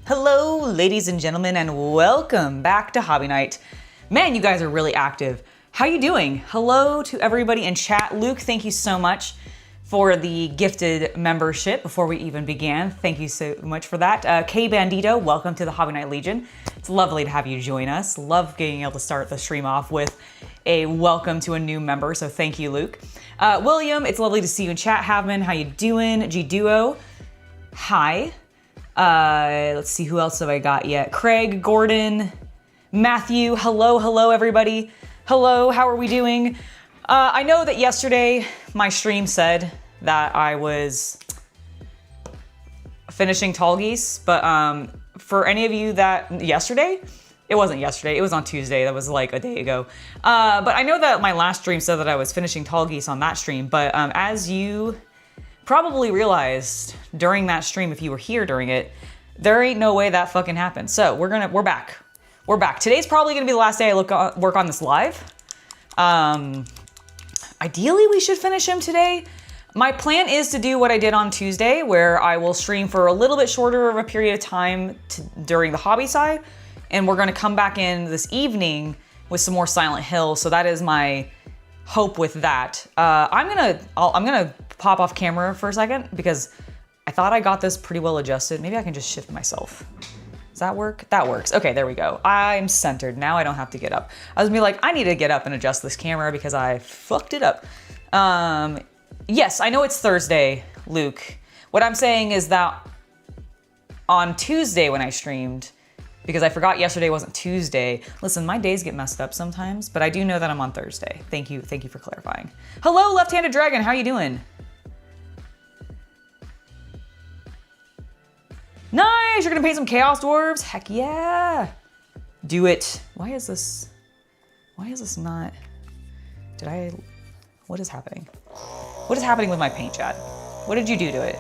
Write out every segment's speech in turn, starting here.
Hello, ladies and gentlemen, and welcome back to Hobby Night. Man, you guys are really active. How you doing? Hello to everybody in chat. Luke, thank you so much for the gifted membership before we even began. Thank you so much for that. K Bandito, welcome to the Hobby Night Legion. It's lovely to have you join us. Love being able to start the stream off with a welcome to a new member, so thank you, Luke. William, it's lovely to see you in chat. Havman, how you doing? G-Duo, hi. Let's see, who else have I got yet? Craig, Gordon, Matthew, hello everybody. Hello, how are we doing? I know that yesterday my stream said that I was finishing Tallgeese, but for any of you that, it wasn't yesterday, it was on Tuesday, that was like a day ago. But I know that my last stream said that I was finishing Tallgeese on that stream, but as you probably realized during that stream, if you were here during it, there ain't no way that fucking happened. So we're back. We're back. Today's probably gonna be the last day I work on this live. Ideally, we should finish him today. My plan is to do what I did on Tuesday, where I will stream for a little bit shorter of a period of time during the hobby side, and we're gonna come back in this evening with some more Silent Hill. So that is my hope with that. I'm gonna pop off camera for a second because I thought I got this pretty well adjusted. Maybe I can just shift myself. Does that work? That works. Okay, there we go. I'm centered. Now I don't have to get up. I was gonna be like, I need to get up and adjust this camera because I fucked it up. Yes, I know it's Thursday, Luke. What I'm saying is that on Tuesday when I streamed, because I forgot yesterday wasn't Tuesday. Listen, my days get messed up sometimes, but I do know that I'm on Thursday. Thank you for clarifying. Hello, Left-Handed Dragon, how you doing? Nice, you're gonna paint some Chaos Dwarves? Heck yeah. Do it. Why is this not, what is happening? What is happening with my paint, chat? What did you do to it?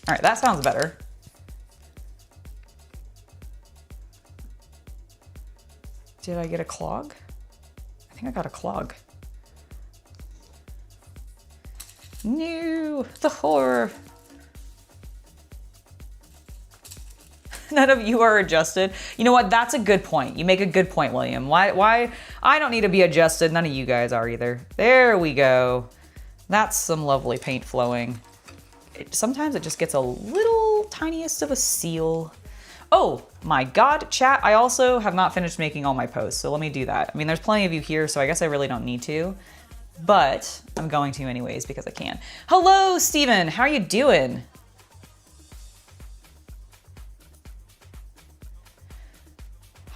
All right, that sounds better. Did I get a clog? I think I got a clog. No, the horror. None of you are adjusted. You know what? That's a good point. You make a good point, William. Why? I don't need to be adjusted. None of you guys are either. There we go. That's some lovely paint flowing. Sometimes it just gets a little tiniest of a seal. Oh my God, chat, I also have not finished making all my posts, so let me do that. I mean, there's plenty of you here, so I guess I really don't need to, but I'm going to anyways because I can. Hello, Steven, how are you doing?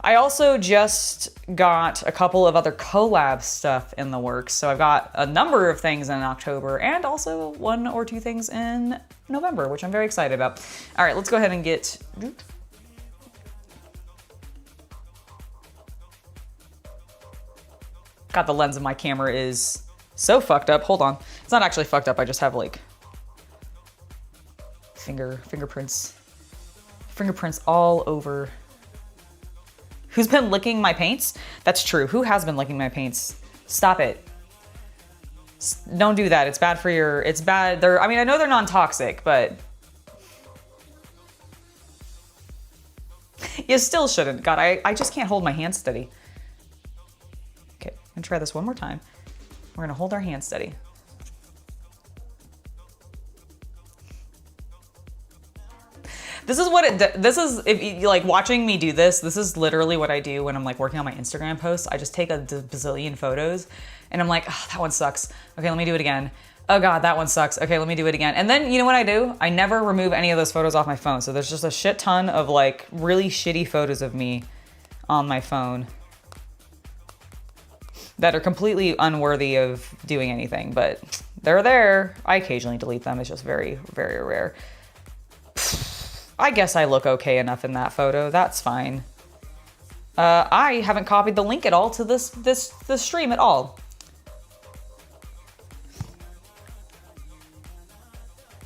I also just got a couple of other collab stuff in the works. So I've got a number of things in October and also 1 or 2 things in November, which I'm very excited about. All right, let's go ahead and get... God, the lens of my camera is so fucked up. Hold on. It's not actually fucked up. I just have like fingerprints all over. Who's been licking my paints? That's true. Who has been licking my paints? Stop it. Don't do that. It's bad for your, it's bad. I mean, I know they're non-toxic, but you still shouldn't. God, I just can't hold my hand steady. Okay, I'm gonna try this one more time. We're gonna hold our hand steady. This is what this is, if you like watching me do this is literally what I do when I'm like working on my Instagram posts. I just take a bazillion photos and I'm like, oh, that one sucks. Okay, let me do it again. Oh God, that one sucks. Okay, let me do it again. And then you know what I do? I never remove any of those photos off my phone. So there's just a shit ton of like really shitty photos of me on my phone that are completely unworthy of doing anything, but they're there. I occasionally delete them. It's just very, very rare. I guess I look okay enough in that photo. That's fine. I haven't copied the link at all to this stream at all.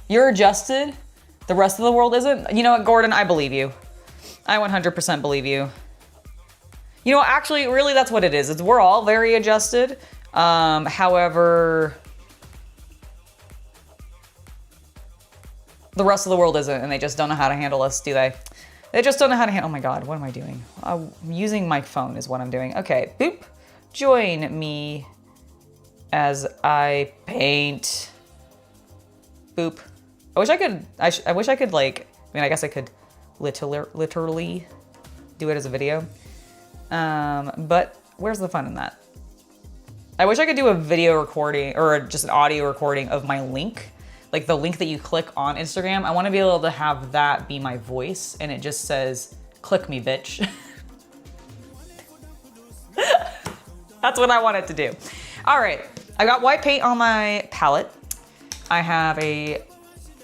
You're adjusted. The rest of the world isn't. You know what, Gordon? I believe you. I 100% believe you. You know, actually, really, that's what it is. We're all very adjusted. However, the rest of the world isn't, and they just don't know how to handle us, do they? They just don't know how to handle. Oh my God, what am I doing? I'm using my phone is what I'm doing. Okay, boop. Join me as I paint. Boop. I wish I could. I wish I could like. I mean, I guess I could literally do it as a video. But where's the fun in that? I wish I could do a video recording or just an audio recording of my link. Like the link that you click on Instagram, I want to be able to have that be my voice and it just says, click me, bitch. That's what I want it to do. All right, I got white paint on my palette. I have a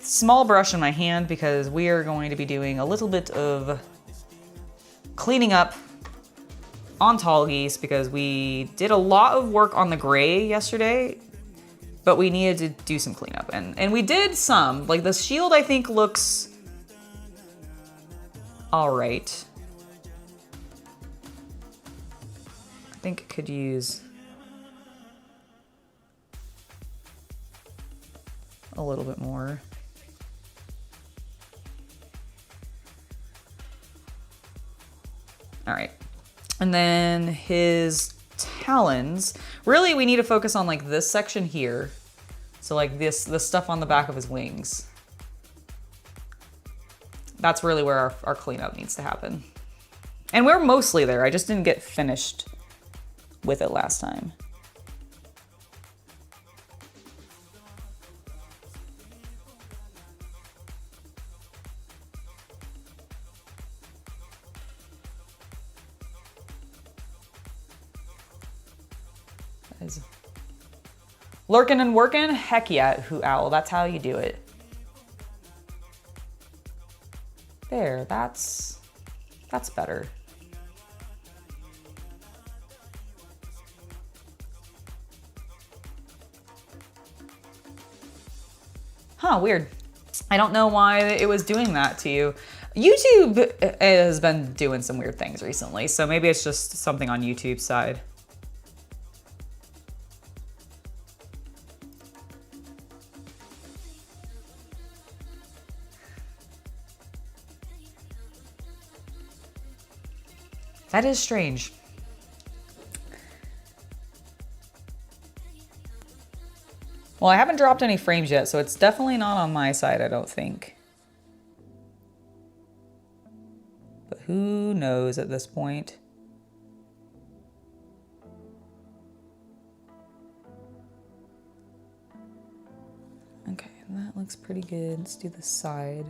small brush in my hand because we are going to be doing a little bit of cleaning up on Tallgeese because we did a lot of work on the gray yesterday, but we needed to do some cleanup, and we did some. Like the shield, I think looks all right. I think it could use a little bit more. All right, and then his talons. Really, we need to focus on like this section here. So like the stuff on the back of his wings. That's really where our cleanup needs to happen. And we're mostly there. I just didn't get finished with it last time. Lurking and working? Heck yeah, Hoot Owl. That's how you do it. There, that's better. Huh, weird. I don't know why it was doing that to you. YouTube has been doing some weird things recently, so maybe it's just something on YouTube's side. That is strange. Well, I haven't dropped any frames yet, so it's definitely not on my side, I don't think. But who knows at this point? Okay, that looks pretty good. Let's do the side.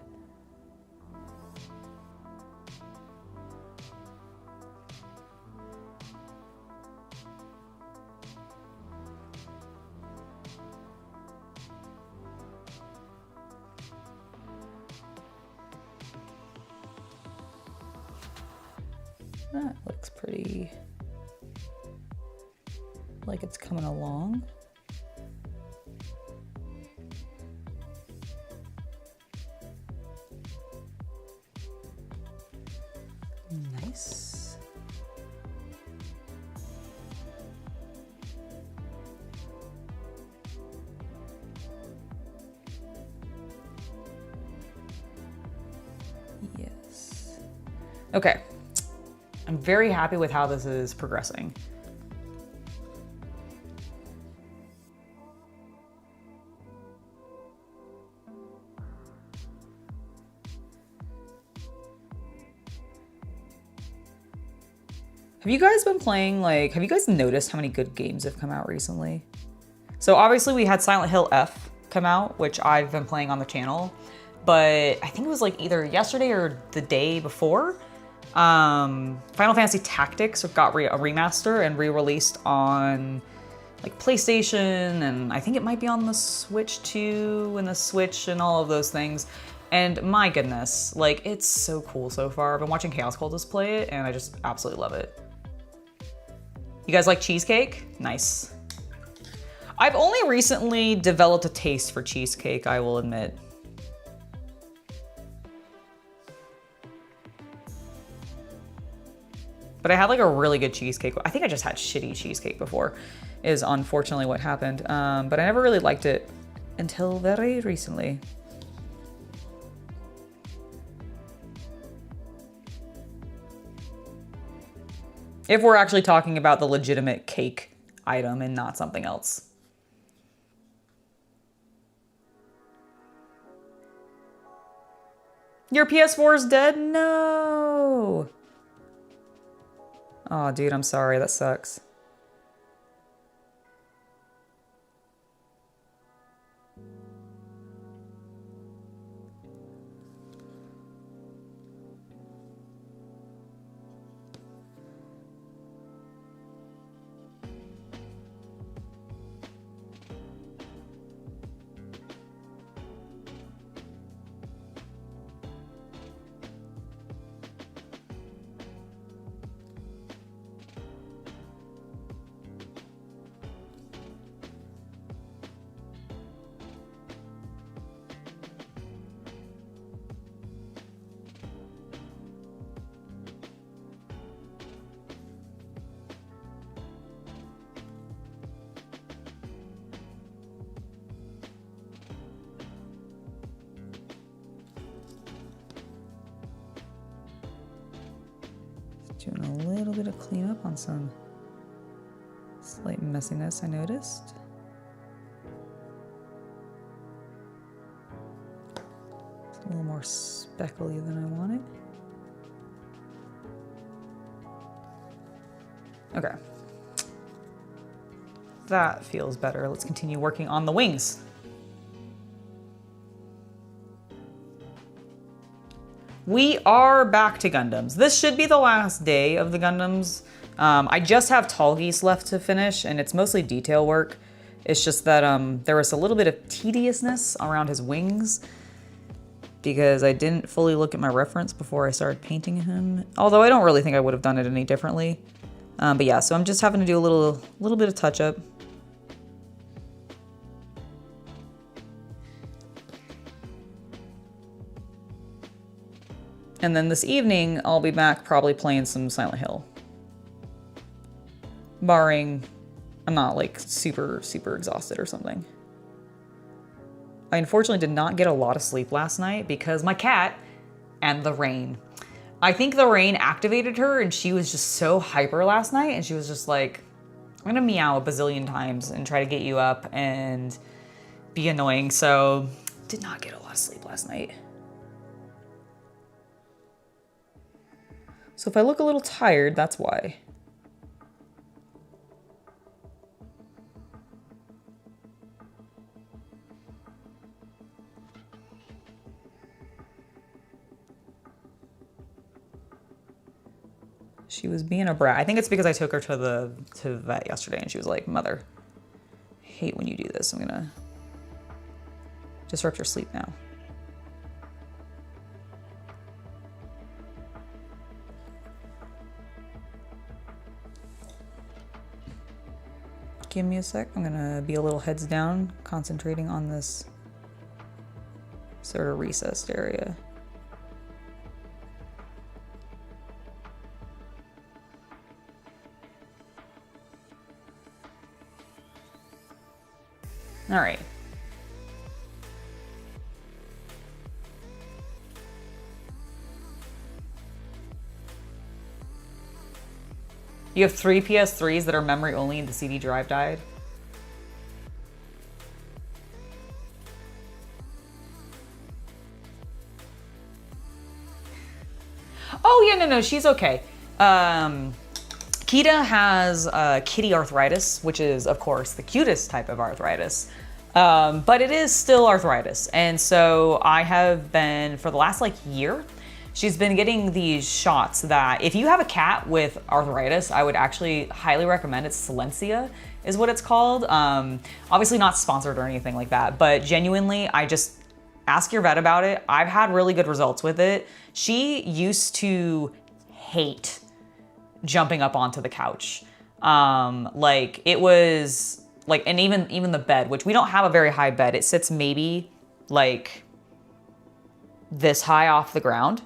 That looks pretty like it's coming along. Nice. Yes. Okay. I'm very happy with how this is progressing. Have you guys been playing, like, have you guys noticed how many good games have come out recently? So obviously we had Silent Hill F come out, which I've been playing on the channel, but I think it was like either yesterday or the day before. Final Fantasy Tactics got a remaster and re-released on like PlayStation, and I think it might be on the Switch too, and the Switch and all of those things. And my goodness, like, it's so cool so far. I've been watching Chaos Cultist play it, and I just absolutely love it. You guys like cheesecake? Nice. I've only recently developed a taste for cheesecake, I will admit. But I had like a really good cheesecake. I think I just had shitty cheesecake before, is unfortunately what happened. But I never really liked it until very recently. If we're actually talking about the legitimate cake item and not something else. Your PS4 is dead? No. Oh, dude, I'm sorry. That sucks. Doing a little bit of cleanup on some slight messiness I noticed. It's a little more speckly than I wanted. Okay. That feels better. Let's continue working on the wings. We are back to Gundams. This should be the last day of the Gundams. I just have Tallgeese left to finish, and it's mostly detail work. It's just that there was a little bit of tediousness around his wings because I didn't fully look at my reference before I started painting him. Although I don't really think I would have done it any differently. But yeah, so I'm just having to do a little bit of touch up. And then this evening, I'll be back probably playing some Silent Hill. Barring I'm not like super exhausted or something. I unfortunately did not get a lot of sleep last night because my cat and the rain. I think the rain activated her and she was just so hyper last night and she was just like, I'm gonna meow a bazillion times and try to get you up and be annoying. So did not get a lot of sleep last night. So if I look a little tired, that's why. She was being a brat. I think it's because I took her to the vet yesterday and she was like, Mother, I hate when you do this. I'm gonna disrupt your sleep now. Give me a sec. I'm gonna be a little heads down, concentrating on this sort of recessed area. All right. You have 3 PS3s that are memory only and the CD drive died? Oh yeah, no, she's okay. Kita has kitty arthritis, which is of course the cutest type of arthritis. But it is still arthritis. And so I have been, for the last like year, she's been getting these shots that if you have a cat with arthritis, I would actually highly recommend it. Silencia is what it's called. Obviously not sponsored or anything like that, but genuinely, I just ask your vet about it. I've had really good results with it. She used to hate jumping up onto the couch. Like it was like, and even the bed, which we don't have a very high bed. It sits maybe like this high off the ground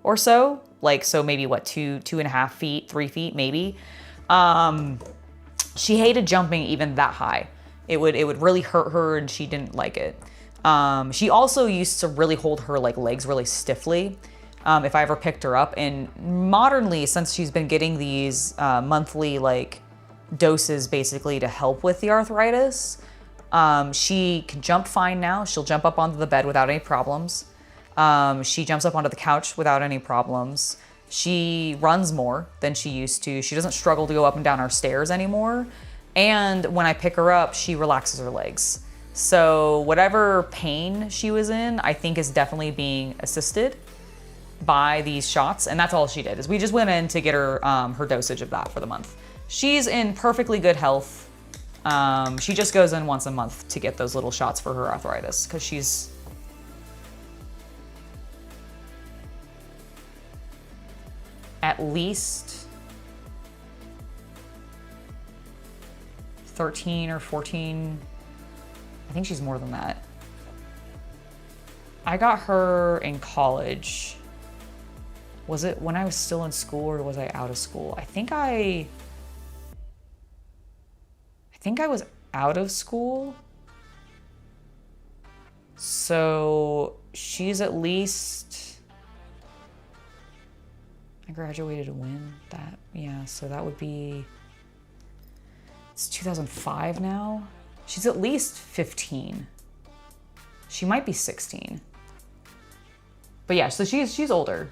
or so. like, so maybe what, 2.5 feet, 3 feet, maybe. She hated jumping even that high. It would really hurt her and she didn't like it. She also used to really hold her like legs really stiffly if I ever picked her up. And modernly, since she's been getting these monthly like doses basically to help with the arthritis, she can jump fine now. She'll jump up onto the bed without any problems. She jumps up onto the couch without any problems. She runs more than she used to. She doesn't struggle to go up and down our stairs anymore. And when I pick her up, she relaxes her legs. So whatever pain she was in, I think is definitely being assisted by these shots. And that's all she did, is we just went in to get her her dosage of that for the month. She's in perfectly good health. She just goes in once a month to get those little shots for her arthritis because she's at least 13 or 14. I think she's more than that. I got her in college. Was it when I was still in school or was I out of school? I think I was out of school. So she's at least, I graduated when that, yeah, so that would be, it's 2005 now. She's at least 15. She might be 16. But yeah, so she's older.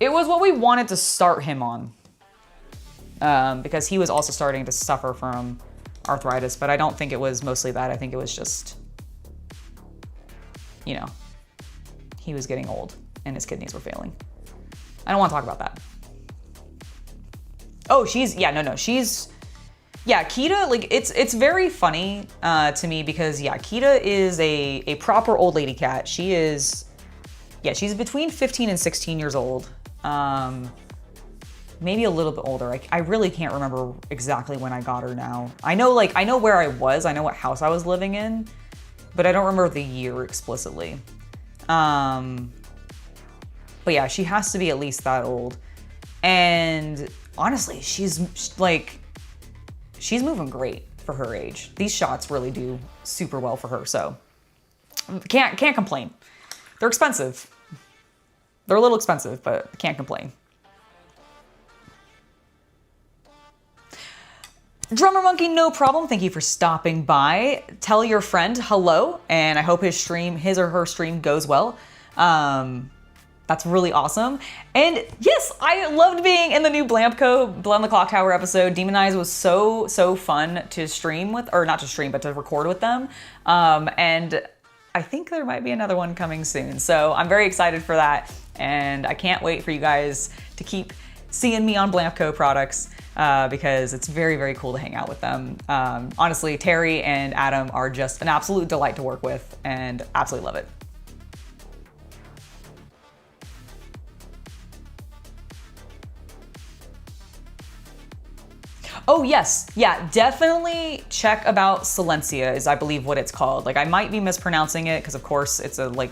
It was what we wanted to start him on. Because he was also starting to suffer from arthritis, but I don't think it was mostly that. I think it was just, you know, he was getting old and his kidneys were failing. I don't want to talk about that. Oh, she's Kita, like, it's very funny to me because, yeah, Kita is a proper old lady cat. She's between 15 and 16 years old. Maybe a little bit older. I really can't remember exactly when I got her now. I know where I was. I know what house I was living in, but I don't remember the year explicitly. But yeah, she has to be at least that old. And honestly, she's moving great for her age. These shots really do super well for her, so can't complain. They're expensive. They're a little expensive, but can't complain. Drummer Monkey, no problem. Thank you for stopping by. Tell your friend hello, and I hope his or her stream goes well. That's really awesome. And yes, I loved being in the new Blampco Blood on the Clock Tower episode. Demon Eyes was so fun to stream with, or not to stream, but to record with them. And I think there might be another one coming soon. So I'm very excited for that. And I can't wait for you guys to keep seeing me on Blampco products because it's very cool to hang out with them. Honestly, Terry and Adam are just an absolute delight to work with and absolutely love it. Oh yes, yeah, definitely check about Silencia is I believe what it's called. Like I might be mispronouncing it because of course it's a like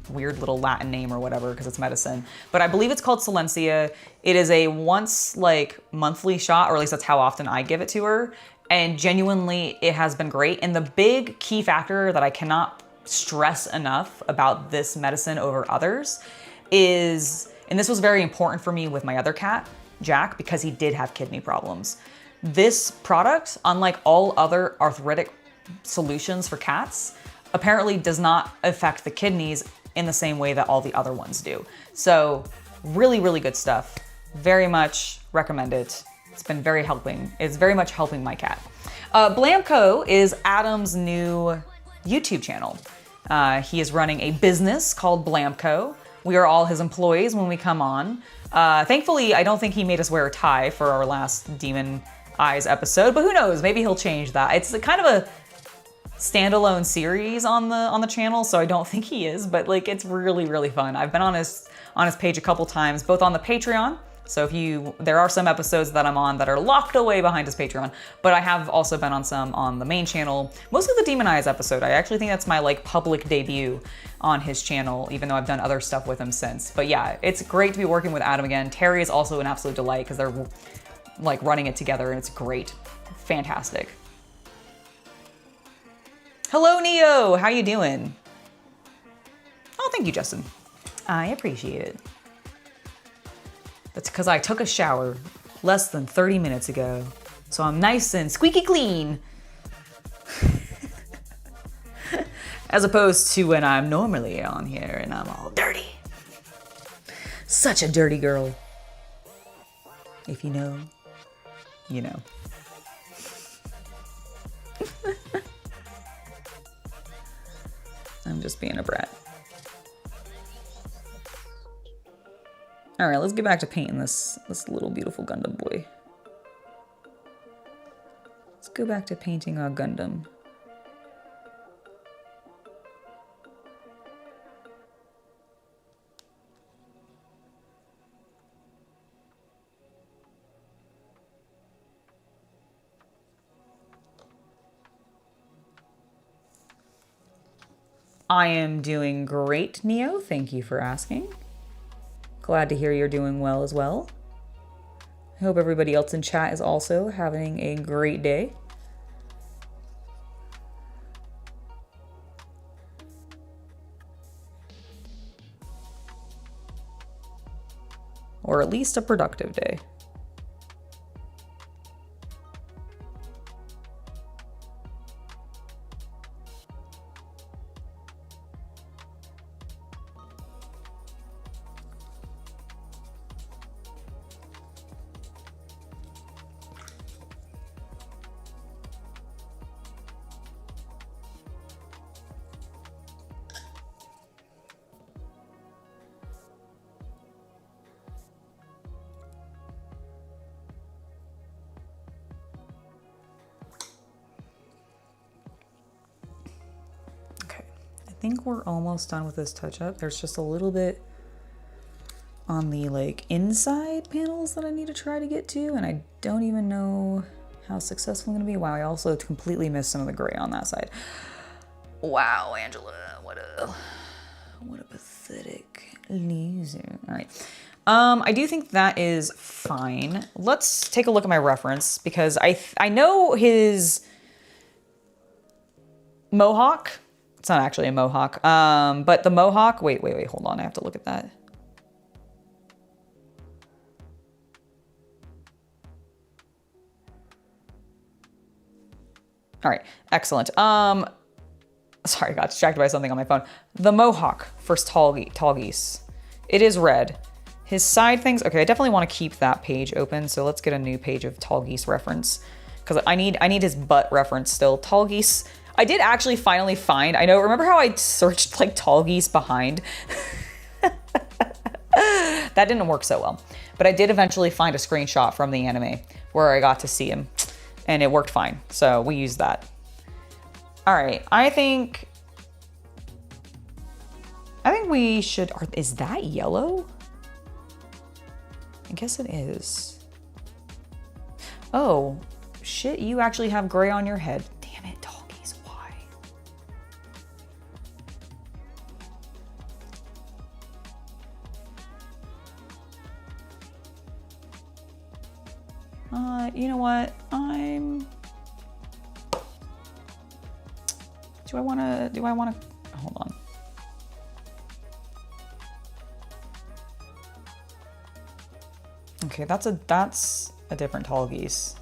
weird little Latin name or whatever because it's medicine. But I believe it's called Silencia. It is a once like monthly shot, or at least that's how often I give it to her. And genuinely it has been great. And the big key factor that I cannot stress enough about this medicine over others is, and this was very important for me with my other cat, Jack, because he did have kidney problems. This product, unlike all other arthritic solutions for cats, apparently does not affect the kidneys in the same way that all the other ones do. So really good stuff. Very much recommend it. It's been very helping. It's very much helping my cat. Blamco is Adam's new YouTube channel. He is running a business called Blamco. We are all his employees when we come on. Thankfully, I don't think he made us wear a tie for our last Demon Eyes episode, but who knows? Maybe he'll change that. It's kind of a standalone series on the channel, so I don't think he is, but like it's really fun. I've been on his page a couple times, both on the Patreon, So there are some episodes that I'm on that are locked away behind his Patreon, but I have also been on some on the main channel, mostly the Demon Eyes episode. I actually think that's my like public debut on his channel, even though I've done other stuff with him since. But yeah, it's great to be working with Adam again. Terry is also an absolute delight because they're like running it together and it's great. Fantastic. Hello, Neo. How you doing? Oh, thank you, Justin. I appreciate it. That's because I took a shower less than 30 minutes ago. So I'm nice and squeaky clean. As opposed to when I'm normally on here and I'm all dirty. Such a dirty girl. If you know, you know. I'm just being a brat. All right, let's get back to painting this little beautiful Gundam boy. Let's go back to painting our Gundam. I am doing great, Neo. Thank you for asking. Glad to hear you're doing well as well. I hope everybody else in chat is also having a great day. Or at least a productive day. I think we're almost done with this touch-up. There's just a little bit on the like inside panels that I need to try to get to, and I don't even know how successful I'm gonna be. Wow, I also completely missed some of the gray on that side. Wow, Angela, what a pathetic loser. All right, I do think that is fine. Let's take a look at my reference because I know his mohawk. It's not actually a mohawk, but the mohawk, wait, hold on. I have to look at that. All right, excellent. Sorry, I got distracted by something on my phone. The mohawk for Tallgeese. It is red. His side things, okay, I definitely want to keep that page open, so let's get a new page of Tallgeese reference, because I need his butt reference still. Tallgeese. I did actually finally find, remember how I searched like Tallgeese behind? That didn't work so well. But I did eventually find a screenshot from the anime where I got to see him and it worked fine. So we used that. All right, I think we should, is that yellow? I guess it is. Oh, shit, you actually have gray on your head. Damn it, Tallgeese, why? You know what? Do I wanna, hold on. Okay, that's a different Tallgeese.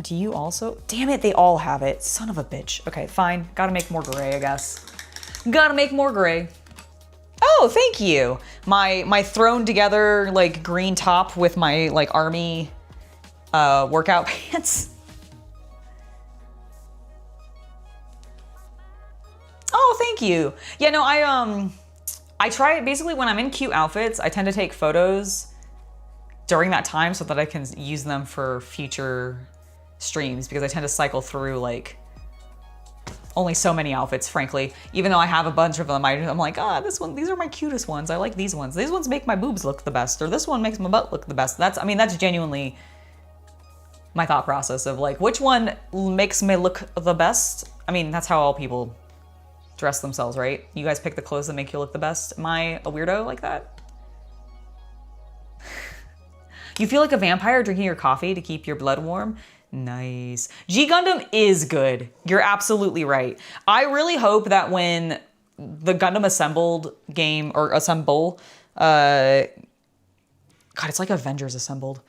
Do you also? Damn it, they all have it. Son of a bitch. Okay, fine. Gotta make more gray, I guess. Gotta make more gray. Oh, thank you. My thrown together like green top with my like army workout pants. Oh, thank you. Yeah, no, I try it basically when I'm in cute outfits. I tend to take photos during that time so that I can use them for future streams, because I tend to cycle through like only so many outfits, frankly. Even though I have a bunch of them, I'm like, these are my cutest ones. I like these ones. These ones make my boobs look the best, or this one makes my butt look the best. That's genuinely my thought process of like, which one makes me look the best? I mean, that's how all people dress themselves, right? You guys pick the clothes that make you look the best. Am I a weirdo like that? You feel like a vampire drinking your coffee to keep your blood warm? Nice. G Gundam is good. You're absolutely right. I really hope that when the Gundam Assembled game, or Assemble, God, it's like Avengers Assembled.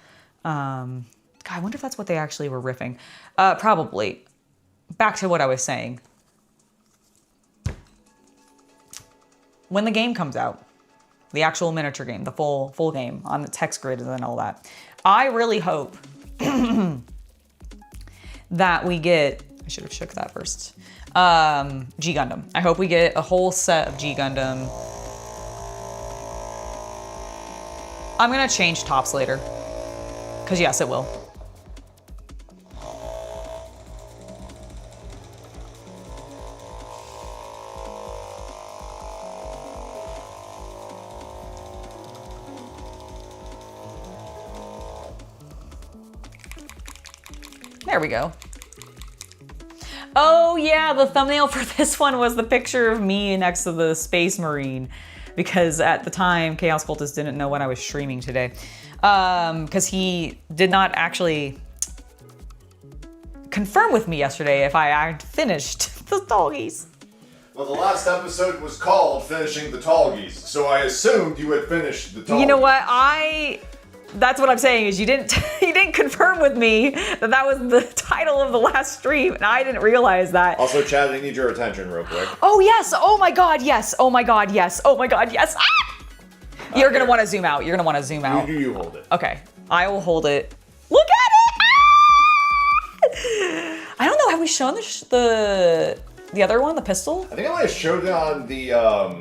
God, I wonder if that's what they actually were riffing. Probably. Back to what I was saying. When the game comes out, the actual miniature game, the full game on the text grid and all that, I really hope that we get, I should have shook that first, G Gundam. I hope we get a whole set of G Gundam. I'm gonna change tops later, because yes, it will. There we go. Oh yeah, the thumbnail for this one was the picture of me next to the Space Marine, because at the time, Chaos Cultist didn't know when I was streaming today, because he did not actually confirm with me yesterday if I had finished the Tallgeese. Well, the last episode was called Finishing the Tallgeese, so I assumed you had finished the Tallgeese. You know what? That's what I'm saying is you didn't confirm with me that was the title of the last stream, and I didn't realize that. Also, Chad, I need your attention real quick. Oh yes! Oh my God! Yes! Oh my God! Yes! Oh my God! Yes! Ah! You're gonna want to zoom out. You're gonna want to zoom out. You hold it. Okay, I will hold it. Look at it! Ah! I don't know. Have we shown the other one, the pistol? I think I might have showed it on the.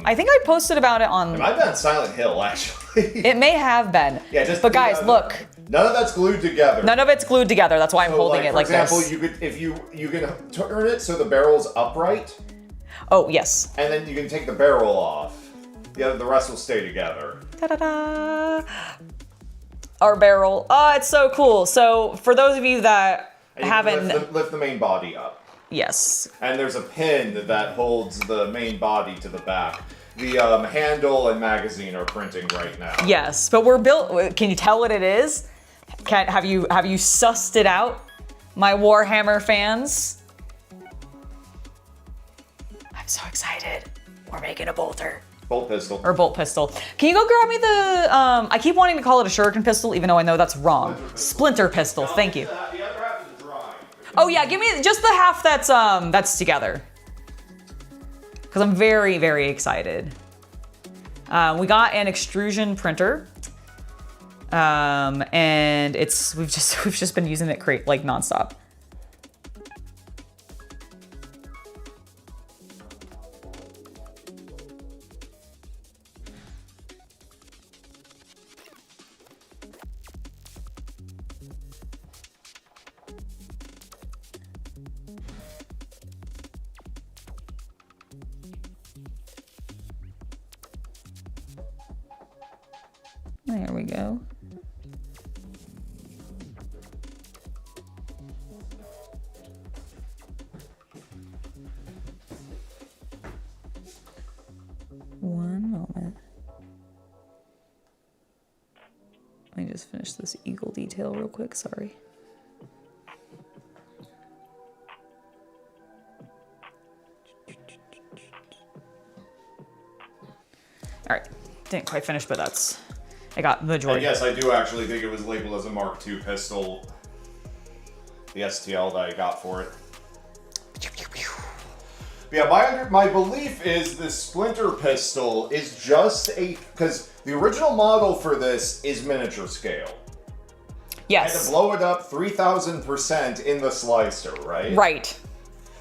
I think I posted about it on. It might have been on Silent Hill, actually. It may have been. Yeah, just. But guys, look. None of that's glued together. None of it's glued together. That's why I'm holding it like this. For example, you could, if you can turn it so the barrel's upright. Oh yes. And then you can take the barrel off. The rest will stay together. Ta-da-da! Our barrel. Oh, it's so cool. So for those of you that haven't lift the main body up. Yes. And there's a pin that holds the main body to the back. The handle and magazine are printing right now. Yes, but we're built. Can you tell what it is? Have you sussed it out, my Warhammer fans? I'm so excited. We're making a bolter. Bolt pistol. Or bolt pistol. Can you go grab me the? I keep wanting to call it a shuriken pistol, even though I know that's wrong. Splinter pistol. Thank you. The other half is dry. Oh yeah, give me just the half that's together. Because I'm very, very excited. We got an extrusion printer, and we've just been using it like nonstop. There we go. One moment. Let me just finish this eagle detail real quick, sorry. All right, didn't quite finish, but I got the majority. Yes, I do actually think it was labeled as a Mark II pistol. The STL that I got for it. But yeah, my belief is the Splinter pistol is just because the original model for this is miniature scale. Yes. I had to blow it up 3,000% in the slicer, right? Right.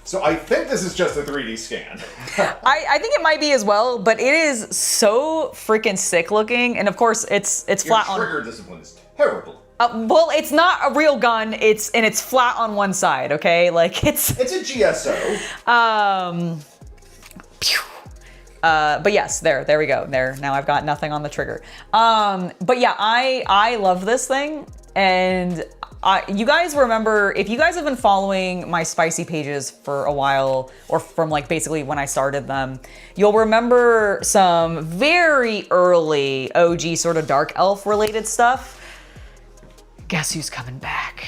So I think this is just a 3D scan. I think it might be as well, but it is so freaking sick looking, and of course it's flat on. Your trigger discipline is terrible. Well, it's not a real gun. It's flat on one side. Okay, like it's a GSO. But yes, there we go. There, now I've got nothing on the trigger. But yeah, I love this thing, and you guys remember, if you guys have been following my spicy pages for a while, or from like basically when I started them, you'll remember some very early OG sort of dark elf related stuff. Guess who's coming back?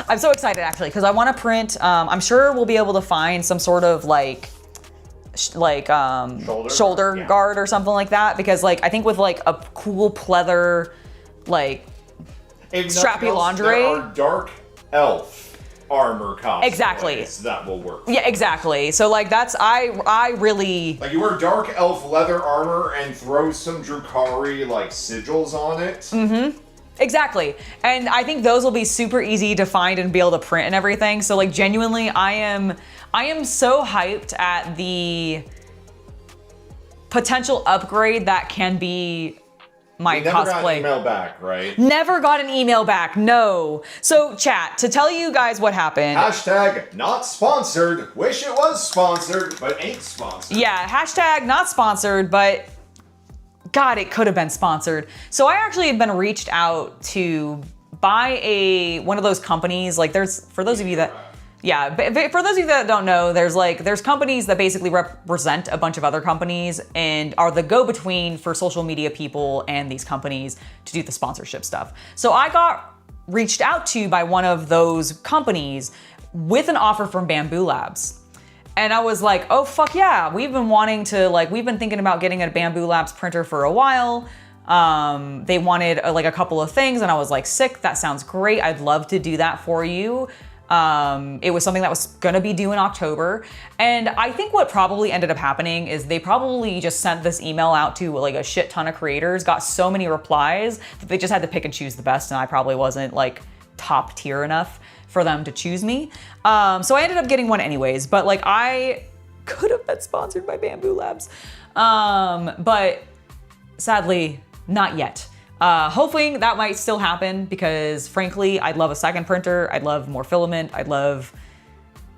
I'm so excited actually, because I want to print, I'm sure we'll be able to find some sort of shoulder guard or something like that, because like I think with like a cool pleather like strappy lingerie, there are dark elf armor cosplays exactly that will work. Yeah, exactly. So like that's I really like, you wear dark elf leather armor and throw some Drukhari like sigils on it. Mm-hmm. Exactly. And I think those will be super easy to find and be able to print and everything. So like genuinely I am so hyped at the potential upgrade that can be my never cosplay. got an email back, right? Never got an email back, no. So chat, to tell you guys what happened. Hashtag not sponsored. Wish it was sponsored, but ain't sponsored. Yeah, hashtag not sponsored, but God, it could have been sponsored. So I actually had been reached out to by one of those companies. Like there's, for those of you that, yeah, for those of you that don't know, there's companies that basically represent a bunch of other companies and are the go-between for social media people and these companies to do the sponsorship stuff. So I got reached out to by one of those companies with an offer from Bamboo Labs. And I was like, oh, fuck yeah. We've been thinking about getting a Bamboo Labs printer for a while. They wanted like a couple of things and I was like, sick, that sounds great. I'd love to do that for you. It was something that was gonna be due in October. And I think what probably ended up happening is they probably just sent this email out to like a shit ton of creators, got so many replies that they just had to pick and choose the best. And I probably wasn't like top tier enough for them to choose me. So I ended up getting one anyways, but like I could have been sponsored by Bamboo Labs. But sadly, not yet. Hopefully that might still happen because frankly, I'd love a second printer. I'd love more filament. I'd love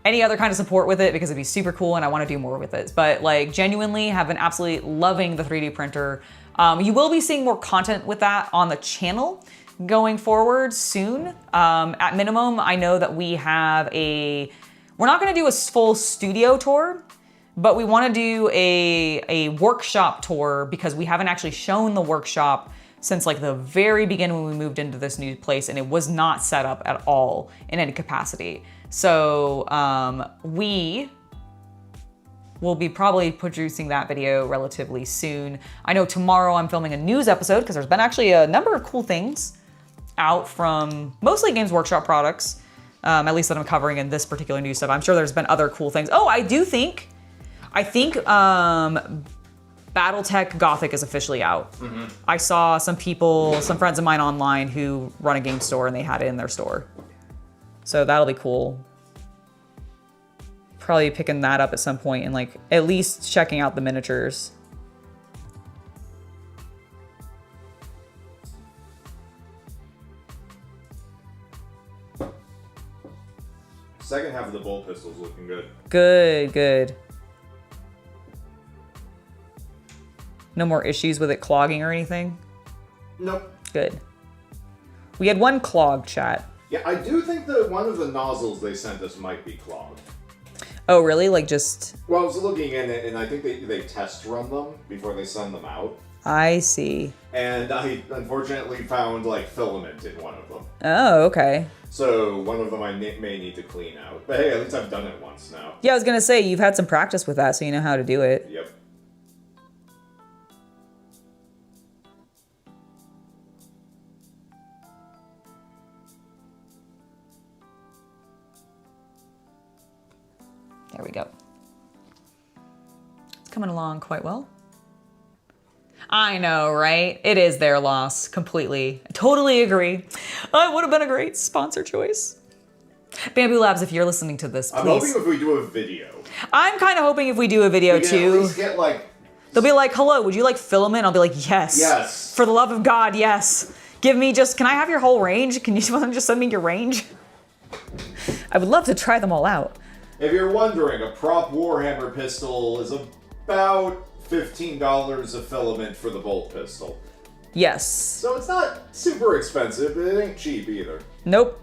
any other kind of support with it because it'd be super cool and I want to do more with it. But like genuinely have been absolutely loving the 3D printer. You will be seeing more content with that on the channel going forward soon. At minimum, I know that we're not gonna do a full studio tour, but we wanna do a workshop tour because we haven't actually shown the workshop since like the very beginning when we moved into this new place and it was not set up at all in any capacity. So we will be probably producing that video relatively soon. I know tomorrow I'm filming a news episode because there's been actually a number of cool things out from mostly Games Workshop products, at least that I'm covering in this particular news stuff. I'm sure there's been other cool things. Oh, I think Battletech Gothic is officially out. Mm-hmm. I saw some friends of mine online who run a game store and they had it in their store. So that'll be cool. Probably picking that up at some point and like at least checking out the miniatures. Second half of the bolt pistol's looking good. Good. No more issues with it clogging or anything? Nope. Good. We had one clog, chat. Yeah, I do think that one of the nozzles they sent us might be clogged. Oh, really? Like just... Well, I was looking in it, and I think they test run them before they send them out. I see. And I unfortunately found, like, filament in one of them. Oh, okay. So one of them I may need to clean out. But hey, at least I've done it once now. Yeah, I was gonna say, you've had some practice with that, so you know how to do it. Yep. There we go. It's coming along quite well. I know, right? It is their loss, completely. I totally agree. It would have been a great sponsor choice. Bamboo Labs, if you're listening to this, please. I'm hoping if we do a video. I'm kind of hoping if we do a video too. At least get they'll be like, hello, would you like filament? I'll be like, yes. Yes. For the love of God, yes. Give me just, can I have your whole range? Can you just send me your range? I would love to try them all out. If you're wondering, a prop Warhammer pistol is about $15 a filament for the bolt pistol. Yes. So it's not super expensive, but it ain't cheap either. Nope.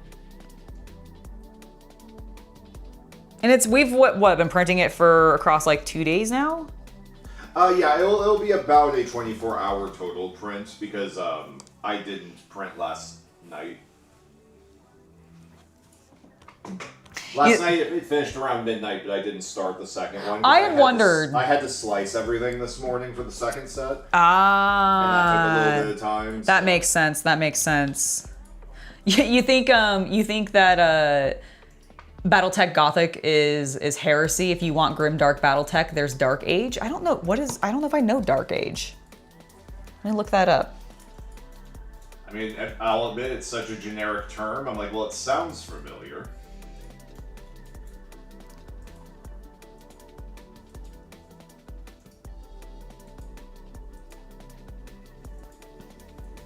And we've been printing it for across like 2 days now? Yeah, it'll be about a 24-hour total print because I didn't print last night. Last night it finished around midnight, but I didn't start the second one. I had wondered. I had to slice everything this morning for the second set. Ah. And that took a little bit of time. That makes sense. That makes sense. You think that BattleTech Gothic is heresy? If you want grimdark BattleTech, there's Dark Age. I don't know if I know Dark Age. Let me look that up. I mean, I'll admit it's such a generic term. I'm like, well, it sounds familiar.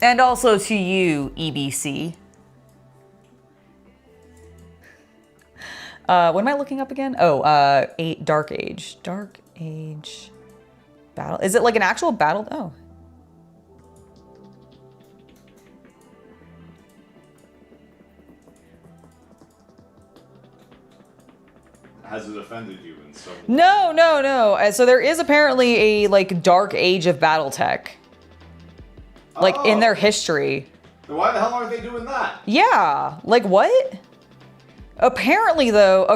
And also to you, EBC. What am I looking up again? Oh, Dark Age. Dark Age battle. Is it like an actual battle? Oh. Has it offended you in some way? No. So there is apparently a like Dark Age of BattleTech. Like in their history. Then why the hell aren't they doing that? Yeah, like what? Apparently though,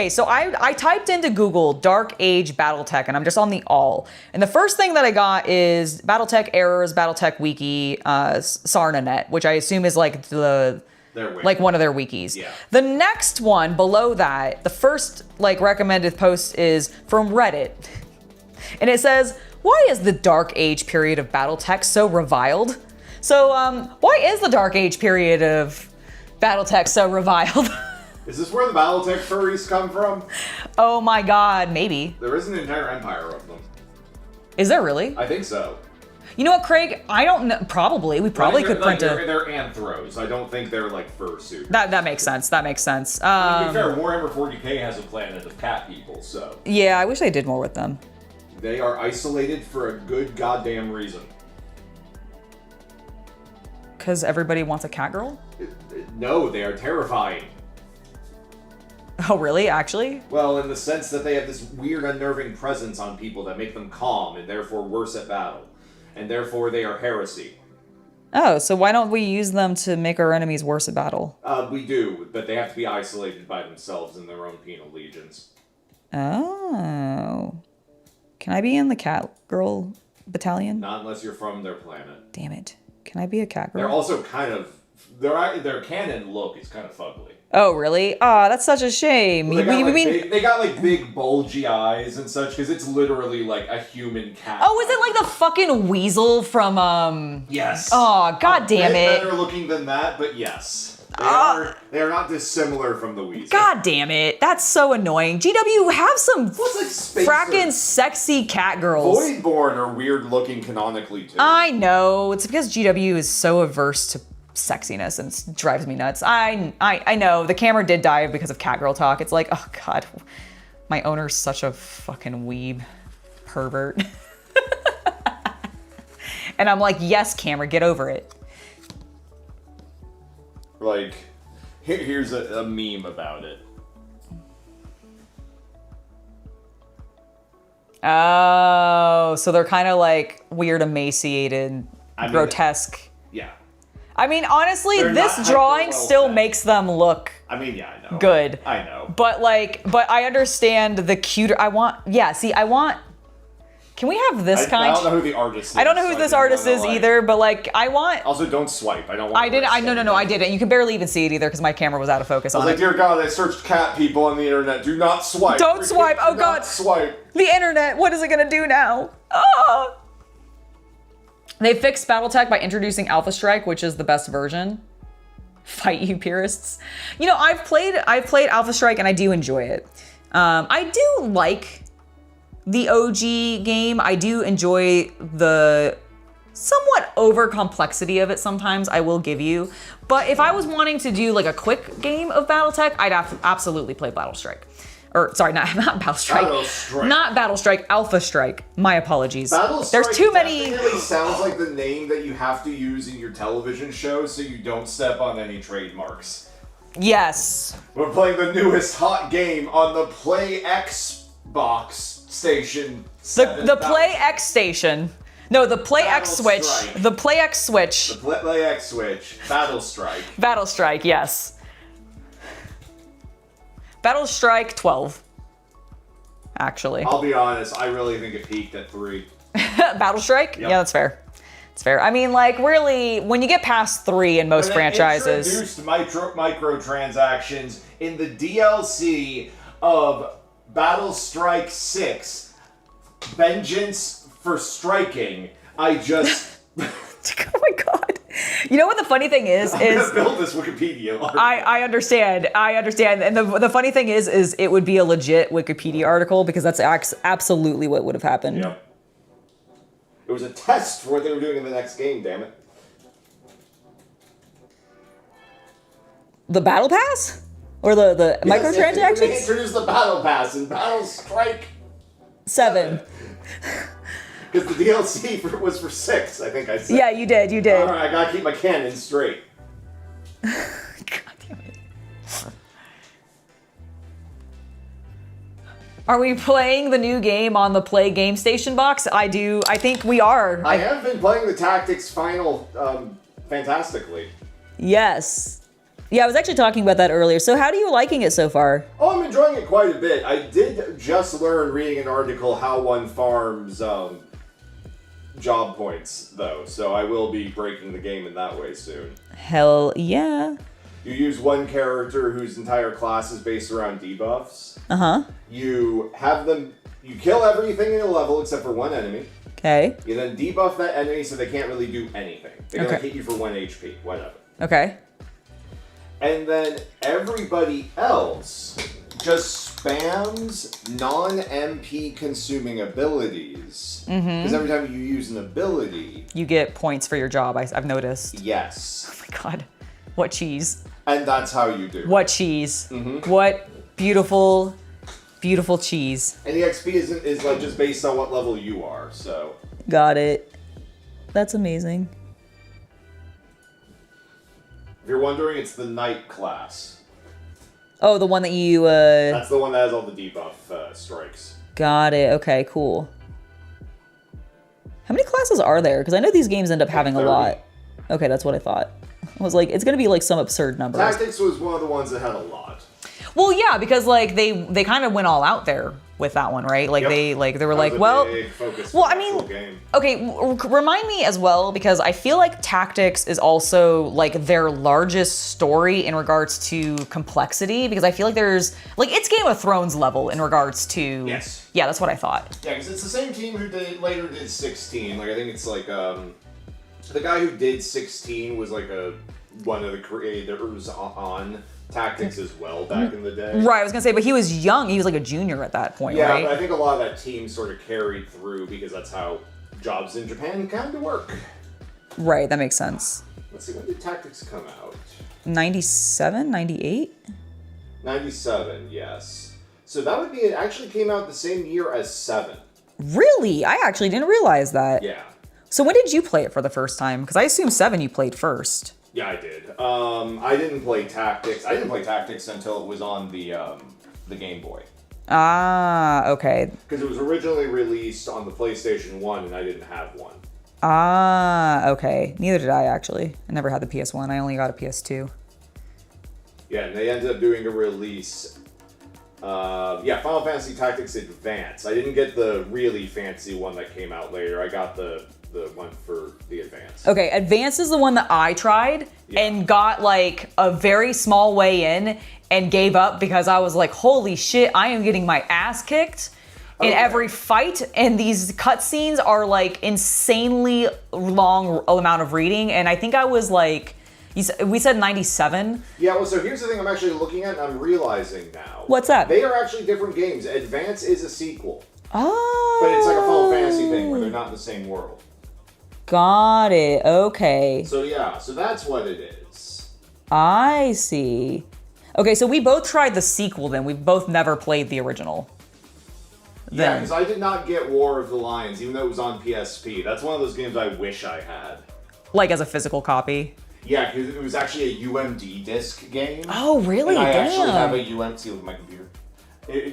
so I typed into Google Dark Age BattleTech and I'm just on the all. And the first thing that I got is BattleTech errors, BattleTech wiki, SarnaNet, which I assume is like like one of their wikis. Yeah. The next one below that, the first like recommended post is from Reddit. And it says, why is the Dark Age period of BattleTech so reviled? So, why is the Dark Age period of BattleTech so reviled? Is this where the BattleTech furries come from? Oh my god, maybe. There is an entire empire of them. Is there really? I think so. You know what, Craig? I don't know. Probably. We probably could print They're anthros. I don't think they're like fursuit. That makes sense. That makes sense. To be fair, Warhammer 40k has a planet of cat people, so. Yeah, I wish I did more with them. They are isolated for a good goddamn reason. Because everybody wants a cat girl? No, they are terrifying. Oh, really? Actually? Well, in the sense that they have this weird, unnerving presence on people that make them calm and therefore worse at battle. And therefore they are heresy. Oh, so why don't we use them to make our enemies worse at battle? We do, but they have to be isolated by themselves in their own penal legions. Oh. Can I be in the cat girl battalion? Not unless you're from their planet. Damn it. Can I be a cat girl? They're also kind of... Their canon look is kind of fugly. Oh, really? Ah, that's such a shame. Well, they got like big bulgy eyes and such, because it's literally like a human cat. Oh, is it like the fucking weasel from, Yes. Oh, god damn it. Better looking than that, but yes. They are not dissimilar from the weasel. God damn it. That's so annoying. GW, have some frackin' sexy cat girls. Voidborn are weird looking canonically too. I know. It's because GW is so averse to sexiness and it drives me nuts. I know. The camera did die because of cat girl talk. It's like, oh god. My owner's such a fucking weeb pervert. And I'm like, yes, camera, get over it. Like, here's a meme about it. Oh, so they're kind of like weird, emaciated, grotesque. Yeah. I mean, honestly, They're this drawing still makes them look I mean, yeah, I know. good. I know. But I understand the cuter, can we have this kind? I don't know who the artist is. I don't know who this artist is either, but like, I want. Also, don't swipe. I don't want. No, I didn't. You can barely even see it either because my camera was out of focus on it. Like, dear God, I searched cat people on the internet. Do not swipe. Don't swipe. Oh God. Don't swipe. The internet. What is it gonna do now? Oh. They fixed BattleTech by introducing Alpha Strike, which is the best version. Fight you purists. You know, I've played Alpha Strike and I do enjoy it. I do like the OG game. I do enjoy the somewhat over complexity of it sometimes, I will give you. But if I was wanting to do like a quick game of Battletech, I'd absolutely play Battle Strike. Or sorry, not Battle Strike. Battle Strike. Not Battle Strike, Alpha Strike. My apologies. Battle Strike There's too many. definitely sounds like the name that you have to use in your television show so you don't step on any trademarks. Yes. We're playing the newest hot game on the Play Xbox station. The Play X station. No, the Play X Switch. Strike. The Play X Switch. The Play X Switch. Battle Strike. Battle Strike, yes. Battle Strike 12. Actually. I'll be honest, I really think it peaked at 3. Battle Strike? Yep. Yeah, that's fair. It's fair. I mean, like, really, when you get past 3 in most franchises. It introduced microtransactions in the DLC of Battle Strike 6, Vengeance for Striking. I just... Oh my god. You know what the funny thing is? I'm gonna build this Wikipedia article. I understand. And the funny thing is it would be a legit Wikipedia article because that's absolutely what would have happened. Yep. It was a test for what they were doing in the next game, damn it. The Battle Pass? Or the microtransactions? They introduced the Battle Pass in Battle Strike 7. Because the DLC was for 6, I think I said. Yeah, you did. Alright, I gotta keep my canon straight. God damn it. Are we playing the new game on the Play Game Station box? I think we are. I have been playing the Tactics Final fantastically. Yes. Yeah, I was actually talking about that earlier. So how are you liking it so far? Oh, I'm enjoying it quite a bit. I did just learn reading an article how one farms job points, though, so I will be breaking the game in that way soon. Hell yeah. You use one character whose entire class is based around debuffs. Uh-huh. You kill everything in a level except for one enemy. Okay. You then debuff that enemy so they can't really do anything. They can Okay. hit you for 1 HP, whatever. Okay. And then everybody else just spams non-MP consuming abilities. Because every time you use an ability... You get points for your job, I've noticed. Yes. Oh my god. What cheese. And that's how you do it. What cheese. What beautiful, beautiful cheese. And the XP is like just based on what level you are, so... Got it. That's amazing. If you're wondering, it's the Knight class. Oh, the one that you, That's the one that has all the debuff strikes. Got it. Okay, cool. How many classes are there? Because I know these games end up having 30. a lot. Okay, that's what I thought. I was like, it's gonna be like some absurd number. Tactics was one of the ones that had a lot. Well, yeah, because like they kind of went all out there with that one, right? Like Yep. they were That like, was a well, big focus for well, the I mean, actual game. okay, remind me as well, because I feel like Tactics is also like their largest story in regards to complexity, because I feel like there's like it's Game of Thrones level in regards to. Yes. Yeah, that's what I thought. Yeah, because it's the same team who later did 16. Like I think it's like the guy who did 16 was like one of the creators on Tactics as well back in the day. Right, I was gonna say, but he was young. He was like a junior at that point, Yeah, right? but I think a lot of that team sort of carried through because that's how jobs in Japan kind of work. Right, that makes sense. Let's see, when did Tactics come out? 97, 98? 97, yes. So that would be, it actually came out the same year as 7. Really? I actually didn't realize that. Yeah. So when did you play it for the first time? Because I assume 7 you played first. Yeah, I did. I didn't play Tactics. I didn't play Tactics until it was on the Game Boy. Ah, okay. Because it was originally released on the PlayStation 1 and I didn't have one. Ah, okay. Neither did I, actually. I never had the PS1. I only got a PS2. Yeah, and they ended up doing a release. Final Fantasy Tactics Advance. I didn't get the really fancy one that came out later. I got the one for the Advance. Okay, Advance is the one that I tried and got like a very small way in and gave up because I was like, holy shit, I am getting my ass kicked in every fight, and these cutscenes are like insanely long amount of reading, and I think I was like, we said 97. Yeah, well, so here's the thing I'm actually looking at and I'm realizing now. What's that? They are actually different games. Advance is a sequel. Oh. But it's like a Final Fantasy thing where they're not in the same world. Got it. Okay. So yeah, so that's what it is. I see. Okay, so we both tried the sequel then. We both never played the original. Yeah, because I did not get War of the Lions, even though it was on PSP. That's one of those games I wish I had. Like as a physical copy? Yeah, because it was actually a UMD disc game. Oh, really? And I Damn. actually have a UMD with my computer.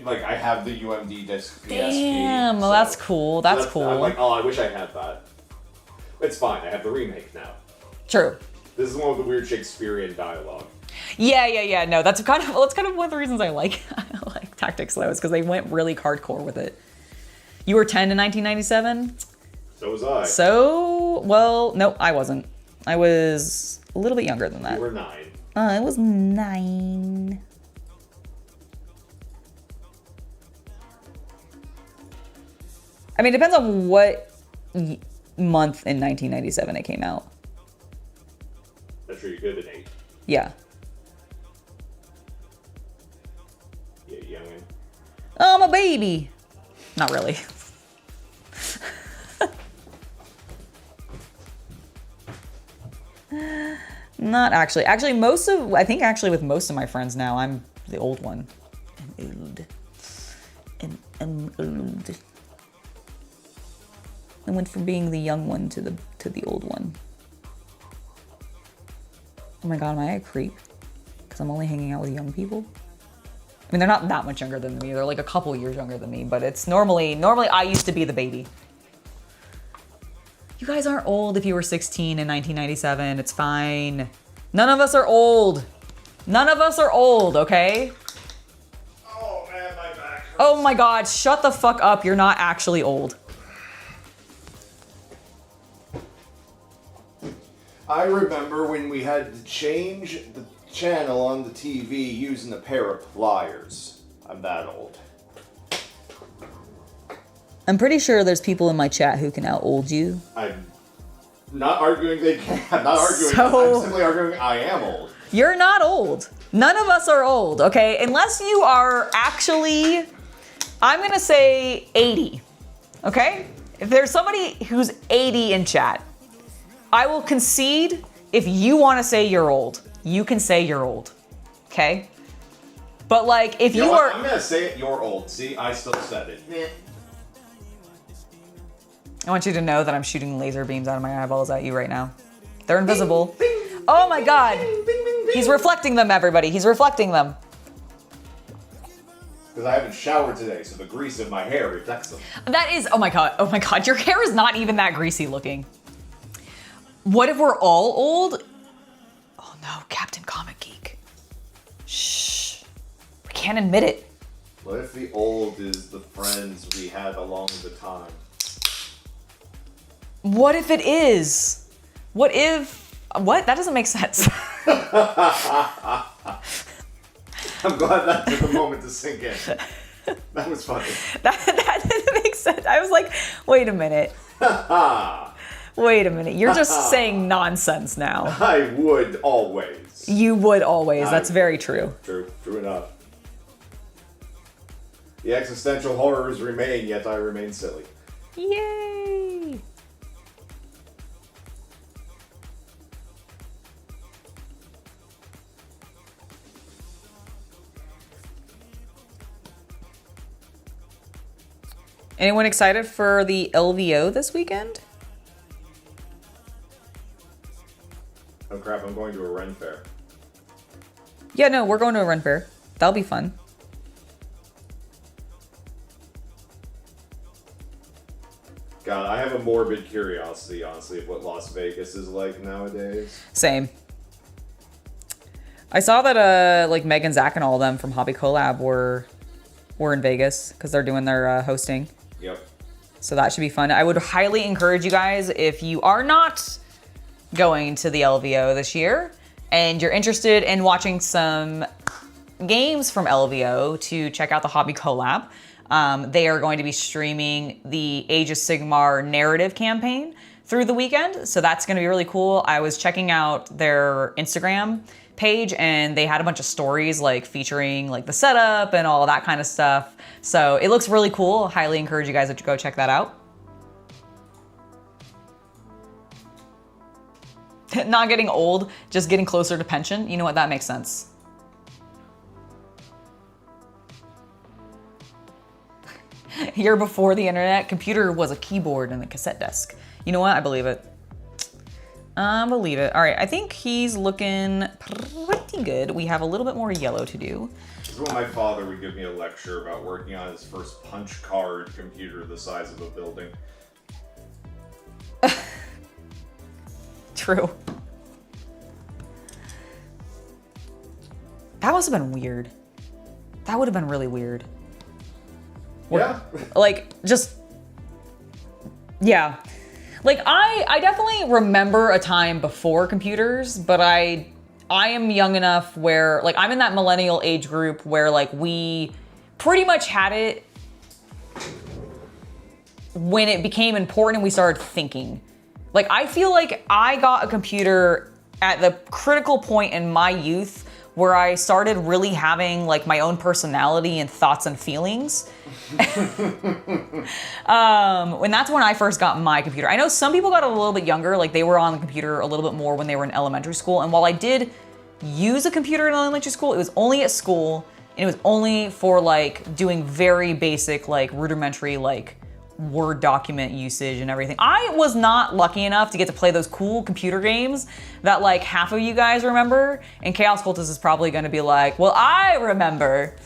Like, I have the UMD disc PSP. Damn, well, that's cool. That's cool. I'm like, oh, I wish I had that. It's fine. I have the remake now. True. This is one with the weird Shakespearean dialogue. Yeah. No, that's kind of one of the reasons I like Tactics though, is because they went really hardcore with it. You were 10 in 1997? So was I. So, well, no, I wasn't. I was a little bit younger than that. You were 9. I was 9. I mean, it depends on what month in 1997 it came out. That's true, you could have been 8. Yeah. Yeah, youngin'. I'm a baby. Not really. Not actually. Actually, I think with most of my friends now, I'm the old one. I'm old. I went from being the young one to the old one. Oh my god, am I a creep? Because I'm only hanging out with young people? I mean, they're not that much younger than me. They're like a couple years younger than me, but it's normally I used to be the baby. You guys aren't old if you were 16 in 1997. It's fine. None of us are old. None of us are old, okay? Oh man, my back hurts. Oh my god, shut the fuck up. You're not actually old. I remember when we had to change the channel on the TV using a pair of pliers. I'm that old. I'm pretty sure there's people in my chat who can out-old you. I'm not arguing they can. I'm not arguing. So- I'm simply arguing I am old. You're not old. None of us are old, okay? Unless you are actually, I'm gonna say 80, okay? If there's somebody who's 80 in chat, I will concede if you wanna say you're old, you can say you're old, okay? But like, if You know you what? are, I'm gonna say it. You're old. See, I still said it. Meh. I want you to know that I'm shooting laser beams out of my eyeballs at you right now. They're invisible. Oh my god. He's reflecting them, everybody. He's reflecting them. Because I haven't showered today, so the grease of my hair reflects them. That is, oh my god, your hair is not even that greasy looking. What if we're all old? Oh no, Captain Comic Geek. Shh, we can't admit it. What if the old is the friends we had along the time? What if it is? What? That doesn't make sense. I'm glad that took a moment to sink in. That was funny. that didn't make sense. I was like, wait a minute. Wait a minute. You're just saying nonsense now. I would always. You would always. That's very true. True enough. The existential horrors remain, yet I remain silly. Yay! Anyone excited for the LVO this weekend? Oh crap, I'm going to a Ren fair. Yeah, no, we're going to a Ren fair. That'll be fun. God, I have a morbid curiosity, honestly, of what Las Vegas is like nowadays. Same. I saw that like Meg and Zach and all of them from Hobby Collab were in Vegas because they're doing their hosting. Yep. So that should be fun. I would highly encourage you guys, if you are not going to the LVO this year and you're interested in watching some games from LVO, to check out the Hobby Collab. They are going to be streaming the Age of Sigmar narrative campaign through the weekend. So that's going to be really cool. I was checking out their Instagram page and they had a bunch of stories like featuring like the setup and all that kind of stuff. So it looks really cool. Highly encourage you guys to go check that out. Not getting old, just getting closer to pension. You know what? That makes sense. Year before the internet, computer was a keyboard and a cassette desk. You know what? I believe it. I believe it. All right, I think he's looking pretty good. We have a little bit more yellow to do. This is when my father would give me a lecture about working on his first punch card computer the size of a building. True. That must have been weird. That would have been really weird. Yeah. Like, just, yeah. Like, I definitely remember a time before computers, but I am young enough where, like, I'm in that millennial age group where, like, we pretty much had it when it became important and we started thinking. Like, I feel like I got a computer at the critical point in my youth where I started really having, like, my own personality and thoughts and feelings. And that's when I first got my computer. I know some people got a little bit younger, like they were on the computer a little bit more when they were in elementary school. And while I did use a computer in elementary school, it was only at school, and it was only for like doing very basic, like rudimentary, like Word document usage and everything. I was not lucky enough to get to play those cool computer games that like half of you guys remember, and Chaos Cultist is probably gonna be like, well, I remember.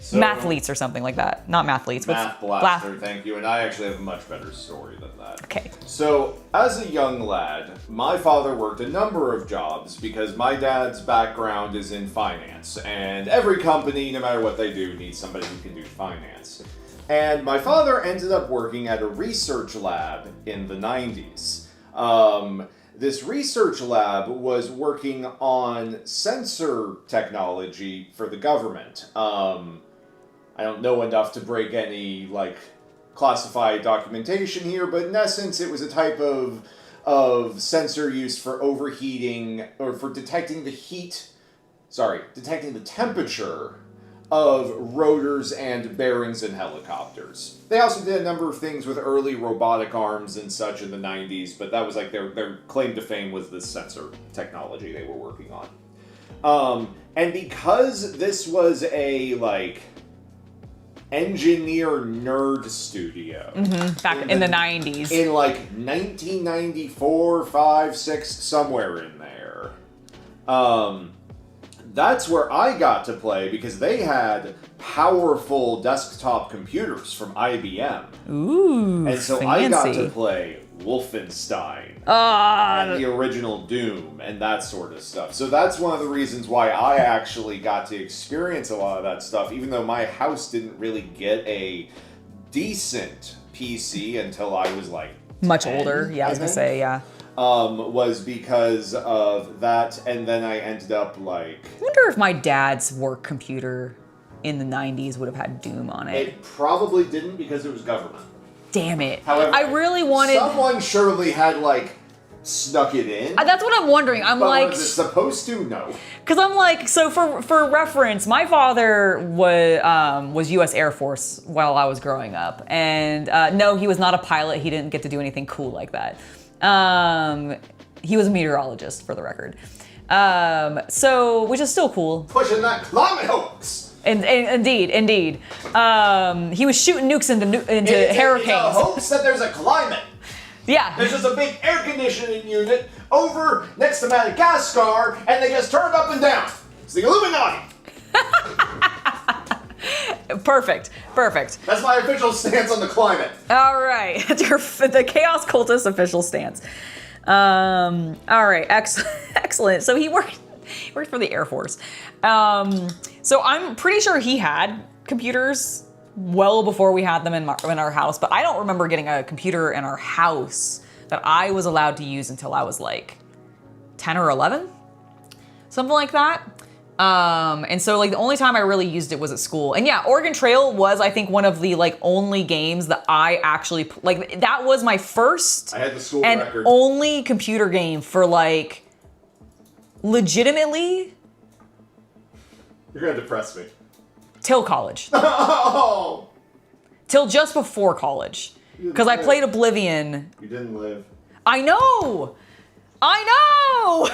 So, Mathletes or something like that. Not Mathletes, but Math Blaster, thank you. And I actually have a much better story than that. Okay. So, as a young lad, my father worked a number of jobs because my dad's background is in finance. And every company, no matter what they do, needs somebody who can do finance. And my father ended up working at a research lab in the 90s. This research lab was working on sensor technology for the government. I don't know enough to break any, like, classified documentation here, but in essence, it was a type of sensor used for overheating, or for detecting detecting the temperature of rotors and bearings in helicopters. They also did a number of things with early robotic arms and such in the 90s, but that was like their claim to fame was this sensor technology they were working on. And because this was a, like, engineer nerd studio. Back in the 90s. In like 1994, 5, 6, somewhere in there. That's where I got to play because they had powerful desktop computers from IBM. Ooh, and so fancy. I got to play Wolfenstein and the original Doom and that sort of stuff. So that's one of the reasons why I actually got to experience a lot of that stuff, even though my house didn't really get a decent PC until I was like much 10, older. Yeah, I was gonna say, yeah. Was because of that, and then I ended up like... I wonder if my dad's work computer in the 90s would have had Doom on it. It probably didn't because it was government. Damn it. However, I really wanted... Someone surely had, like, snuck it in. That's what I'm wondering. I'm but like... was it supposed to? No. Because I'm like, so for reference, my father was U.S. Air Force while I was growing up. And no, he was not a pilot. He didn't get to do anything cool like that. He was a meteorologist, for the record. So, which is still cool. Pushing that climate hoax. And indeed. He was shooting nukes into hurricanes. It's a hoax that there's a climate. Yeah. There's just a big air conditioning unit over next to Madagascar, and they just turn it up and down. It's the Illuminati. Perfect. That's my official stance on the climate. All right, the Chaos Cultist official stance. All right, excellent. So he worked for the Air Force. So I'm pretty sure he had computers well before we had them in our house, but I don't remember getting a computer in our house that I was allowed to use until I was like 10 or 11, something like that. And so like the only time I really used it was at school. And yeah, Oregon Trail was, I think, one of the like only games that I actually, like that was my first I had the school and record. only computer game for like legitimately You're gonna depress me. till college. Oh! Till just before college. Because I played Oblivion. You didn't live. I know! I know!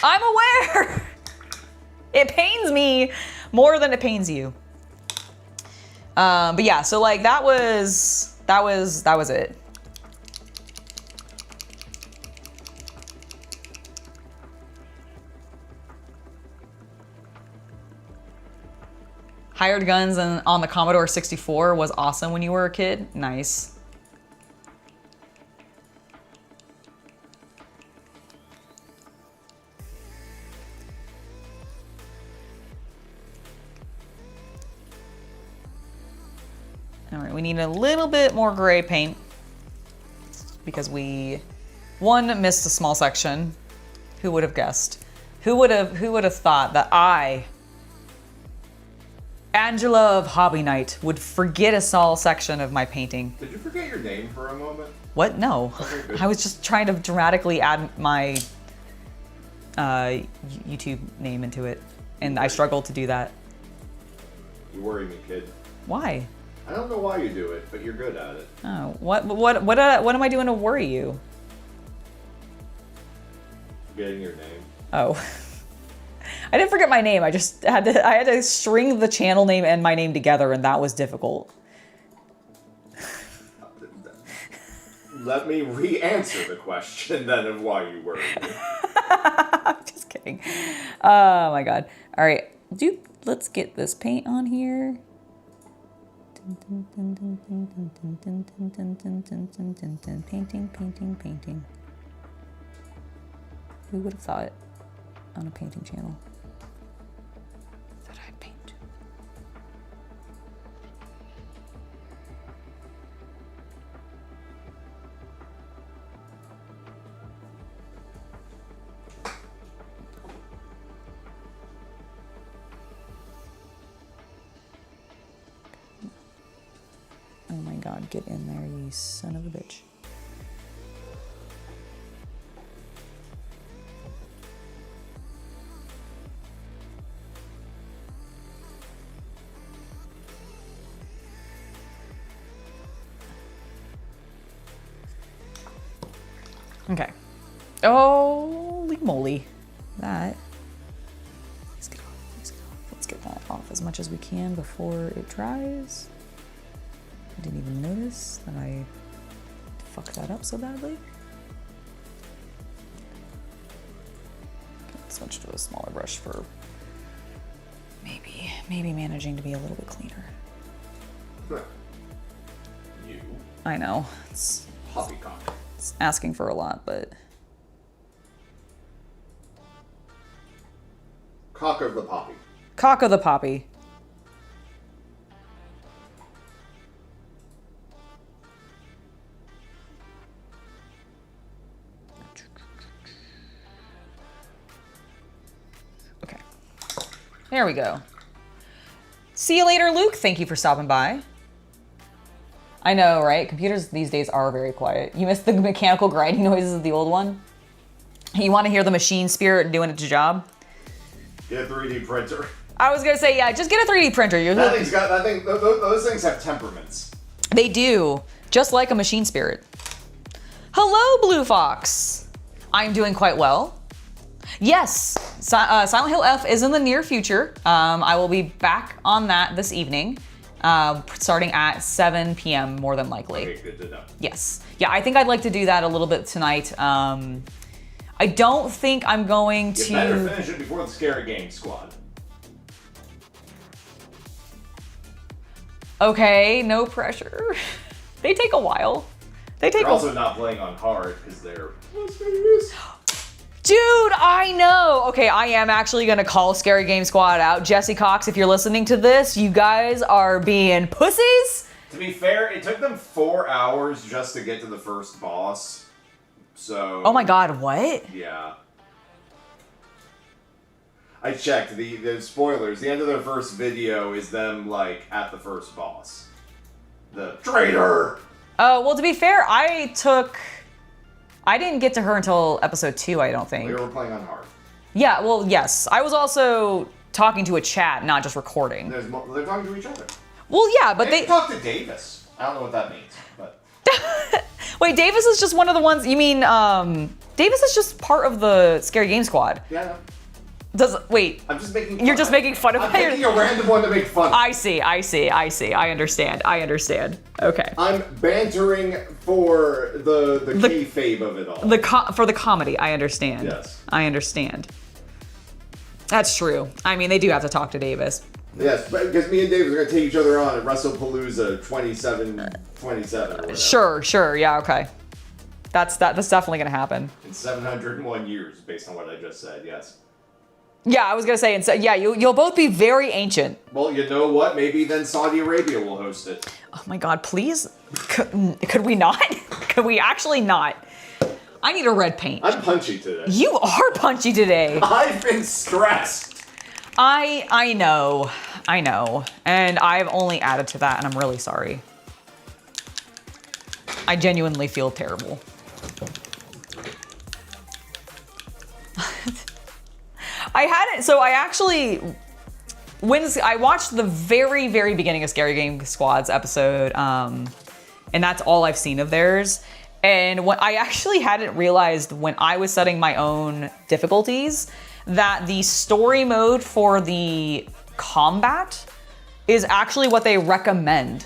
I'm aware! It pains me more than it pains you. But yeah, so like that was it. Hired guns and on the Commodore 64 was awesome when you were a kid. Nice. All right, we need a little bit more gray paint because we, one, missed a small section. Who would have guessed? Who would have thought that I, Angela of Hobby Night, would forget a small section of my painting? Did you forget your name for a moment? What? No. Okay, I was just trying to dramatically add my YouTube name into it, and I struggled to do that. You worry me, kid. Why? I don't know why you do it, but you're good at it. Oh, what am I doing to worry you? Forgetting your name. Oh. I didn't forget my name. I just had to string the channel name and my name together, and that was difficult. Let me re-answer the question then of why you worry me. I'm just kidding. Oh my god. All right, let's get this paint on here. Painting. Who would have thought on a painting channel that I paint? Oh my god, get in there, you son of a bitch. Okay. Holy moly. That. Let's get off. Let's get that off as much as we can before it dries. I didn't even notice that I fucked that up so badly. Let's switch to a smaller brush for maybe managing to be a little bit cleaner. You. I know. It's Poppycock. asking for a lot, but Cock of the poppy. Cock of the poppy. Okay. There we go. See you later, Luke. Thank you for stopping by. I know, right? Computers these days are very quiet. You miss the mechanical grinding noises of the old one? You want to hear the machine spirit doing its job? Get a 3D printer. I was gonna say, yeah, just get a 3D printer. Those things have temperaments. They do, just like a machine spirit. Hello, Blue Fox. I'm doing quite well. Yes, Silent Hill F is in the near future. I will be back on that this evening. Starting at 7 p.m. more than likely. Okay, good to know. Yes. Yeah, I think I'd like to do that a little bit tonight. I don't think I'm going to... You better finish it before the Scary Game Squad. Okay, no pressure. They take a while. They're also not playing on hard because they're... Dude, I know. Okay, I am actually gonna call Scary Game Squad out. Jesse Cox, if you're listening to this, you guys are being pussies. To be fair, it took them 4 hours just to get to the first boss. So... Oh my god, what? Yeah. I checked. The spoilers. The end of their first video is them, like, at the first boss. The traitor! Oh, well, to be fair, I didn't get to her until episode 2, I don't think. We were playing on hard. Yeah, well, yes. I was also talking to a chat, not just recording. They're talking to each other. Well, yeah, but They talk to Davis. I don't know what that means, but... Wait, Davis is just one of the ones, you mean, Davis is just part of the Scary Game Squad. Yeah. Wait. I'm just making fun. You're just making fun of I'm picking a random one to make fun of. I see. I understand. Okay. I'm bantering for the kayfabe of it all. For the comedy, I understand. Yes. I understand. That's true. I mean, they do have to talk to Davis. Yes, because me and Davis are going to take each other on at WrestlePalooza 27 or whatever. Sure. Yeah, okay. That's definitely going to happen. In 701 years, based on what I just said, yes. Yeah, I was going to say, and so, yeah, you'll both be very ancient. Well, you know what? Maybe then Saudi Arabia will host it. Oh my God, please? Could we not? Could we actually not? I need a red paint. I'm punchy today. You are punchy today. I've been stressed. I know. And I've only added to that, and I'm really sorry. I genuinely feel terrible. When I watched the very, very beginning of Scary Game Squad's episode, and that's all I've seen of theirs. And what I actually hadn't realized when I was setting my own difficulties that the story mode for the combat is actually what they recommend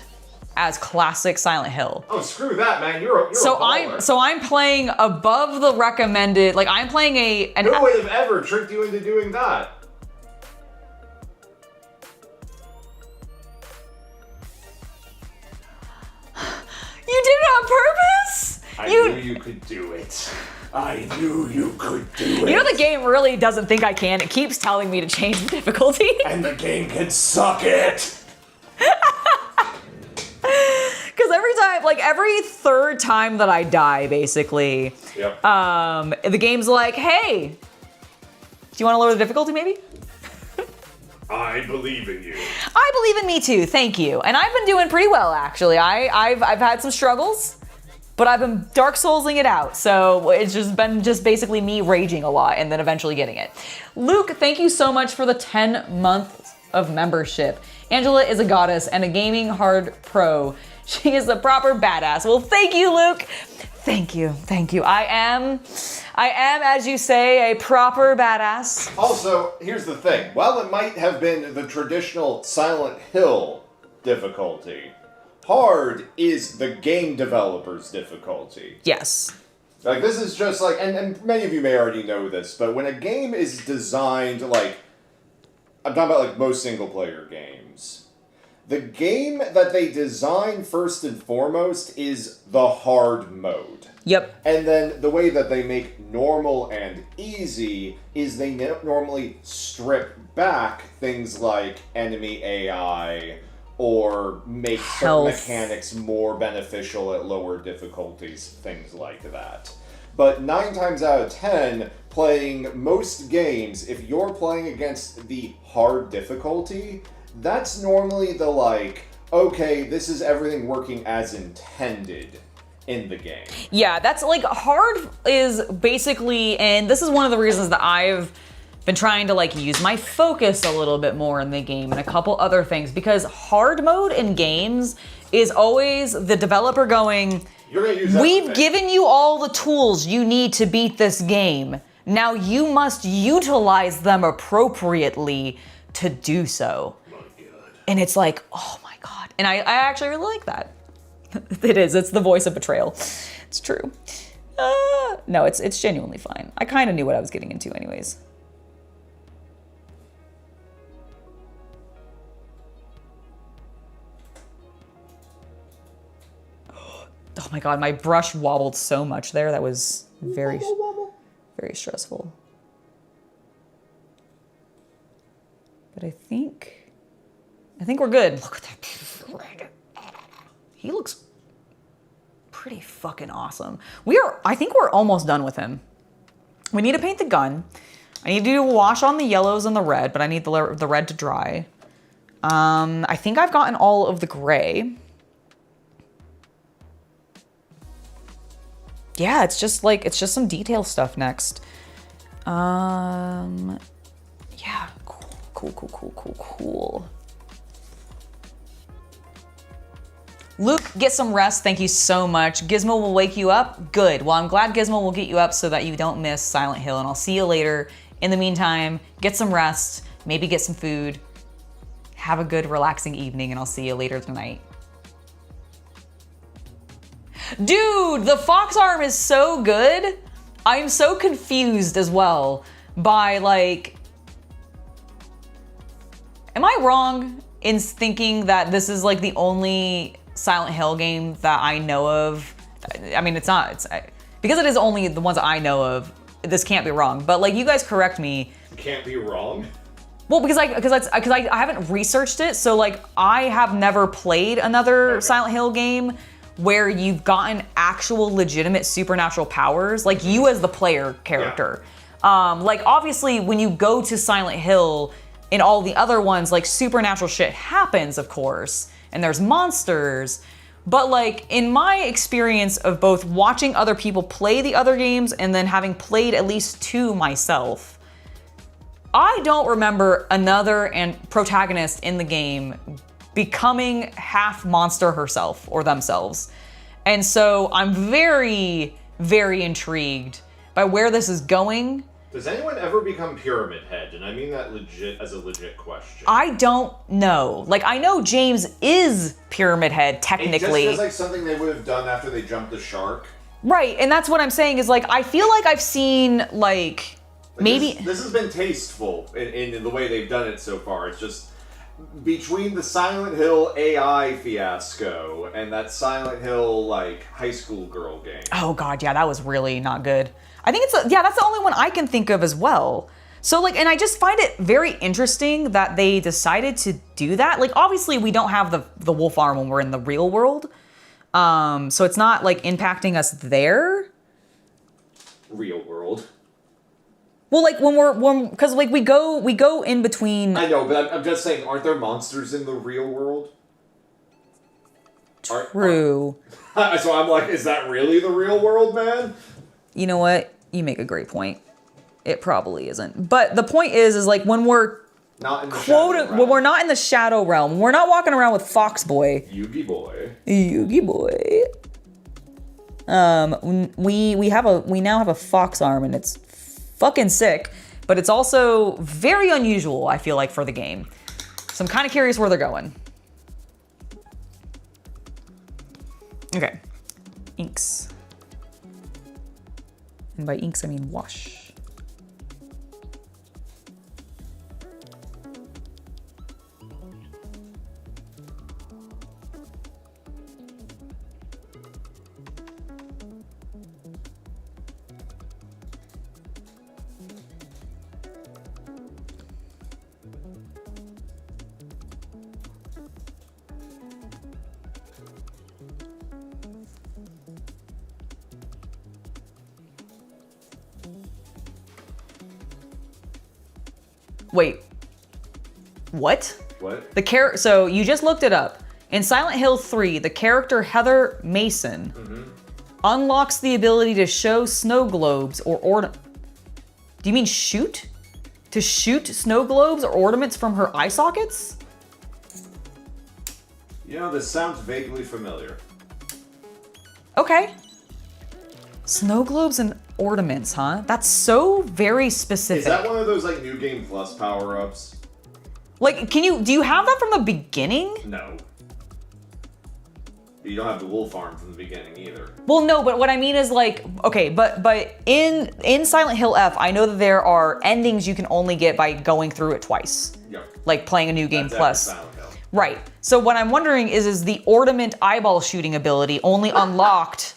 as classic Silent Hill. Oh, screw that, man. You're a baller. I'm playing above the recommended, like I'm playing Who would have ever tricked you into doing that? You did it on purpose? I knew you could do it. I knew you could do it. You know the game really doesn't think I can. It keeps telling me to change the difficulty. And the game can suck it. Because every third time that I die, basically, yep. The game's like, hey, do you want to lower the difficulty maybe? I believe in you. I believe in me too, thank you. And I've been doing pretty well, actually. I've had some struggles, but I've been Dark Soulsing it out. So it's just been basically me raging a lot and then eventually getting it. Luke, thank you so much for the 10 months of membership. Angela is a goddess and a gaming hard pro. She is a proper badass. Well, thank you, Luke. Thank you. I am, as you say, a proper badass. Also, here's the thing. While it might have been the traditional Silent Hill difficulty, hard is the game developer's difficulty. Yes. Like, this is just like, and many of you may already know this, but when a game is designed, like, I'm talking about, like, most single-player games, the game that they design first and foremost is the hard mode. Yep. And then the way that they make normal and easy is they normally strip back things like enemy AI or make certain mechanics more beneficial at lower difficulties, things like that. But 9 times out of 10, playing most games, if you're playing against the hard difficulty, that's normally the like, okay, this is everything working as intended in the game. Yeah, that's like hard is basically, and this is one of the reasons that I've been trying to like use my focus a little bit more in the game and a couple other things, because hard mode in games is always the developer going, we've given you all the tools you need to beat this game. Now you must utilize them appropriately to do so. And it's like, oh my God. And I actually really like that. It is. It's the voice of betrayal. It's true. No, it's genuinely fine. I kind of knew what I was getting into anyways. Oh my God, my brush wobbled so much there. That was very, very stressful. But I think we're good. Look at that. He looks pretty fucking awesome. I think we're almost done with him. We need to paint the gun. I need to do a wash on the yellows and the red, but I need the red to dry. I think I've gotten all of the gray. Yeah, it's just some detail stuff next. Yeah, cool. Luke, get some rest. Thank you so much. Gizmo will wake you up. Good. Well, I'm glad Gizmo will get you up so that you don't miss Silent Hill, and I'll see you later. In the meantime, get some rest, maybe get some food. Have a good, relaxing evening, and I'll see you later tonight. Dude, the fox arm is so good. I'm so confused as well by, like... Am I wrong in thinking that this is like the only Silent Hill game that I know of? I mean, it's not. Because it is only the ones that I know of, this can't be wrong. But like, you guys correct me. Can't be wrong? Well, because I haven't researched it, so like I have never played another Silent Hill game where you've gotten actual legitimate supernatural powers, like you as the player character. Yeah. Like obviously when you go to Silent Hill, in all the other ones, like supernatural shit happens, of course, and there's monsters. But like in my experience of both watching other people play the other games and then having played at least 2 myself, I don't remember another protagonist in the game becoming half monster herself or themselves. And so I'm very, very intrigued by where this is going. Does anyone ever become Pyramid Head? And I mean that as a legit question. I don't know. Like, I know James is Pyramid Head, technically. It just feels like something they would have done after they jumped the shark. Right, and that's what I'm saying is, like, I feel like I've seen, like maybe... This has been tasteful in the way they've done it so far. It's just, between the Silent Hill AI fiasco and that Silent Hill, like, high school girl game. Oh, God, yeah, that was really not good. I think that's the only one I can think of as well. So like, and I just find it very interesting that they decided to do that. Like, obviously we don't have the wolf arm when we're in the real world. So it's not like impacting us there. Real world. Well, like because like we go in between. I know, but I'm just saying, aren't there monsters in the real world? True. So I'm like, is that really the real world, man? You know what? You make a great point. It probably isn't. But the point is like when we're not in the when we're not in the shadow realm, we're not walking around with Fox Boy. Yugi Boy. Yugi Boy. We now have a fox arm and it's fucking sick, but it's also very unusual, I feel like, for the game. So I'm kind of curious where they're going. Okay. Inks. And by inks, I mean wash. Wait. What? What? So you just looked it up. In Silent Hill 3, the character Heather Mason unlocks the ability to show snow globes or do you mean shoot? To shoot snow globes or ornaments from her eye sockets? You know, this sounds vaguely familiar. Okay. Snow globes and ornaments, huh? That's so very specific. Is that one of those like New Game Plus power-ups? Like, do you have that from the beginning? No. You don't have the wolf arm from the beginning either. Well, no, but what I mean is like, okay, but in Silent Hill F, I know that there are endings you can only get by going through it twice. Yep. Like playing a New Game Plus. Silent Hill. Right. So what I'm wondering is the ornament eyeball shooting ability only unlocked?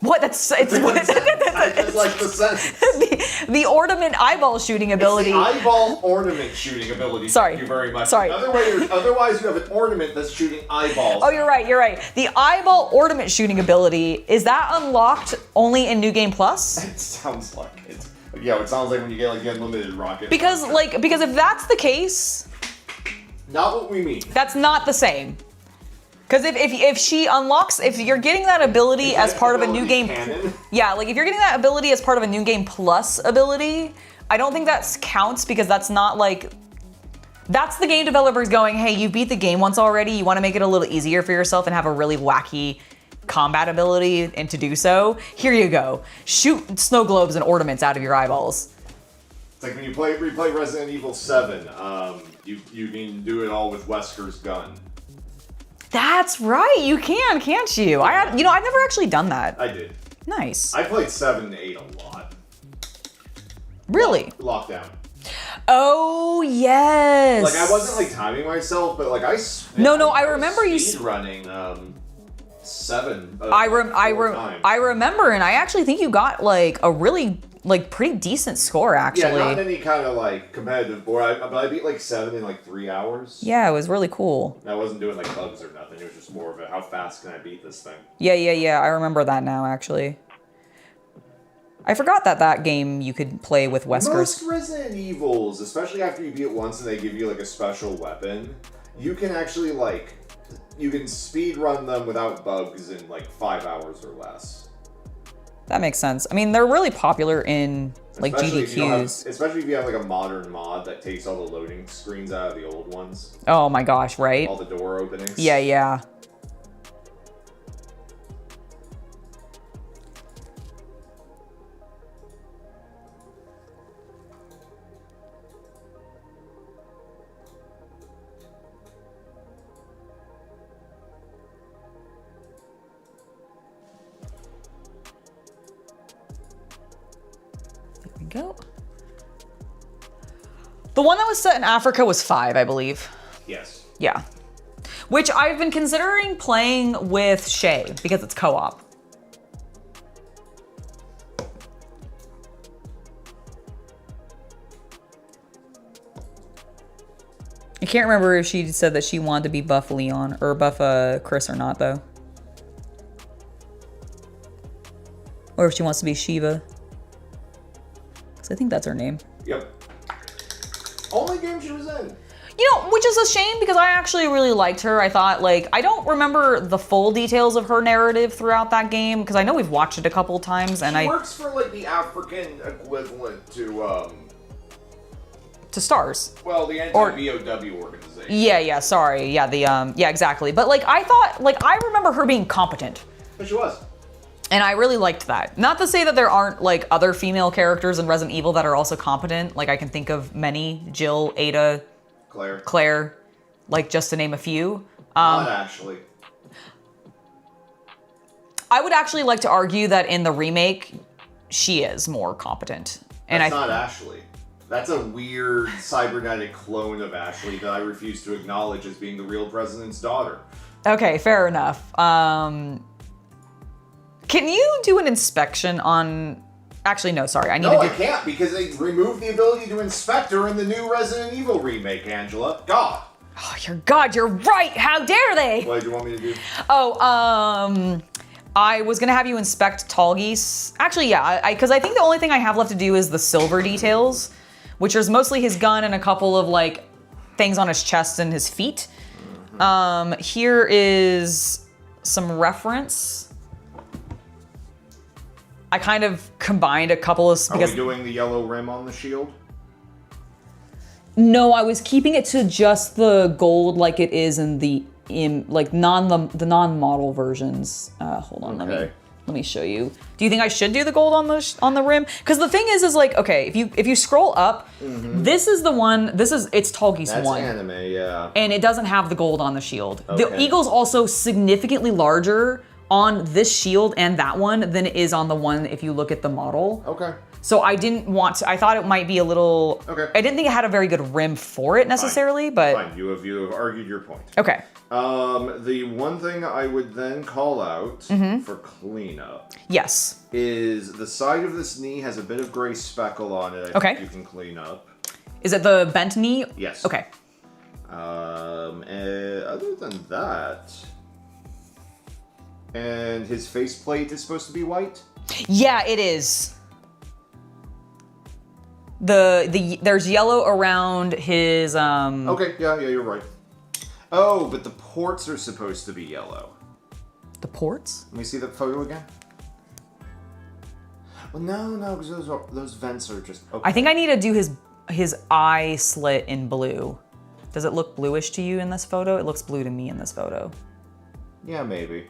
What? It's I just like the sentence. the ornament eyeball shooting ability. It's the eyeball ornament shooting ability. Sorry. Thank you very much. Sorry. Otherwise, you have an ornament that's shooting eyeballs. Oh, you're right. The eyeball ornament shooting ability, is that unlocked only in New Game Plus? It sounds like it. Yeah, it sounds like when you get like the unlimited rocket. Because if that's the case, not what we mean. that's not the same. Because if she unlocks, if you're getting that ability as part of a New Game, yeah, like if you're getting that ability as part of a New Game Plus ability, I don't think that counts because that's not like, That's the game developers going, hey, you beat the game once already. You want to make it a little easier for yourself and have a really wacky combat ability, and to do so, here you go. Shoot snow globes and ornaments out of your eyeballs. It's like when you replay Resident Evil 7, you can do it all with Wesker's gun. That's right, you can, can't you? I've never actually done that. I did. Nice. I played 7 and 8 a lot. Really? Lockdown. Oh, yes. Like, I wasn't, like, timing myself, but, like, I remember you... speedrunning, 7 I remember, and I actually think you got, like, a really, like, pretty decent score, actually. Yeah, not any kind of, like, competitive board, but I beat, like, 7 in, like, 3 hours. Yeah, it was really cool. I wasn't doing, like, bugs or nothing. It was just more of a, how fast can I beat this thing? Yeah, I remember that now, actually. I forgot that game you could play with Wesker's. Most Resident Evils, especially after you beat it once and they give you, like, a special weapon, you can actually, like, you can speed run them without bugs in, like, 5 hours or less. That makes sense. I mean, they're really popular in, like, especially GDQs. Especially if you have, like, a modern mod that takes all the loading screens out of the old ones. Oh my gosh, right? All the door openings. Yeah. Go. The one that was set in Africa was 5, I believe. Yes. Yeah. Which I've been considering playing with Shay because it's co-op. I can't remember if she said that she wanted to be buff Leon or buff Chris or not, though. Or if she wants to be Shiva. I think that's her name. Yep. Only game she was in. You know, which is a shame because I actually really liked her. I thought, like, I don't remember the full details of her narrative throughout that game because I know we've watched it a couple of times, and she works for, like, the African equivalent to Stars. Well, the anti-VOW organization. Yeah, sorry. Yeah, yeah, exactly. But, like, I thought, like, I remember her being competent. But she was. And I really liked that. Not to say that there aren't, like, other female characters in Resident Evil that are also competent. Like, I can think of many. Jill, Ada, Claire, like, just to name a few. Not Ashley. I would actually like to argue that in the remake, she is more competent. And That's not Ashley. That's a weird cybernetic clone of Ashley that I refuse to acknowledge as being the real president's daughter. Okay, fair enough. Can you do an inspection on... Actually, no, sorry. I can't because they removed the ability to inspect her in the new Resident Evil remake, Angela. God. Oh, you're right. How dare they? What did you want me to do? Oh, I was gonna have you inspect Tallgeese. Actually, yeah, because I think the only thing I have left to do is the silver details, which is mostly his gun and a couple of, like, things on his chest and his feet. Mm-hmm. Here is some reference. I kind of combined a couple of... Because, are we doing the yellow rim on the shield? No, I was keeping it to just the gold like it is in the non-model versions. Hold on, okay. let me show you. Do you think I should do the gold on the rim? Because the thing is like, okay, if you scroll up, this is the one. It's Tallgeese 1. That's anime, yeah. And it doesn't have the gold on the shield. Okay. The eagle's also significantly larger on this shield and that one than it is on the one if you look at the model. Okay. So I didn't want to, I thought it might be a little, okay. I didn't think it had a very good rim for it necessarily, Fine. but. Fine, you have argued your point. Okay. The one thing I would then call out for cleanup. Yes. Is the side of this knee has a bit of gray speckle on it. I think you can clean up. Is it the bent knee? Yes. Okay. And other than that, and his faceplate is supposed to be white? Yeah, it is. There's yellow around his Okay, yeah, you're right. Oh, but the ports are supposed to be yellow. The ports? Let me see that photo again. Well, no, because those vents are just. Okay. I think I need to do his eye slit in blue. Does it look bluish to you in this photo? It looks blue to me in this photo. Yeah, maybe.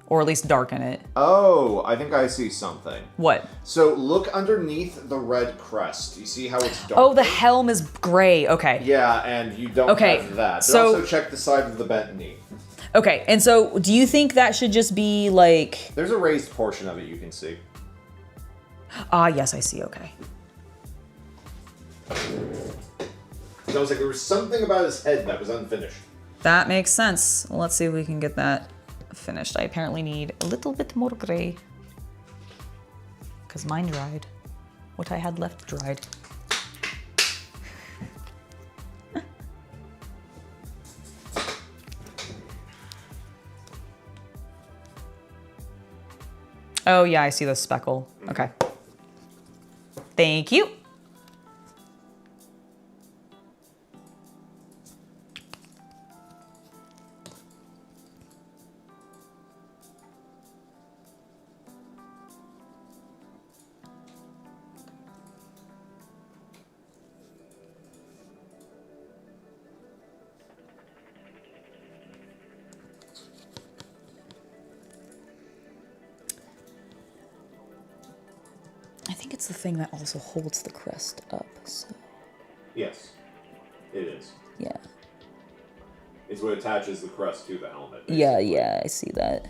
Or at least darken it. Oh, I think I see something. What? So look underneath the red crest. You see how it's dark? Oh, the helm is gray. Okay. Yeah, and you don't have that. But so- also check the side of the bent knee. Okay, and so do you think that should just be like... There's a raised portion of it you can see. Ah, yes, I see. Okay. It was like there was something about his head that was unfinished. That makes sense. Well, let's see if we can get that finished. I apparently need a little bit more gray. Because mine dried. What I had left dried. Oh yeah, I see the speckle. Okay. Thank you. I think it's the thing that also holds the crest up, so Yes, it is. yeah. It's what attaches the crest to the helmet. Yeah, basically. yeah, I see that.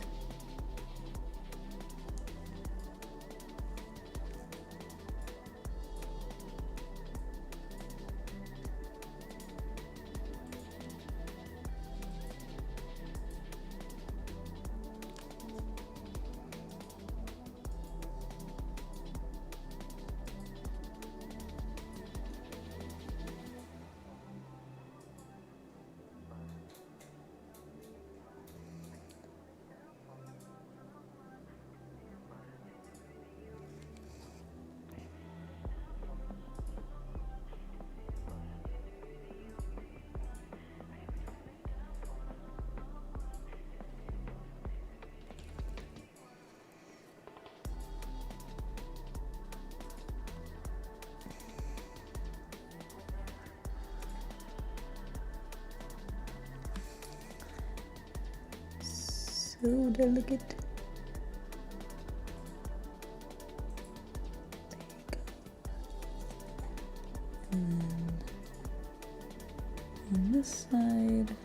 So delicate. And on this side.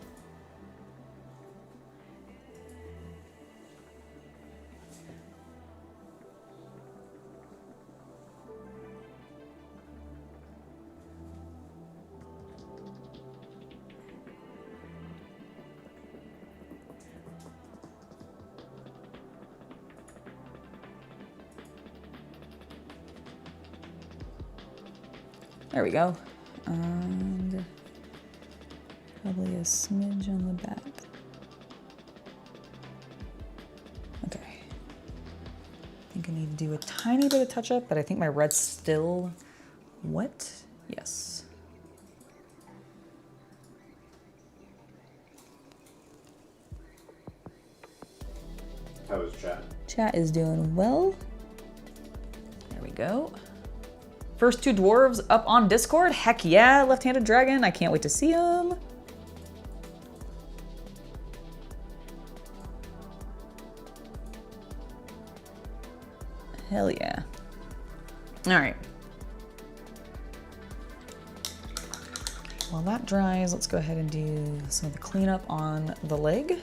There we go. And probably a smidge on the back. Okay. I think I need to do a tiny bit of touch up, but I think my red's still wet. Yes. How is chat? Chat is doing well. There we go. First two dwarves up on Discord. Heck yeah, left-handed dragon. I can't wait to see them. Hell yeah. All right. While that dries, let's go ahead and do some of the cleanup on the leg.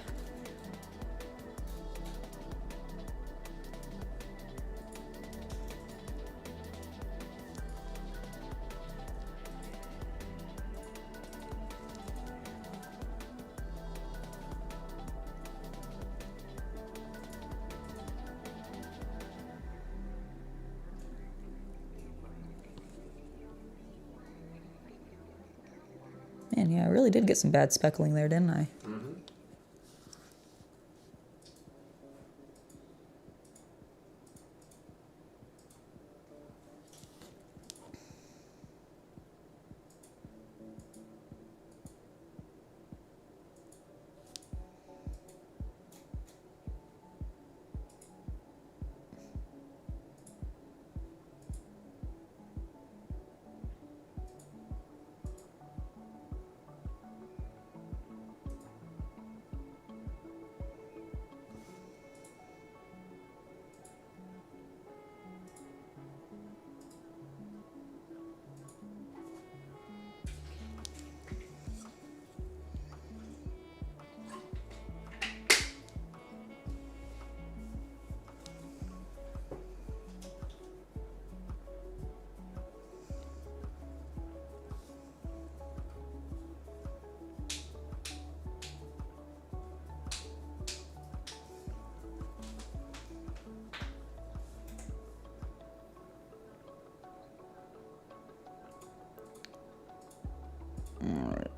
Man, yeah, I really did get some bad speckling there, didn't I? Mm-hmm.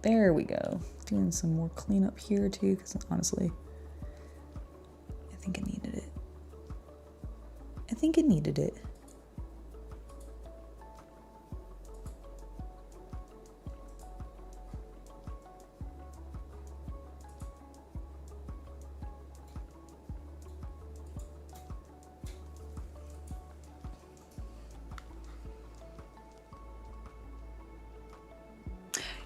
There we go. Doing some more cleanup here too, because honestly, I think it needed it. I think it needed it.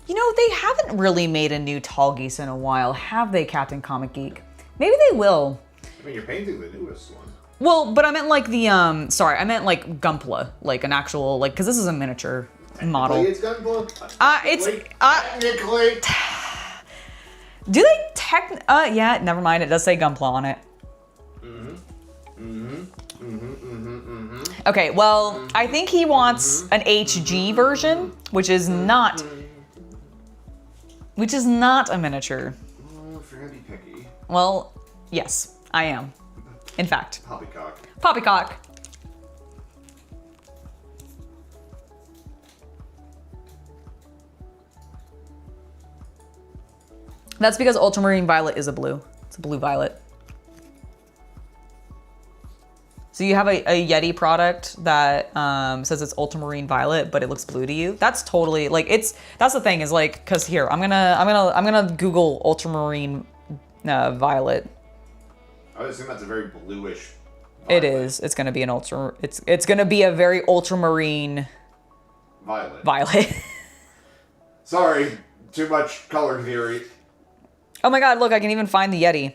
You know, they haven't really made a new Tallgeese in a while, have they, Captain Comic Geek? Maybe they will. I mean, you're painting the newest one. Well, but I meant like the, sorry, I meant like Gunpla, like an actual, like, because this is a miniature model. It's Gunpla? Technically. Do they yeah, never mind, it does say Gunpla on it. Okay, well, I think he wants an HG version, which is not a miniature. If you're gonna be picky. Well, yes, I am. In fact. Poppycock. Poppycock. That's because Ultramarine Violet is a blue. It's a blue violet. So you have a Yeti product that says it's Ultramarine Violet, but it looks blue to you. That's totally like that's the thing is like, cause here I'm gonna Google Ultramarine Violet. I would assume that's a very bluish violet. It is. It's gonna be an it's gonna be a very ultramarine violet. Sorry, too much color theory. Oh my god, look, I can even find the Yeti.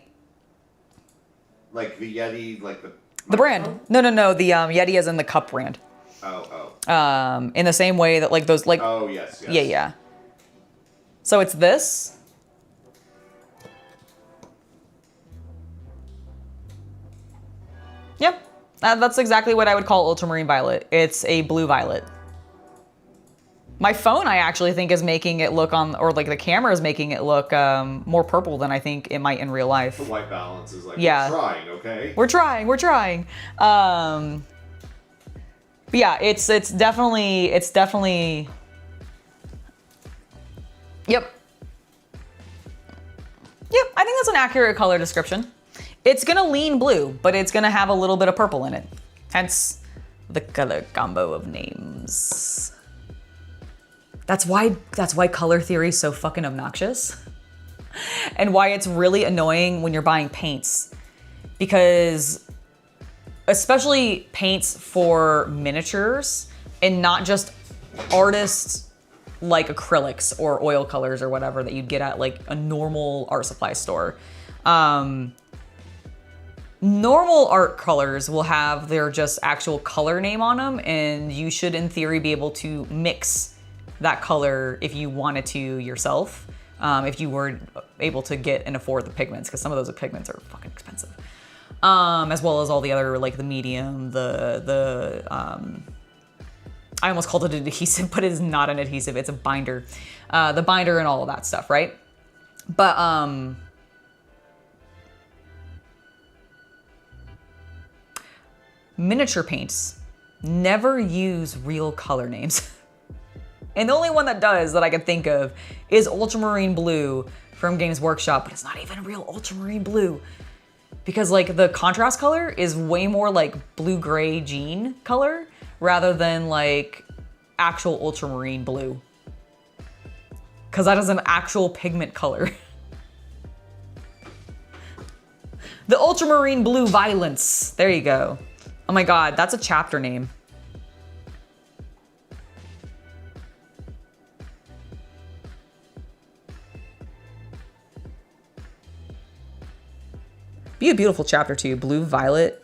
Like the Yeti, like the brand. No, the Yeti is in the cup brand. Oh. In the same way that like those like. Oh yes. Yeah. So it's this. Yep, that's exactly what I would call ultramarine violet. It's a blue violet. My phone, I actually think, is making it look or like the camera is making it look more purple than I think it might in real life. The white balance is like, yeah. We're trying, okay? We're trying. But yeah, it's definitely. Yep. I think that's an accurate color description. It's gonna lean blue, but it's gonna have a little bit of purple in it. Hence the color combo of names. That's why color theory is so fucking obnoxious. And why it's really annoying when you're buying paints. Because especially paints for miniatures and not just artists like acrylics or oil colors or whatever that you'd get at like a normal art supply store. Normal art colors will have their just actual color name on them, and you should in theory be able to mix that color if you wanted to yourself, if you were able to get and afford the pigments, because some of those pigments are fucking expensive. As well as all the other, like the medium, I almost called it an adhesive, but it is not an adhesive, it's a binder. The binder and all of that stuff, right? But, miniature paints never use real color names. And the only one that does that I can think of is Ultramarine Blue from Games Workshop, but it's not even real Ultramarine Blue. Because like the contrast color is way more like blue-gray jean color rather than like actual Ultramarine Blue. Because that is an actual pigment color. The Ultramarine Blue Violence. There you go. Oh my god, that's a chapter name. Be a beautiful chapter too. Blue, violet,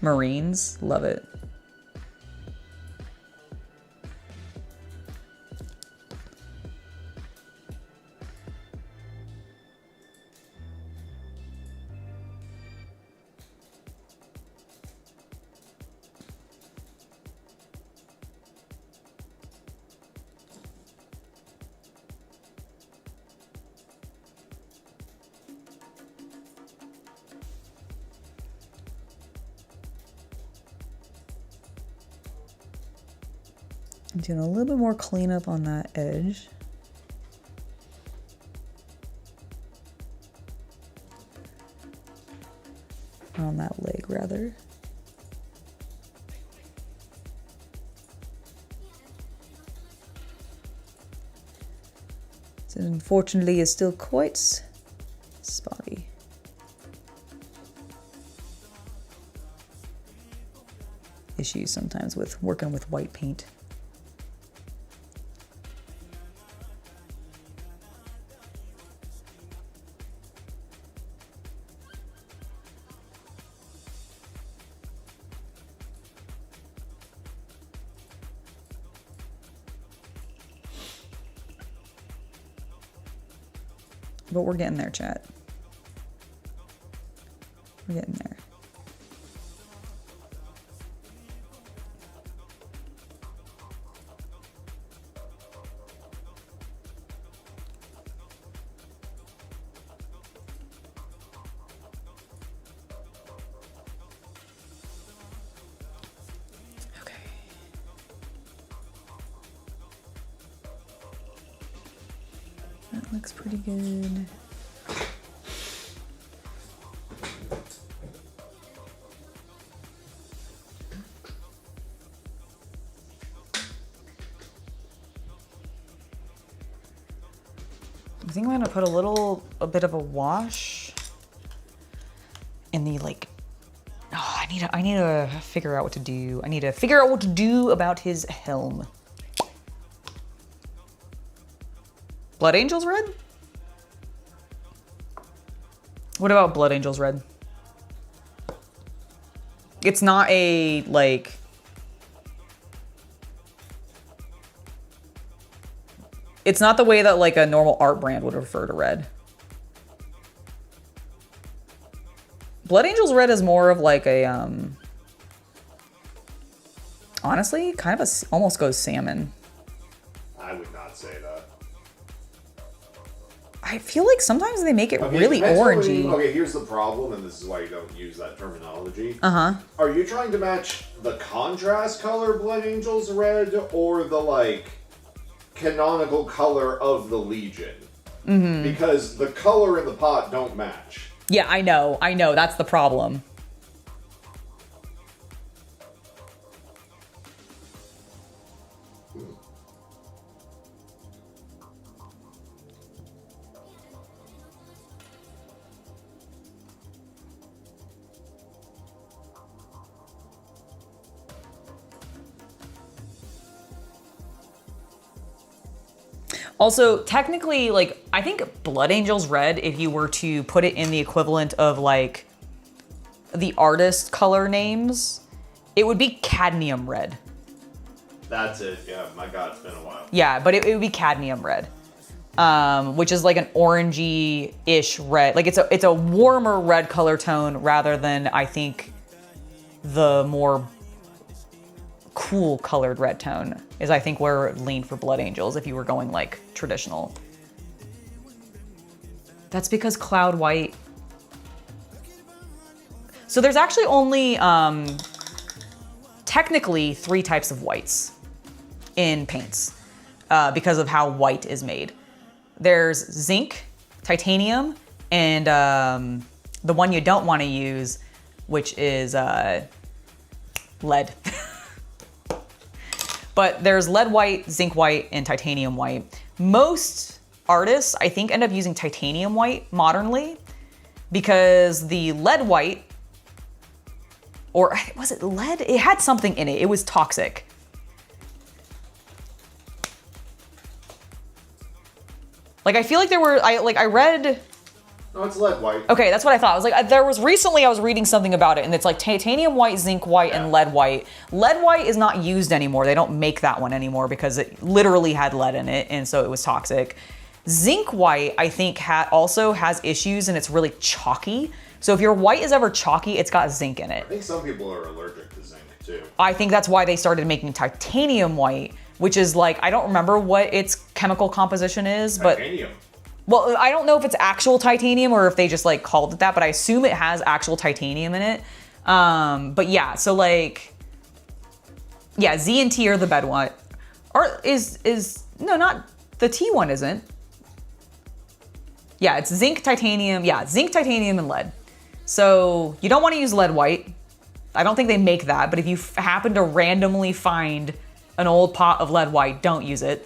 Marines. Love it. I'm doing a little bit more cleanup on that edge. On that leg, rather. So unfortunately, it's still quite spotty. Issues sometimes with working with white paint. But we're getting there, chat. We're getting there. Okay. That looks pretty good. I think I'm gonna put a bit of a wash in the like, oh, I need to figure out what to do. I need to figure out what to do about his helm. Blood Angels Red? What about Blood Angels Red? It's not a, like... It's not the way that, like, a normal art brand would refer to red. Blood Angels Red is more of, like, a, honestly, kind of a, almost goes salmon. I would not say that. I feel like sometimes they make it really orangey. Okay, here's the problem, and this is why you don't use that terminology. Uh-huh. Are you trying to match the contrast color Blood Angels Red, or the, like, canonical color of the Legion? Mm-hmm. Because the color in the pot don't match. Yeah, I know, that's the problem. Also, technically, like, I think Blood Angels Red, if you were to put it in the equivalent of, like, the artist color names, it would be Cadmium Red. That's it, yeah. My God, it's been a while. Yeah, but it would be Cadmium Red, which is like an orangey-ish red. Like, it's a warmer red color tone rather than, I think, the more cool colored red tone is, I think, where it leaned for Blood Angels if you were going like traditional. That's because Cloud White. So there's actually only technically 3 types of whites in paints because of how white is made. There's zinc, titanium, and the one you don't want to use, which is lead. But there's lead white, zinc white, and titanium white. Most artists, I think, end up using titanium white modernly because the lead white, or was it lead? It had something in it. It was toxic. Like, I feel like there were, I read... No, it's lead white. Okay, that's what I thought. I was like, I was reading something about it, and it's like titanium white, zinc white, and lead white. Lead white is not used anymore. They don't make that one anymore because it literally had lead in it, and so it was toxic. Zinc white, I think, also has issues, and it's really chalky. So if your white is ever chalky, it's got zinc in it. I think some people are allergic to zinc, too. I think that's why they started making titanium white, which is like, I don't remember what its chemical composition is, but... Titanium. Well, I don't know if it's actual titanium or if they just like called it that, but I assume it has actual titanium in it. But yeah, so like, yeah, Z and T are the Or no, not the T one isn't. Yeah, it's zinc, titanium. Yeah, zinc, titanium, and lead. So you don't want to use lead white. I don't think they make that, but if you happen to randomly find an old pot of lead white, don't use it.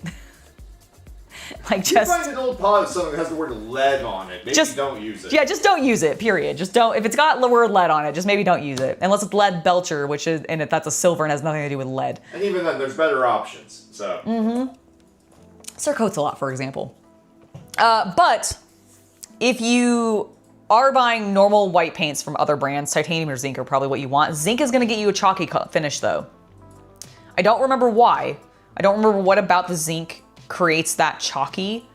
Like just find an old pot of something that has the word lead on it. Maybe don't use it. Yeah, just don't use it. Period. Just don't. If it's got the word lead on it, just maybe don't use it, unless it's lead belcher, which is that's a silver and has nothing to do with lead. And even then, there's better options. So. Cerakote's a lot, for example. But if you are buying normal white paints from other brands, titanium or zinc are probably what you want. Zinc is going to get you a chalky finish, though. I don't remember why. I don't remember what about the zinc creates that chalky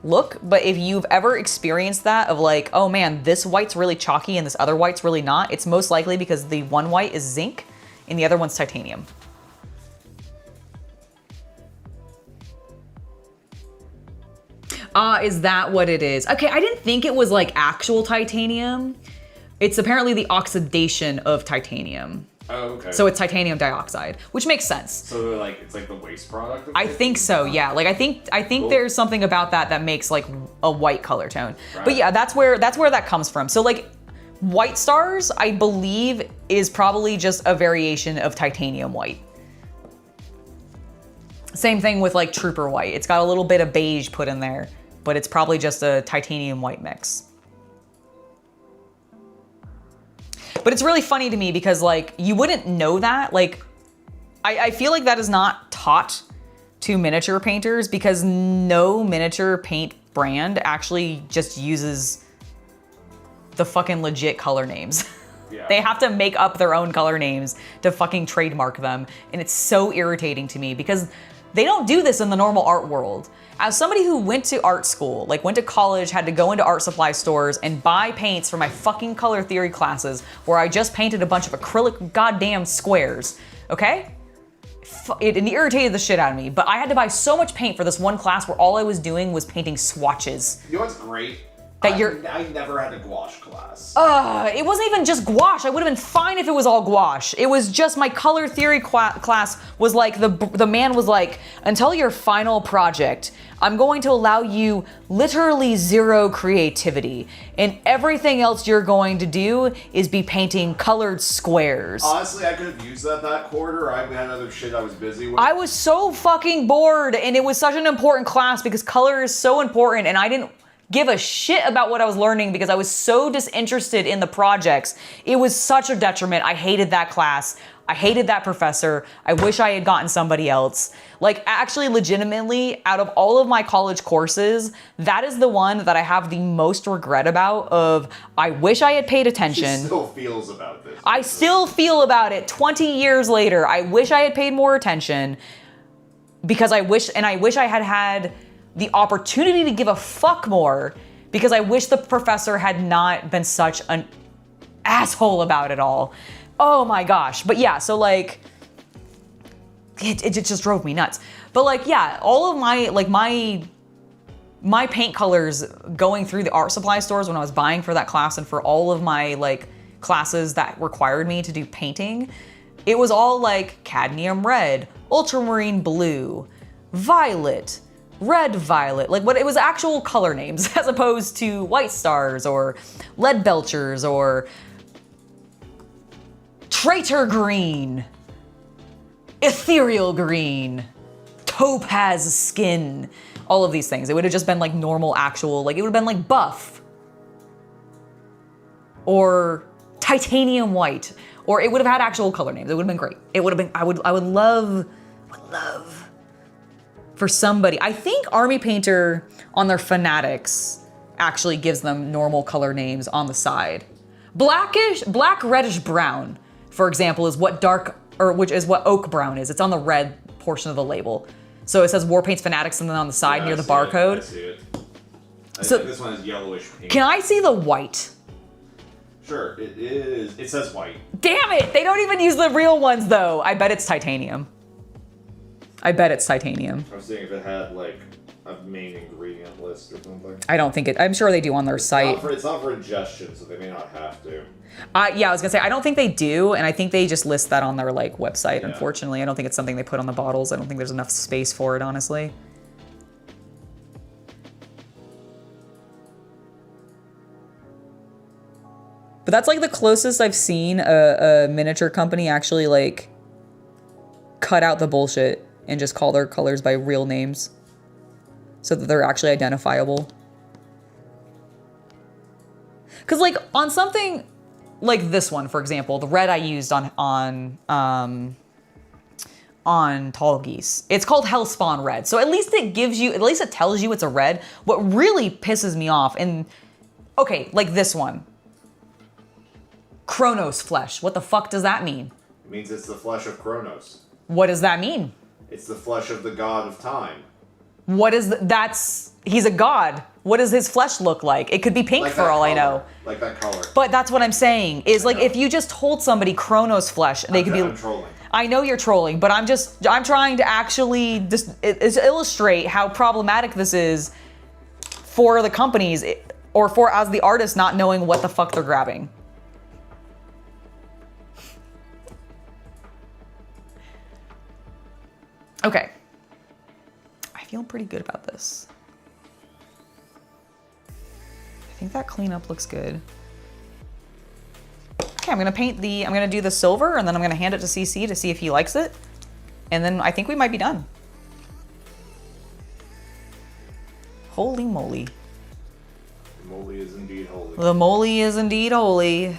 look, but if you've ever experienced that of like, oh man, this white's really chalky and this other white's really not, it's most likely because the one white is zinc and the other one's titanium. Is that what it is? Okay, I didn't think it was like actual titanium. It's apparently the oxidation of titanium. Oh, okay. So it's titanium dioxide, which makes sense. So like it's like the waste product? I think so, yeah. Like I think cool. There's something about that makes like a white color tone. Right. But yeah, that's where that comes from. So like white stars, I believe, is probably just a variation of titanium white. Same thing with like trooper white. It's got a little bit of beige put in there, but it's probably just a titanium white mix. But it's really funny to me because like you wouldn't know that. Like I feel like that is not taught to miniature painters because no miniature paint brand actually just uses the fucking legit color names. Yeah. They have to make up their own color names to fucking trademark them. And it's so irritating to me because they don't do this in the normal art world. As somebody who went to art school, like went to college, had to go into art supply stores and buy paints for my fucking color theory classes where I just painted a bunch of acrylic goddamn squares, okay? It irritated the shit out of me, but I had to buy so much paint for this one class where all I was doing was painting swatches. You know what's great? I never had a gouache class. It wasn't even just gouache. I would have been fine if it was all gouache. It was just my color theory class was like, the man was like, until your final project, I'm going to allow you literally zero creativity. And everything else you're going to do is be painting colored squares. Honestly, I could have used that quarter. I had other shit I was busy with. I was so fucking bored, and it was such an important class because color is so important, and I didn't give a shit about what I was learning because I was so disinterested in the projects. It was such a detriment. I hated that class. I hated that professor. I wish I had gotten somebody else. Like, actually, legitimately, out of all of my college courses, that is the one that I have the most regret about of, I wish I had paid attention. She still feels about this. I still feel about it 20 years later. I wish I had paid more attention because I wish I had had the opportunity to give a fuck more because I wish the professor had not been such an asshole about it all. Oh my gosh. But yeah, so like, it just drove me nuts. But like, yeah, all of my paint colors going through the art supply stores when I was buying for that class and for all of my like classes that required me to do painting, it was all like cadmium red, ultramarine blue, violet, red violet, like what it was actual color names as opposed to white stars or lead belchers or traitor green, ethereal green, topaz skin, all of these things. It would have just been like normal actual, like it would have been like buff or titanium white, or it would have had actual color names. It would have been great. It would have been, I would love for somebody, I think Army Painter on their Fanatics actually gives them normal color names on the side. Black reddish brown, for example, is what which is what oak brown is. It's on the red portion of the label. So it says War Paints Fanatics and then on the side near the barcode. I see it. So this one is yellowish pink. Can I see the white? Sure, it is. It says white. Damn it! They don't even use the real ones though. I bet it's titanium. I bet it's titanium. I was seeing if it had like a main ingredient list or something. I don't think it. I'm sure they do on their site. It's not for ingestion, so they may not have to. Yeah, I was gonna say I don't think they do, and I think they just list that on their like website. Yeah. Unfortunately, I don't think it's something they put on the bottles. I don't think there's enough space for it, honestly. But that's like the closest I've seen a miniature company actually like cut out the bullshit and just call their colors by real names so that they're actually identifiable. Because like on something like this one, for example, the red I used on Tallgeese, it's called Hellspawn Red. So at least it tells you it's a red. What really pisses me off, and okay, like this one. Kronos flesh. What the fuck does that mean? It means it's the flesh of Kronos. What does that mean? It's the flesh of the god of time. What is he's a god. What does his flesh look like? It could be pink for all I know. Like that color. But that's what I'm saying is like if you just told somebody Kronos flesh, they could be. I'm trolling. I know you're trolling, but I'm trying to actually just illustrate how problematic this is for the companies or for as the artist not knowing what the fuck they're grabbing. Okay. I feel pretty good about this. I think that cleanup looks good. Okay, I'm gonna do the silver and then I'm gonna hand it to CC to see if he likes it. And then I think we might be done. Holy moly. The moly is indeed holy. The moly is indeed holy.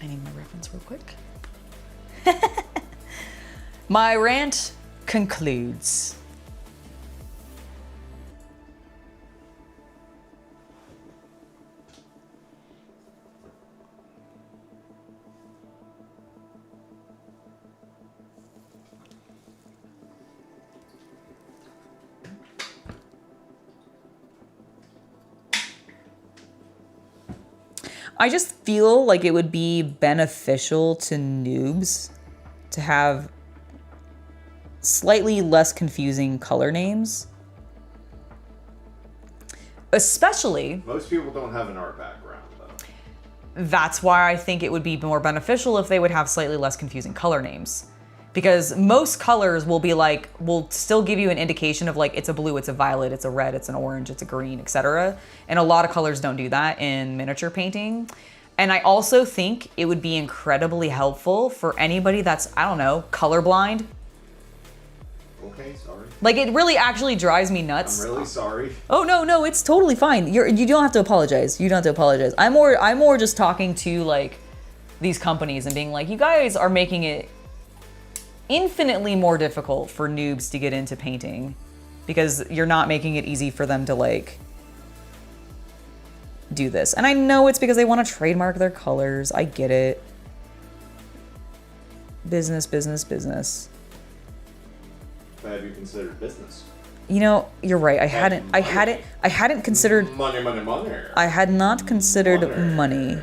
I need my reference real quick. My rant concludes. I just feel like it would be beneficial to noobs to have slightly less confusing color names. Especially... Most people don't have an art background, though. That's why I think it would be more beneficial if they would have slightly less confusing color names. Because most colors will still give you an indication of like, it's a blue, it's a violet, it's a red, it's an orange, it's a green, etc. And a lot of colors don't do that in miniature painting. And I also think it would be incredibly helpful for anybody that's, I don't know, colorblind. Okay, sorry. Like it really actually drives me nuts. I'm really sorry. Oh no, it's totally fine. You don't have to apologize. You don't have to apologize. I'm more just talking to like these companies and being like, you guys are making it infinitely more difficult for noobs to get into painting because you're not making it easy for them to like do this. And I know it's because they want to trademark their colors. I get it. Business. But have you considered business? You know, you're right. I hadn't considered money. I had not considered money.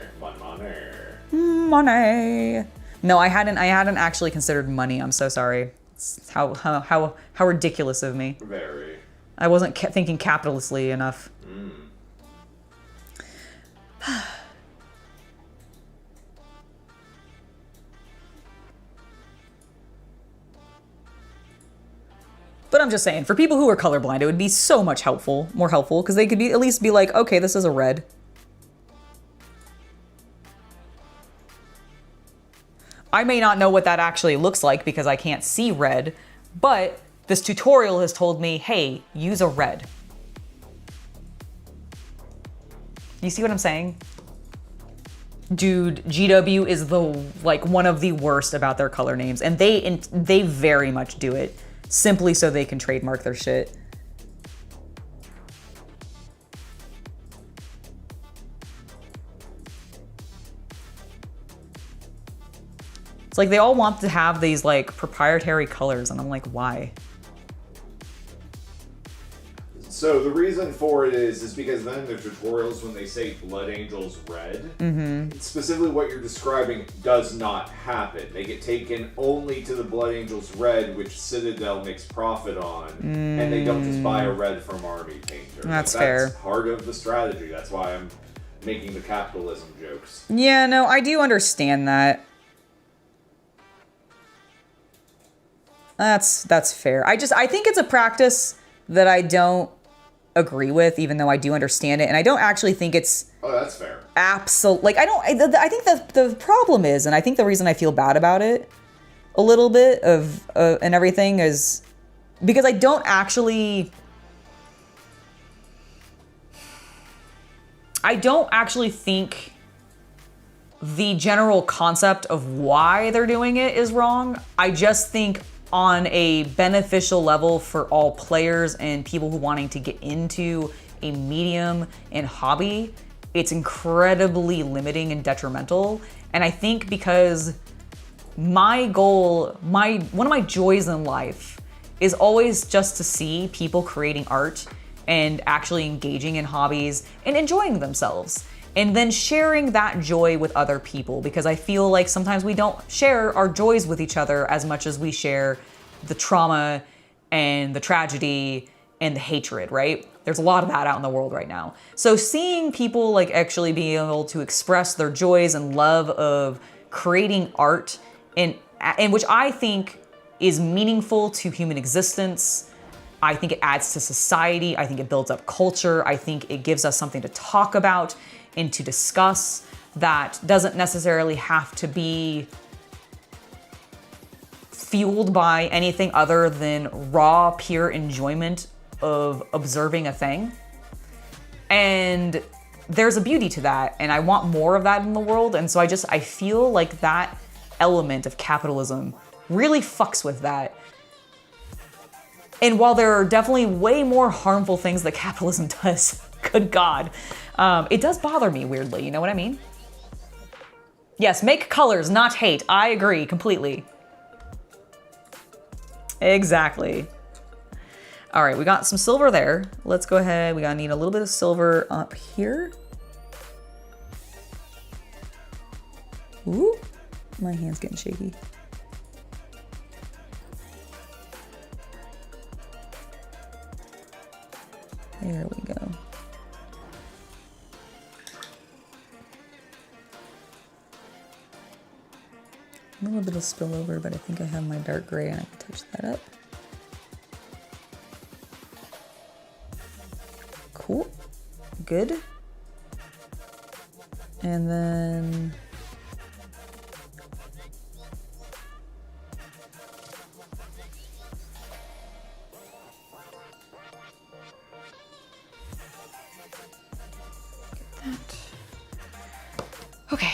Money. No, I hadn't actually considered money. I'm so sorry. It's how ridiculous of me. Very. I wasn't thinking capitalistly enough. But I'm just saying, for people who are colorblind, it would be so much more helpful, because they could at least be like, okay, this is a red. I may not know what that actually looks like because I can't see red, but this tutorial has told me, hey, use a red. You see what I'm saying? Dude, GW is one of the worst about their color names, and they very much do it simply so they can trademark their shit. It's like they all want to have these like proprietary colors, and I'm like, why? So the reason for it is because then the tutorials, when they say Blood Angels red, specifically what you're describing does not happen. They get taken only to the Blood Angels red, which Citadel makes profit on, and they don't just buy a red from Army Painter. That's fair. That's part of the strategy. That's why I'm making the capitalism jokes. Yeah, no, I do understand that. That's fair. I think it's a practice that I don't agree with, even though I do understand it, and I don't actually think it's. Oh, that's fair. Absolute. Like I think the problem is, and I think the reason I feel bad about it, a little bit of and everything is because I don't actually. I don't actually think the general concept of why they're doing it is wrong. I just think on a beneficial level for all players and people who wanting to get into a medium and hobby, it's incredibly limiting and detrimental. And I think because my goal, one of my joys in life is always just to see people creating art and actually engaging in hobbies and enjoying themselves. And then sharing that joy with other people, because I feel like sometimes we don't share our joys with each other as much as we share the trauma and the tragedy and the hatred, right? There's a lot of that out in the world right now. So seeing people like actually being able to express their joys and love of creating art and which I think is meaningful to human existence. I think it adds to society. I think it builds up culture. I think it gives us something to talk about and to discuss that doesn't necessarily have to be fueled by anything other than raw, pure enjoyment of observing a thing. And there's a beauty to that, and I want more of that in the world. And so I feel like that element of capitalism really fucks with that. And while there are definitely way more harmful things that capitalism does, good God, it does bother me weirdly, you know what I mean? Yes, make colors, not hate. I agree completely. Exactly. All right, we got some silver there. Let's go ahead. We gotta need a little bit of silver up here. Ooh, my hand's getting shaky. There we go. A little bit of spillover, but I think I have my dark gray and I can touch that up. Cool. Good. And then okay.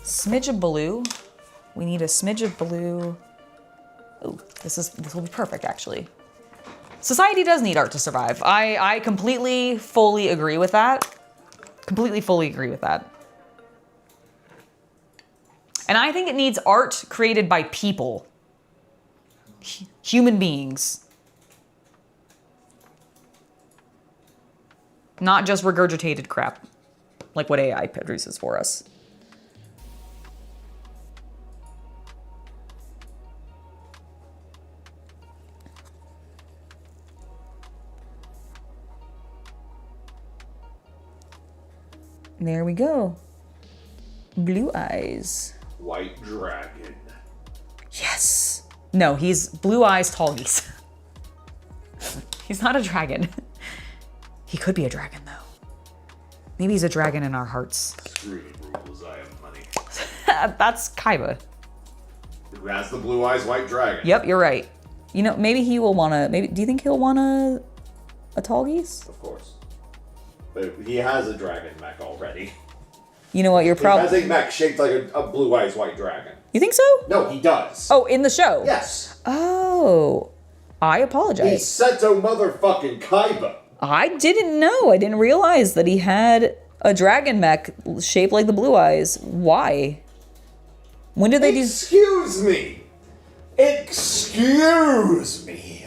Smidge of blue. We need a smidge of blue. Oh, this will be perfect actually. Society does need art to survive. I completely, fully agree with that. Completely, fully agree with that. And I think it needs art created by people. Human beings. Not just regurgitated crap, like what AI produces for us. There we go. Blue eyes. White dragon. Yes. No, he's blue eyes Tallgeese. He's not a dragon. He could be a dragon though. Maybe he's a dragon in our hearts. Screw you, rules, I have money. That's Kaiba. Who has the blue eyes white dragon? Yep, you're right. You know, maybe he will wanna, do you think he'll want a Tallgeese? Of course. But he has a dragon mech already. You know what, you're probably... He has a mech shaped like a blue eyes white dragon. You think so? No, he does. Oh, in the show? Yes. Oh, I apologize. He's Seto motherfucking Kaiba. I didn't know. I didn't realize that he had A dragon mech shaped like the Blue Eyes. Why? When did they do... Excuse me! Excuse me!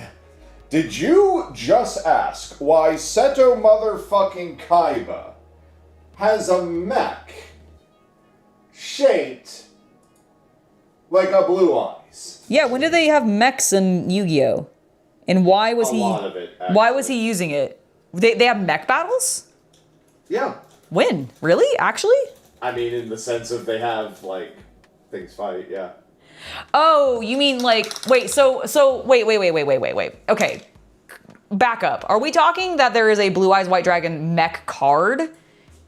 Did you just ask why Seto motherfucking Kaiba has a mech shaped like a Blue Eyes? Yeah, when did they have mechs in Yu-Gi-Oh? And why was A lot of it, actually. Why was he using it? They have mech battles? Yeah. When? Really? Actually? I mean, in the sense of they have, like, things fight, yeah. Oh, you mean like, wait, so, wait. Okay, back up. Are we talking that there is a Blue Eyes White Dragon mech card?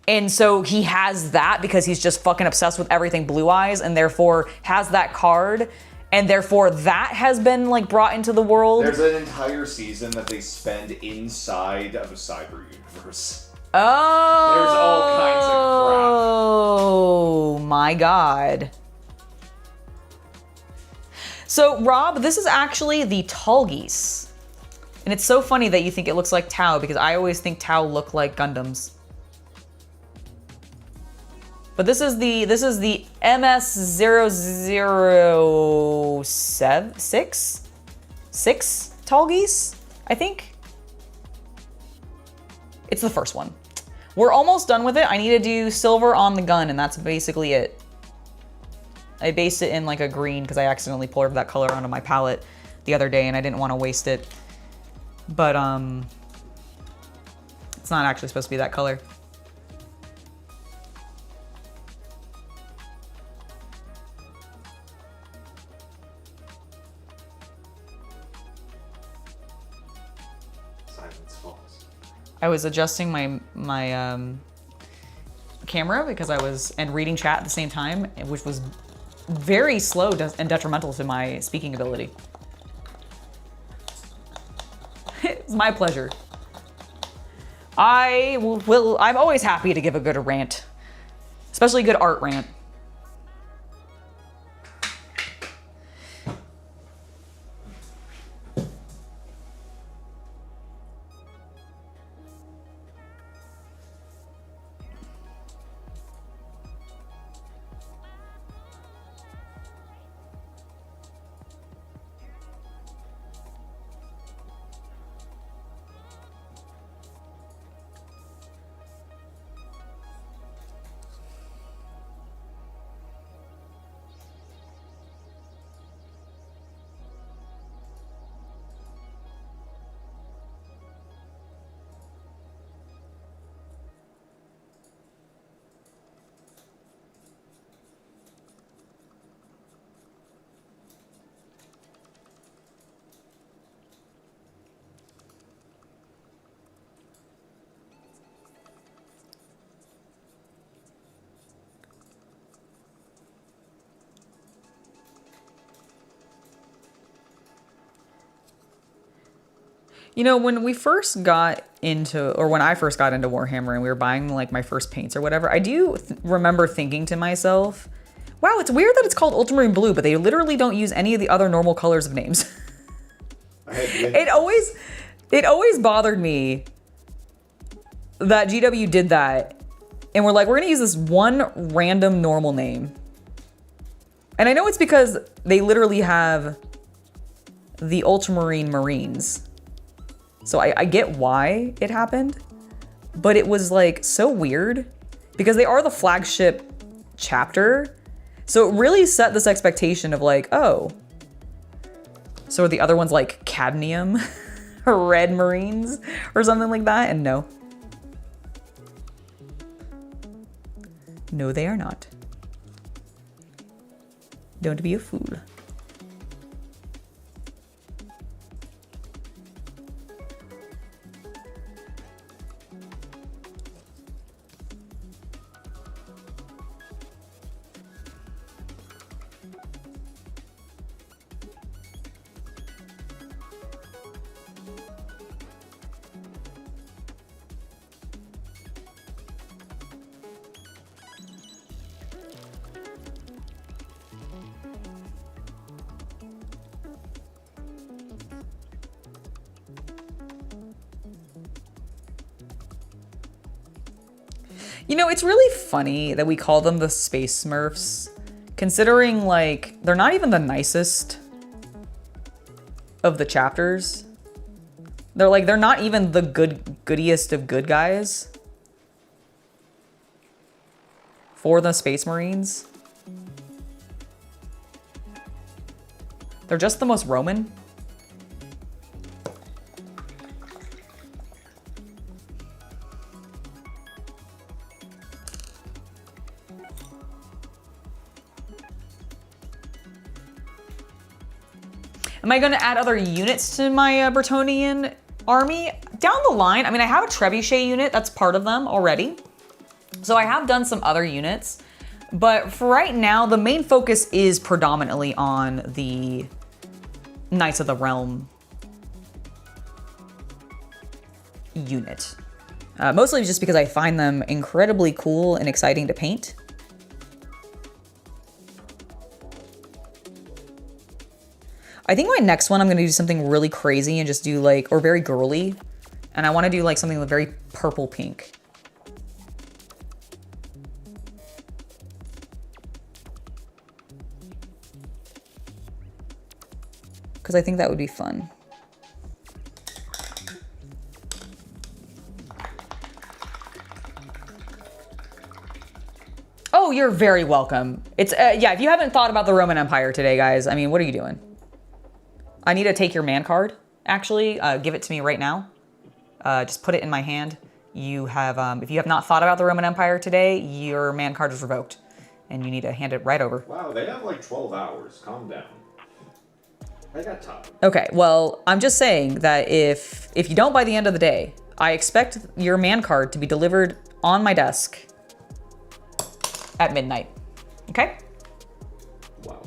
And so he has that because he's just fucking obsessed with everything Blue Eyes and therefore has that card and therefore that has been like brought into the world? There's an entire season that they spend inside of a cyber universe. Oh. There's all kinds of crap. Oh my god. So, Rob, this is actually the Tallgeese. And it's so funny that you think it looks like Tau because I always think Tau look like Gundams. But this is the MS006 Tallgeese, I think. It's the first one. We're almost done with it. I need to do silver on the gun, and that's basically it. I based it in like a green because I accidentally poured that color onto my palette the other day, and I didn't want to waste it. But it's not actually supposed to be that color. Silence falls. I was adjusting my camera because I was and reading chat at the same time, which was very slow and detrimental to my speaking ability. It's my pleasure. I'm always happy to give a good rant, especially a good art rant. You know, when we first got into, or when I first got into Warhammer and we were buying like my first paints or whatever, I do remember thinking to myself, wow, it's weird that it's called Ultramarine Blue, but they literally don't use any of the other normal colors of names. It always bothered me that GW did that. And we're like, we're gonna use this one random normal name. And I know it's because they literally have the Ultramarine Marines. So I get why it happened, but it was like so weird because they are the flagship chapter. So it really set this expectation of like, oh, so are the other ones like cadmium or red Marines or something like that? And no. No, they are not. Don't be a fool. You know, it's really funny that we call them the Space Smurfs, considering, like, they're not even the nicest of the chapters. They're not even the goodiest of good guys for the Space Marines. They're just the most Roman. Am I going to add other units to my Bretonnian army? Down the line, I mean, I have a trebuchet unit that's part of them already. So I have done some other units. But for right now, the main focus is predominantly on the Knights of the Realm unit. Mostly just because I find them incredibly cool and exciting to paint. I think my next one I'm gonna do something really crazy and just do like, or very girly. And I wanna do like something very purple pink. Because I think that would be fun. Oh, you're very welcome. It's, yeah, if you haven't thought about the Roman Empire today, guys, I mean, what are you doing? I need to take your man card, actually. Give it to me right now. Just put it in my hand. You have, if you have not thought about the Roman Empire today, your man card is revoked. And you need to hand it right over. Wow, they have like 12 hours. Calm down. I got time. Okay, well, I'm just saying that if you don't by the end of the day, I expect your man card to be delivered on my desk at midnight. Okay? Wow.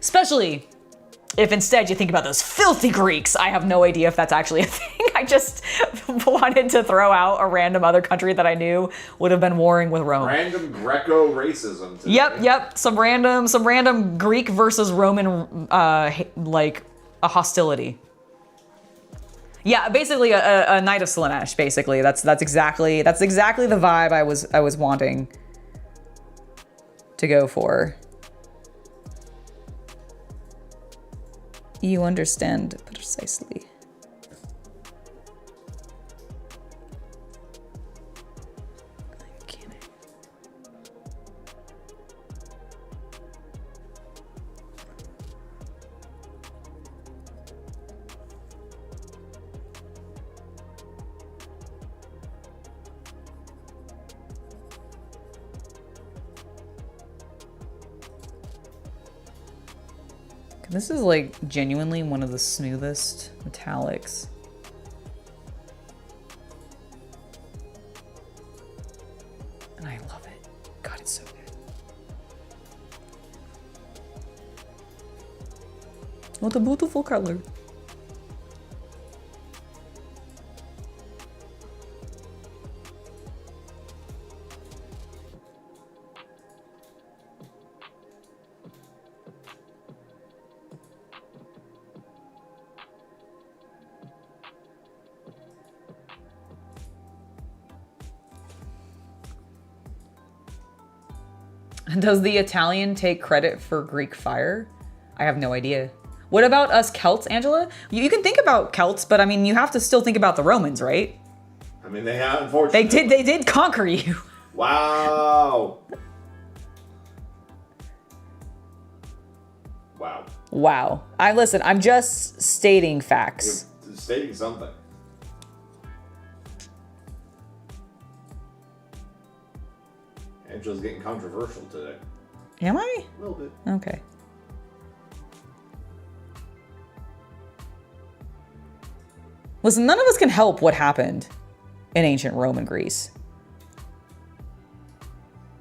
Especially if instead you think about those filthy Greeks. I have no idea if that's actually a thing. I just wanted to throw out a random other country that I knew would have been warring with Rome. Random Greco racism. Today. Yep. Some random Greek versus Roman, like a hostility. Yeah, basically a Knight of Slaanesh. Basically, that's exactly the vibe I was wanting to go for. You understand precisely. I'm kidding. This is like genuinely one of the smoothest metallics. And I love it. God, it's so good. What a beautiful color. Does the Italian take credit for Greek fire? I have no idea. What about us Celts, Angela? You can think about Celts, but I mean, you have to still think about the Romans, right? I mean, they have, unfortunately. They did conquer you. Wow. Wow. Wow. I'm just stating facts. You're stating something. Angela's getting controversial today. Am I? A little bit. Okay. Listen, none of us can help what happened in ancient Rome and Greece.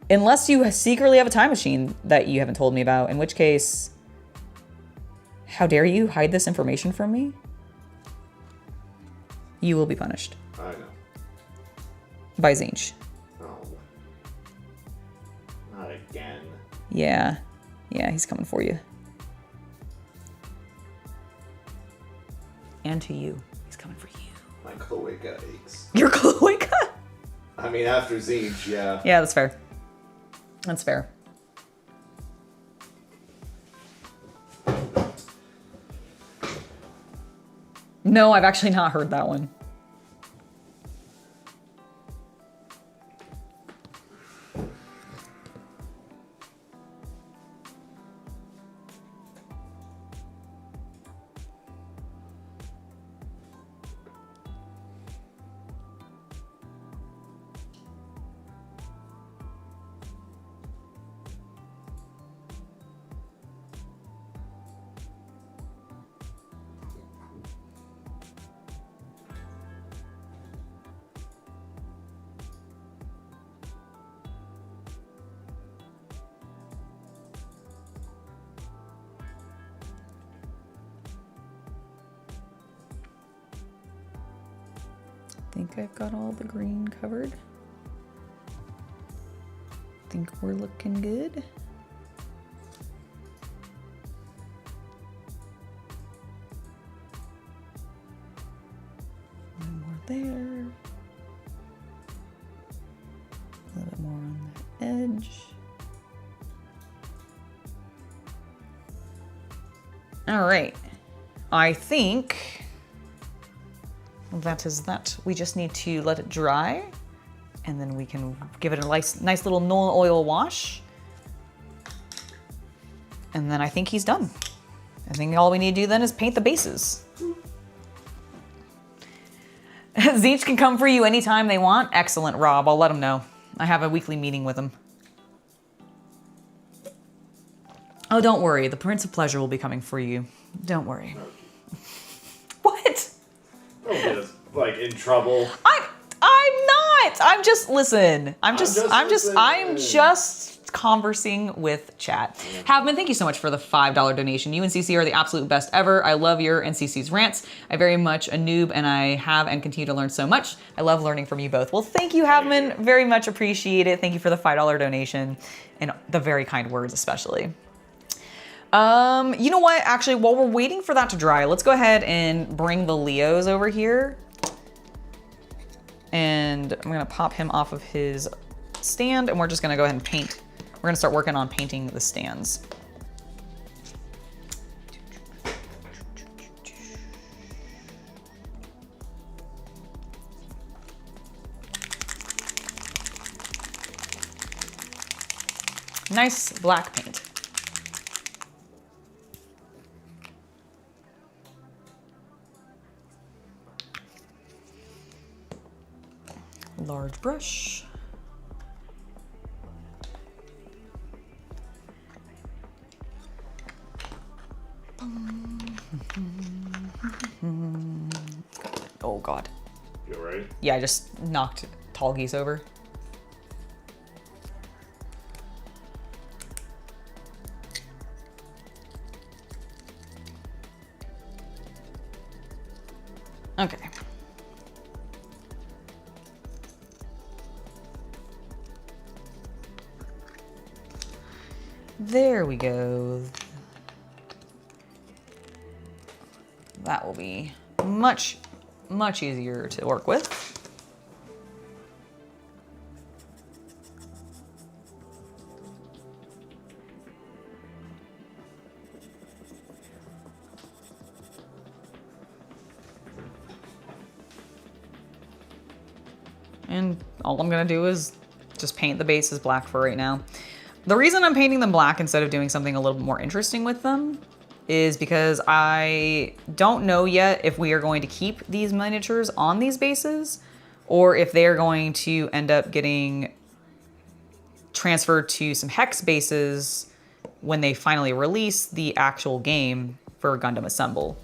Unless you secretly have a time machine that you haven't told me about, in which case, how dare you hide this information from me? You will be punished. I know. By Zinch. Not again. Yeah, he's coming for you. And to you. He's coming for you. My cloaca aches. Your cloaca? I mean, after Zeech, yeah. Yeah, that's fair. That's fair. No, I've actually not heard that one. I think I've got all the green covered. Think we're looking good. One more there. A little bit more on the edge. All right. I think that is that. We just need to let it dry, and then we can give it a nice little Nolan oil wash. And then I think he's done. I think all we need to do then is paint the bases. Zeech can come for you anytime they want. Excellent, Rob. I'll let him know. I have a weekly meeting with him. Oh, don't worry. The Prince of Pleasure will be coming for you. Don't worry. What? Don't get us, like, in trouble. I'm not. I'm just listen. I'm just conversing with chat. Yeah. Havman, thank you so much for the $5 donation. You and CC are the absolute best ever. I love your and CC's rants. I'm very much a noob, and I have and continue to learn so much. I love learning from you both. Well, thank you, Havman. Very much appreciate it. Thank you for the $5 donation and the very kind words, especially. You know what? Actually, while we're waiting for that to dry, let's go ahead and bring the Leos over here. And I'm gonna pop him off of his stand, and we're just gonna go ahead and paint. We're gonna start working on painting the stands. Nice black paint. Large brush. Oh God. You all right? Yeah, I just knocked Tallgeese over. Okay. There we go. That will be much easier to work with. And all I'm gonna do is just paint the bases black for right now. The reason I'm painting them black instead of doing something a little bit more interesting with them is because I don't know yet if we are going to keep these miniatures on these bases or if they are going to end up getting transferred to some hex bases when they finally release the actual game for Gundam Assemble.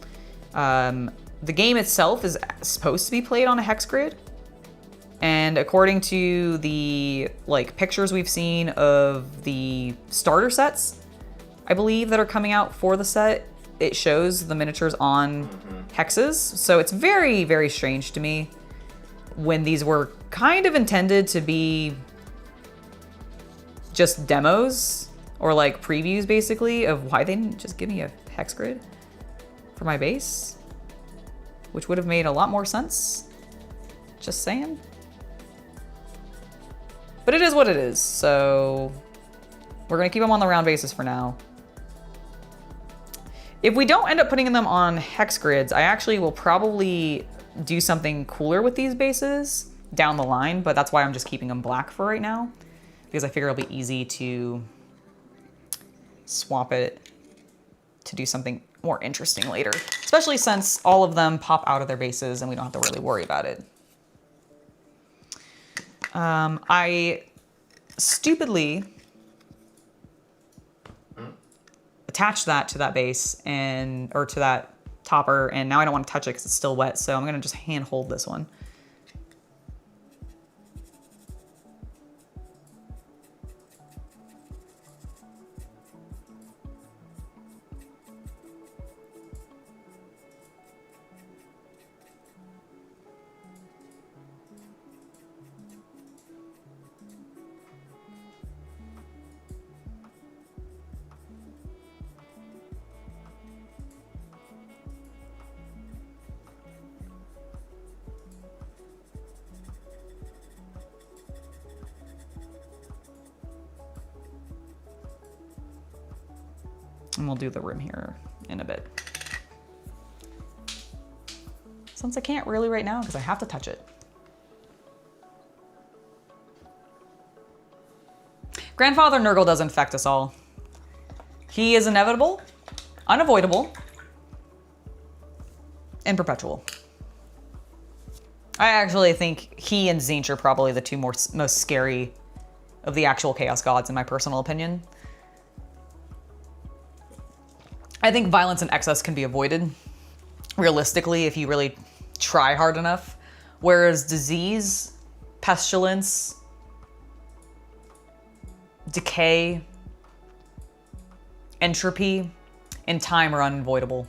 The game itself is supposed to be played on a hex grid. And according to the pictures we've seen of the starter sets, I believe, that are coming out for the set, it shows the miniatures on hexes. So it's very, very strange to me when these were kind of intended to be just demos or previews basically of why they didn't just give me a hex grid for my base. which would have made a lot more sense. Just saying. But it is what it is, so we're gonna keep them on the round bases for now. If we don't end up putting them on hex grids, I actually will probably do something cooler with these bases down the line, but that's why I'm just keeping them black for right now, because I figure it'll be easy to swap it to do something more interesting later, especially since all of them pop out of their bases and we don't have to really worry about it. I stupidly attached that to that base or to that topper, and now I don't want to touch it because it's still wet, so I'm gonna just hand hold this one. And we'll do the rim here in a bit. Since I can't really right now because I have to touch it. Grandfather Nurgle does infect us all. He is inevitable, unavoidable, and perpetual. I actually think he and Tzeentch are probably the two most scary of the actual Chaos Gods in my personal opinion. I think violence and excess can be avoided, realistically, if you really try hard enough. Whereas disease, pestilence, decay, entropy, and time are unavoidable.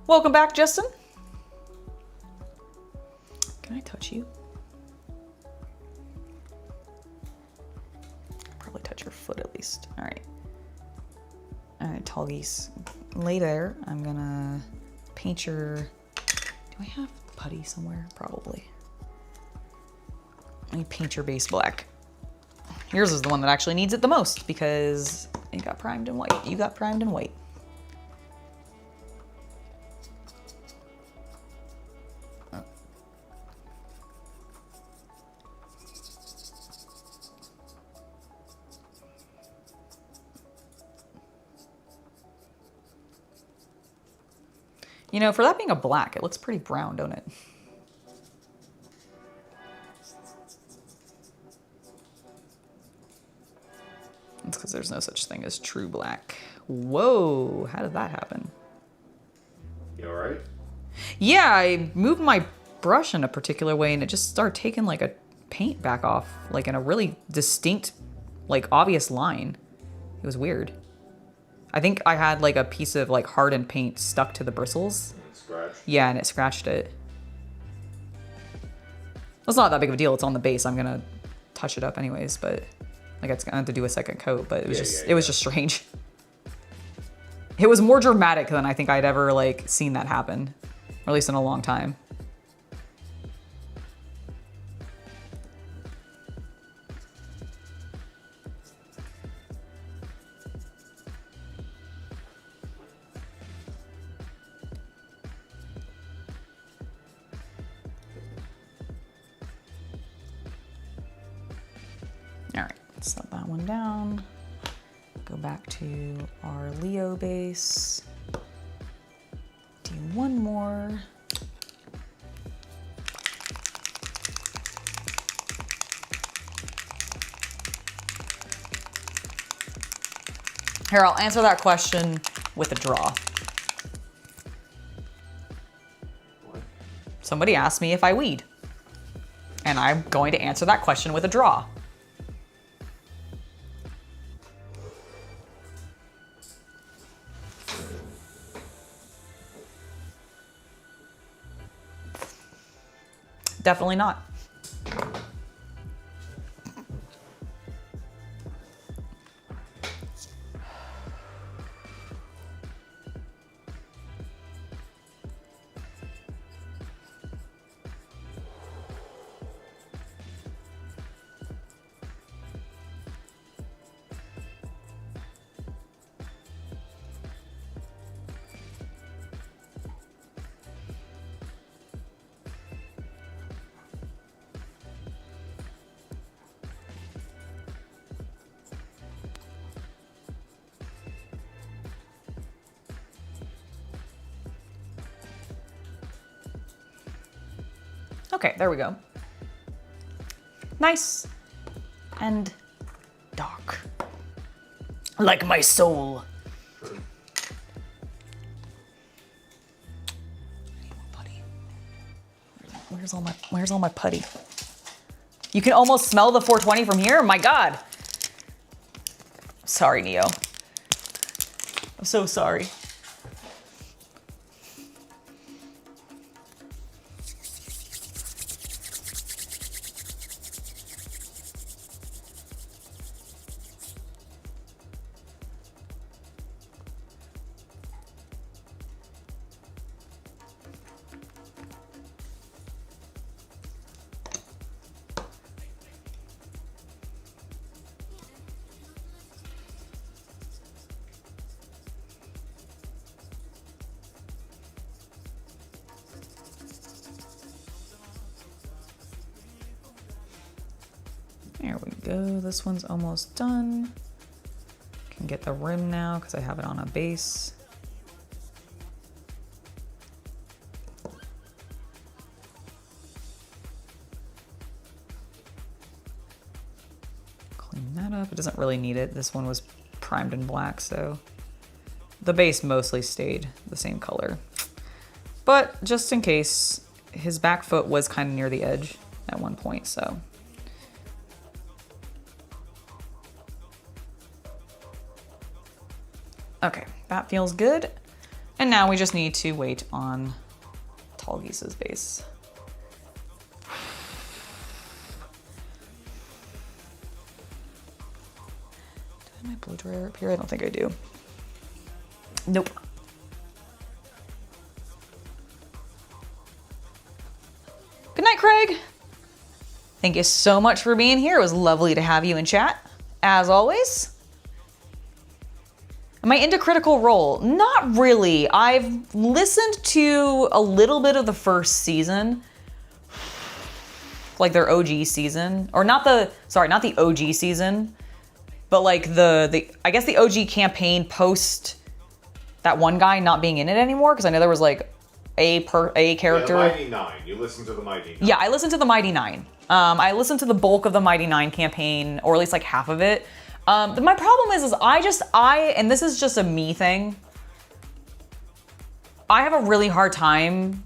Welcome back, Justin. Can I touch you? Probably touch your foot at least. All right. All right, Tallgeese, lay there. I'm gonna paint your, do I have putty somewhere? Probably. Let me paint your base black. Yours is the one that actually needs it the most because it got primed in white. You got primed in white. You know, for that being a black, it looks pretty brown, don't it? It's because there's no such thing as true black. Whoa, how did that happen? You all right? Yeah, I moved my brush in a particular way and it just started taking like a paint back off, like in a really distinct, like obvious line. It was weird. I think I had like a piece of like hardened paint stuck to the bristles. Scratch. Yeah, and it scratched it. It's not that big of a deal. It's on the base. I'm gonna touch it up anyways, but like it's gonna have to do a second coat. But it was it was just strange. It was more dramatic than I think I'd ever like seen that happen, or at least in a long time. All right, set that one down. Go back to our Leo base. Do one more. Here, I'll answer that question with a draw. What? Somebody asked me if I weed. And I'm going to answer that question with a draw. Definitely not. Okay, there we go. Nice and dark. Like my soul. I need more putty. Where's all my putty? You can almost smell the 420 from here? My God. Sorry, Neo. I'm so sorry. There we go. This one's almost done. Can get the rim now because I have it on a base. Clean that up. It doesn't really need it. This one was primed in black, so the base mostly stayed the same color. But just in case, his back foot was kind of near the edge at one point, so. Okay, that feels good. And now we just need to wait on Tallgeese's base. Do I have my blow dryer up here? I don't think I do. Nope. Good night, Craig. Thank you so much for being here. It was lovely to have you in chat, as always. Am I into Critical Role? Not really. I've listened to a little bit of the first season, like their OG season, or not the OG season, but like I guess the OG campaign post that one guy not being in it anymore, because I know there was like a character. Yeah, the Mighty Nine. You listened to the Mighty Nine. Yeah, I listened to the Mighty Nine. I listened to the bulk of the Mighty Nine campaign, or at least like half of it. My problem is and this is just a me thing. I have a really hard time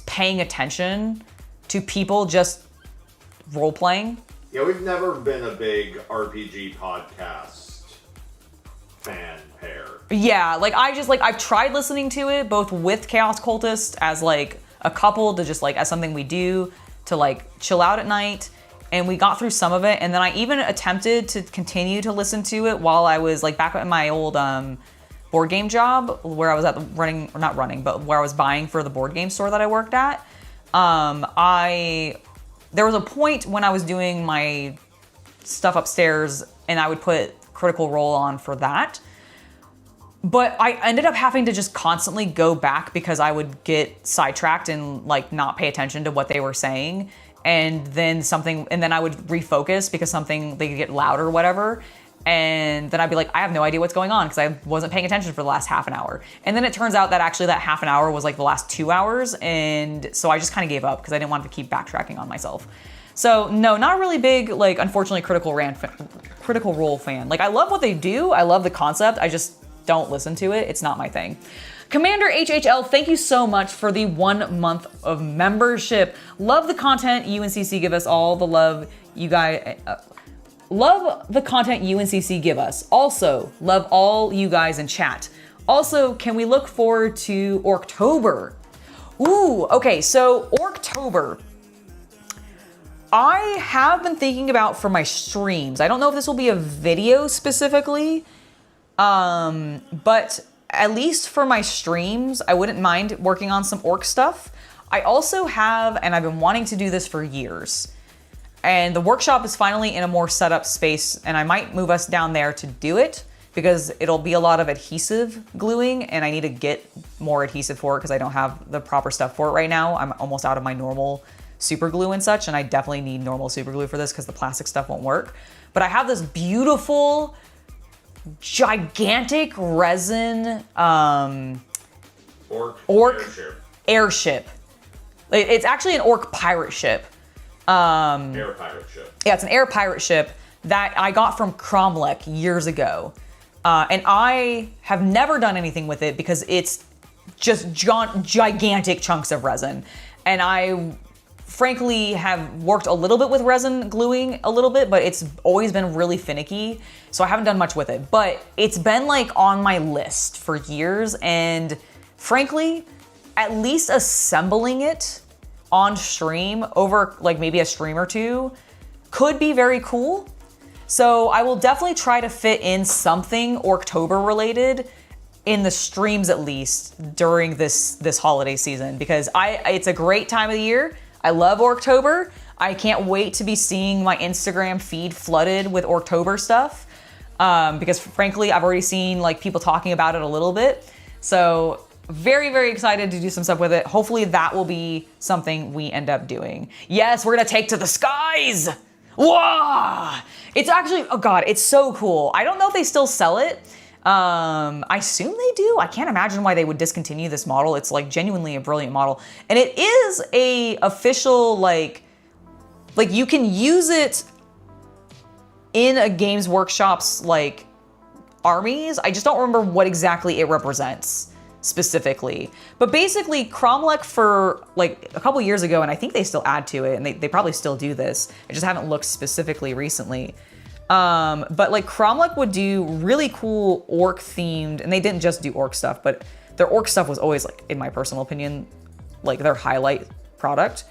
paying attention to people just role playing. Yeah, we've never been a big RPG podcast fan pair. Yeah, like I've tried listening to it both with Chaos Cultist as like a couple to just like as something we do to like chill out at night. And we got through some of it, and then I even attempted to continue to listen to it while I was like back at my old board game job, where I was where I was buying for the board game store that I worked at. There was a point when I was doing my stuff upstairs, and I would put Critical Role on for that. But I ended up having to just constantly go back because I would get sidetracked and like not pay attention to what they were saying. And then I would refocus because they could get louder or whatever. And then I'd be like, I have no idea what's going on because I wasn't paying attention for the last half an hour. And then it turns out that actually that half an hour was like the last 2 hours. And so I just kind of gave up because I didn't want to keep backtracking on myself. So no, not really big, like unfortunately Critical Role fan. Like I love what they do. I love the concept. I just don't listen to it. It's not my thing. Commander HHL, thank you so much for the 1 month of membership. Love the content UNCC give us, all the love you guys. Love the content UNCC give us. Also, love all you guys in chat. Also, can we look forward to Orktober? Ooh, okay, so Orktober. I have been thinking about for my streams. I don't know if this will be a video specifically, but at least for my streams, I wouldn't mind working on some orc stuff. I also have, and I've been wanting to do this for years, and the workshop is finally in a more set up space, and I might move us down there to do it because it'll be a lot of adhesive gluing, and I need to get more adhesive for it because I don't have the proper stuff for it right now. I'm almost out of my normal super glue and such, and I definitely need normal super glue for this because the plastic stuff won't work. But I have this beautiful, gigantic resin orc airship. It's actually an orc pirate ship. Air pirate ship. Yeah, it's an air pirate ship that I got from Cromlech years ago. And I have never done anything with it because it's just gigantic chunks of resin. And I frankly have worked a little bit with resin gluing a little bit, but it's always been really finicky. So I haven't done much with it, but it's been like on my list for years. And frankly, at least assembling it on stream over like maybe a stream or two could be very cool. So I will definitely try to fit in something Orktober related in the streams at least during this holiday season, because it's a great time of the year. I love Orktober. I can't wait to be seeing my Instagram feed flooded with Orktober stuff, because frankly, I've already seen like people talking about it a little bit. So very, very excited to do some stuff with it. Hopefully that will be something we end up doing. Yes, we're gonna take to the skies. Whoa! It's actually, oh God, it's so cool. I don't know if they still sell it. I assume they do. I can't imagine why they would discontinue this model. It's like genuinely a brilliant model. And it is a official, like you can use it in a Games Workshop's like armies. I just don't remember what exactly it represents specifically. But basically Cromlech for like a couple years ago, and I think they still add to it, and they probably still do this. I just haven't looked specifically recently. But like Cromlech would do really cool orc themed, and they didn't just do orc stuff, but their orc stuff was always like, in my personal opinion, like their highlight product.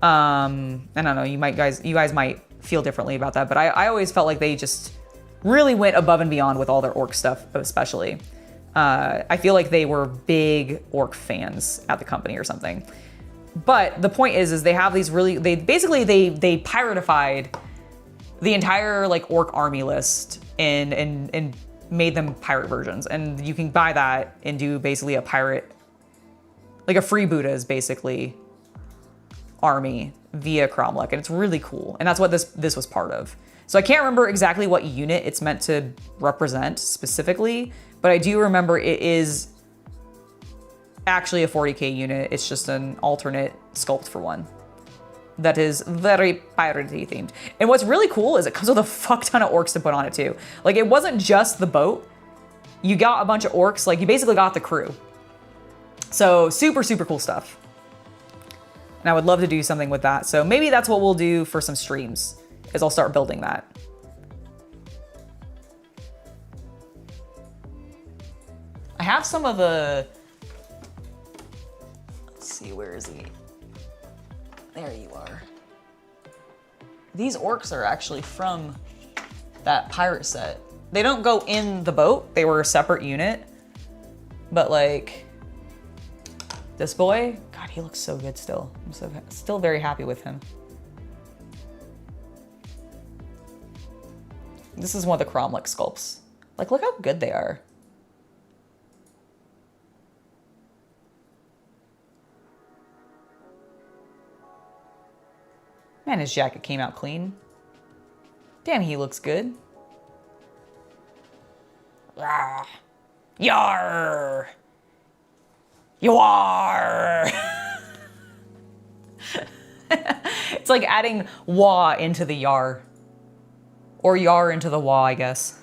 I don't know, you guys might feel differently about that, but I always felt like they just really went above and beyond with all their orc stuff, especially. I feel like they were big orc fans at the company or something. But the point is they have these really, they piratified the entire like orc army list and made them pirate versions. And you can buy that and do basically a pirate, like a freebooters basically army via Cromlech, and it's really cool. And that's what this was part of. So I can't remember exactly what unit it's meant to represent specifically, but I do remember it is actually a 40k unit. It's just an alternate sculpt for one that is very piratey themed. And what's really cool is it comes with a fuck ton of orcs to put on it too. Like it wasn't just the boat. You got a bunch of orcs, like you basically got the crew. So super, super cool stuff. And I would love to do something with that. So maybe that's what we'll do for some streams, is I'll start building that. I have some of the, let's see, where is he? There you are. These orcs are actually from that pirate set. They don't go in the boat. They were a separate unit. But like, this boy, God, he looks so good still. I'm still very happy with him. This is one of the Cromlech sculpts. Like, look how good they are. Man, his jacket came out clean. Damn, he looks good. Rawr. Yar! You are! It's like adding wah into the yar. Or yar into the wah, I guess.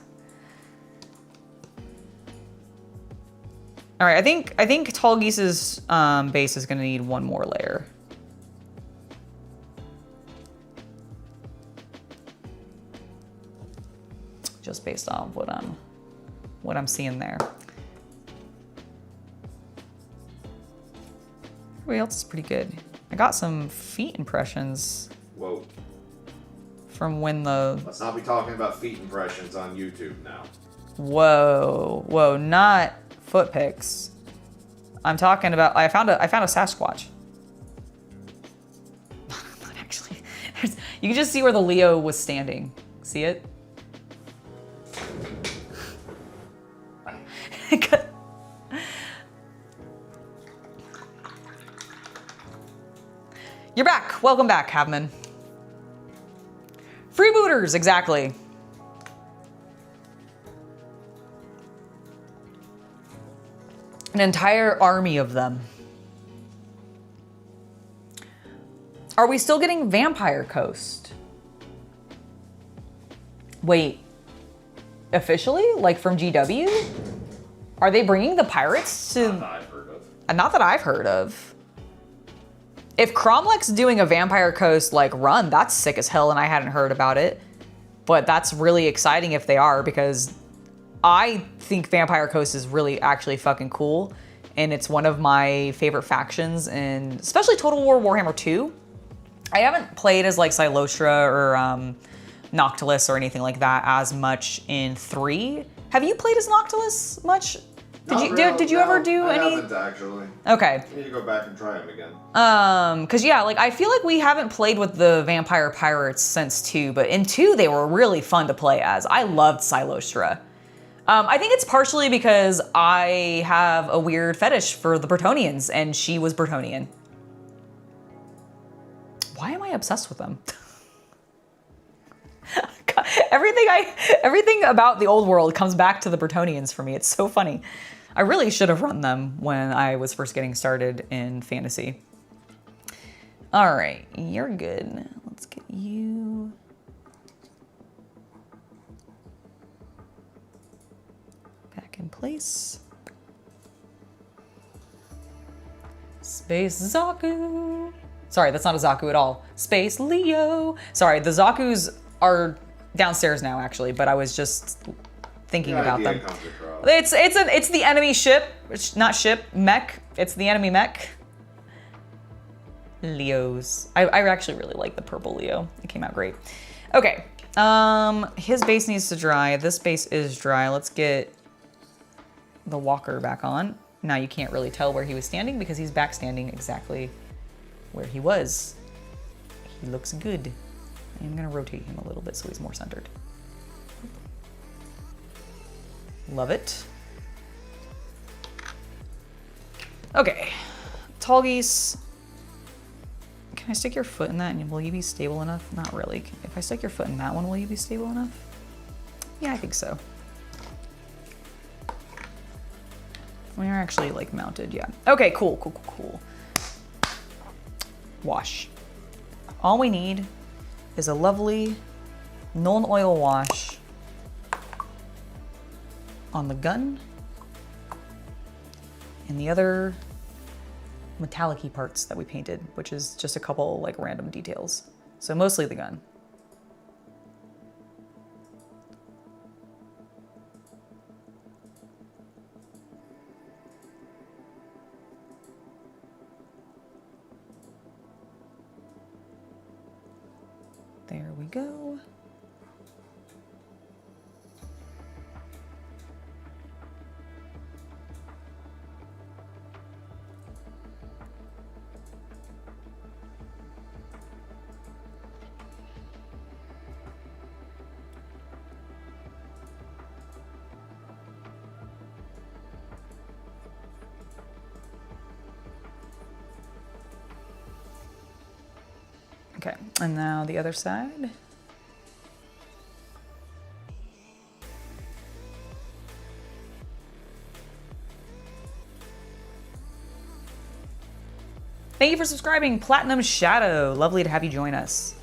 All right, I think Tallgeese's base is gonna need one more layer. Just based on what I'm seeing there. Everybody else is pretty good. I got some feet impressions. Whoa. From when the... Let's not be talking about feet impressions on YouTube now. Whoa, not foot pics. I'm talking about, I found a Sasquatch. Not actually. You can just see where the Leo was standing. See it? You're back. Welcome back, Havman. Freebooters, exactly. An entire army of them. Are we still getting Vampire Coast? Wait, officially? Like from GW? Are they bringing the pirates to... Not that I've heard of. Not that I've heard of. If Cromlech's doing a Vampire Coast like run, that's sick as hell and I hadn't heard about it. But that's really exciting if they are, because I think Vampire Coast is really actually fucking cool. And it's one of my favorite factions, and especially Total War Warhammer 2. I haven't played as like Silostra or Noctilus or anything like that as much in 3. Have you played as Noctilus much? Did you ever do any? I haven't actually. Okay. I need to go back and try them again. Cause yeah, like I feel like we haven't played with the Vampire Pirates since 2, but in 2 they were really fun to play as. I loved Silostra. I think it's partially because I have a weird fetish for the Bretonnians, and she was Bretonnian. Why am I obsessed with them? God, everything about the old world comes back to the Bretonnians for me. It's so funny. I really should have run them when I was first getting started in fantasy. All right, you're good. Let's get you. Back in place. Space Zaku. Sorry, that's not a Zaku at all. Space Leo. Sorry, the Zakus are downstairs now, actually, but I was just thinking about them. It's the enemy ship, not ship, mech. It's the enemy mech. Leos. I actually really like the purple Leo. It came out great. Okay, his base needs to dry. This base is dry. Let's get the walker back on. Now you can't really tell where he was standing because he's back standing exactly where he was. He looks good. I'm gonna rotate him a little bit so he's more centered. Love it. Okay, Tallgeese. Can I stick your foot in that and will you be stable enough? Not really. If I stick your foot in that one, will you be stable enough? Yeah, I think so. When you're actually like mounted, yeah. Okay, cool. Wash. All we need is a lovely non-oil wash on the gun and the other metallic-y parts that we painted, which is just a couple like random details. So mostly the gun. There we go. Okay, and now the other side. Thank you for subscribing, Platinum Shadow. Lovely to have you join us.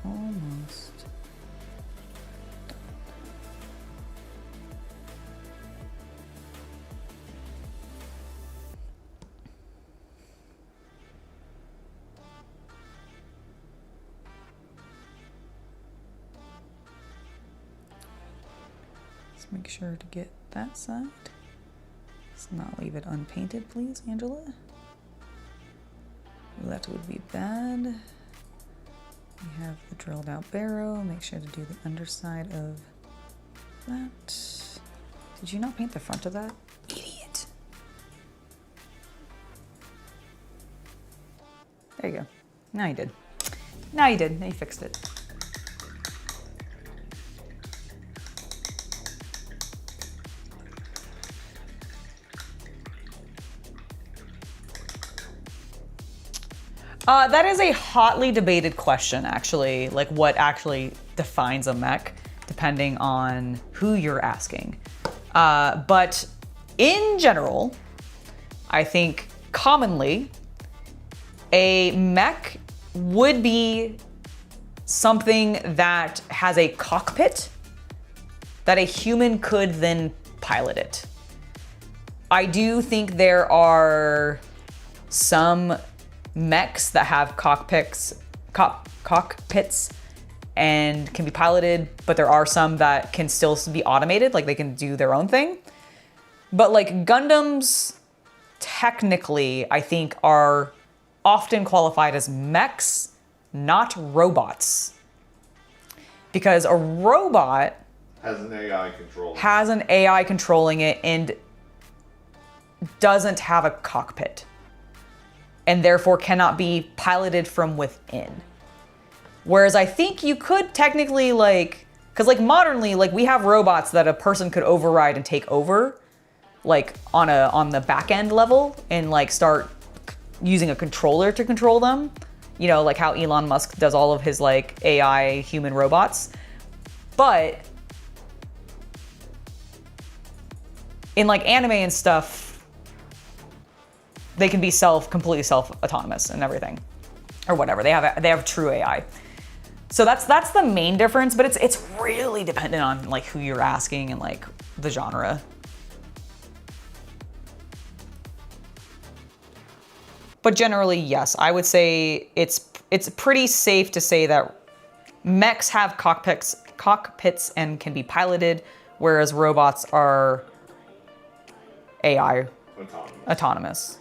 almost. Let's make sure to get that side. Let's not leave it unpainted, please, Angela. That would be bad. We have the drilled out barrow. Make sure to do the underside of that. Did you not paint the front of that? Idiot. There you go. Now you did. Now you did. Now you fixed it. That is a hotly debated question, actually, like what actually defines a mech, depending on who you're asking. But in general, I think commonly, a mech would be something that has a cockpit that a human could then pilot it. I do think there are some mechs that have cockpits and can be piloted, but there are some that can still be automated, like they can do their own thing. But like Gundams, technically, I think are often qualified as mechs, not robots. Because a robot has an AI controlling it and doesn't have a cockpit, and therefore cannot be piloted from within. Whereas I think you could technically because modernly, we have robots that a person could override and take over, on the back end level, and start using a controller to control them. You know, like how Elon Musk does all of his AI human robots. But in anime and stuff, they can be completely self-autonomous and everything, or whatever. They have true AI. So that's the main difference, but it's really dependent on who you're asking and the genre. But generally, yes, I would say it's pretty safe to say that mechs have cockpits and can be piloted, whereas robots are AI autonomous.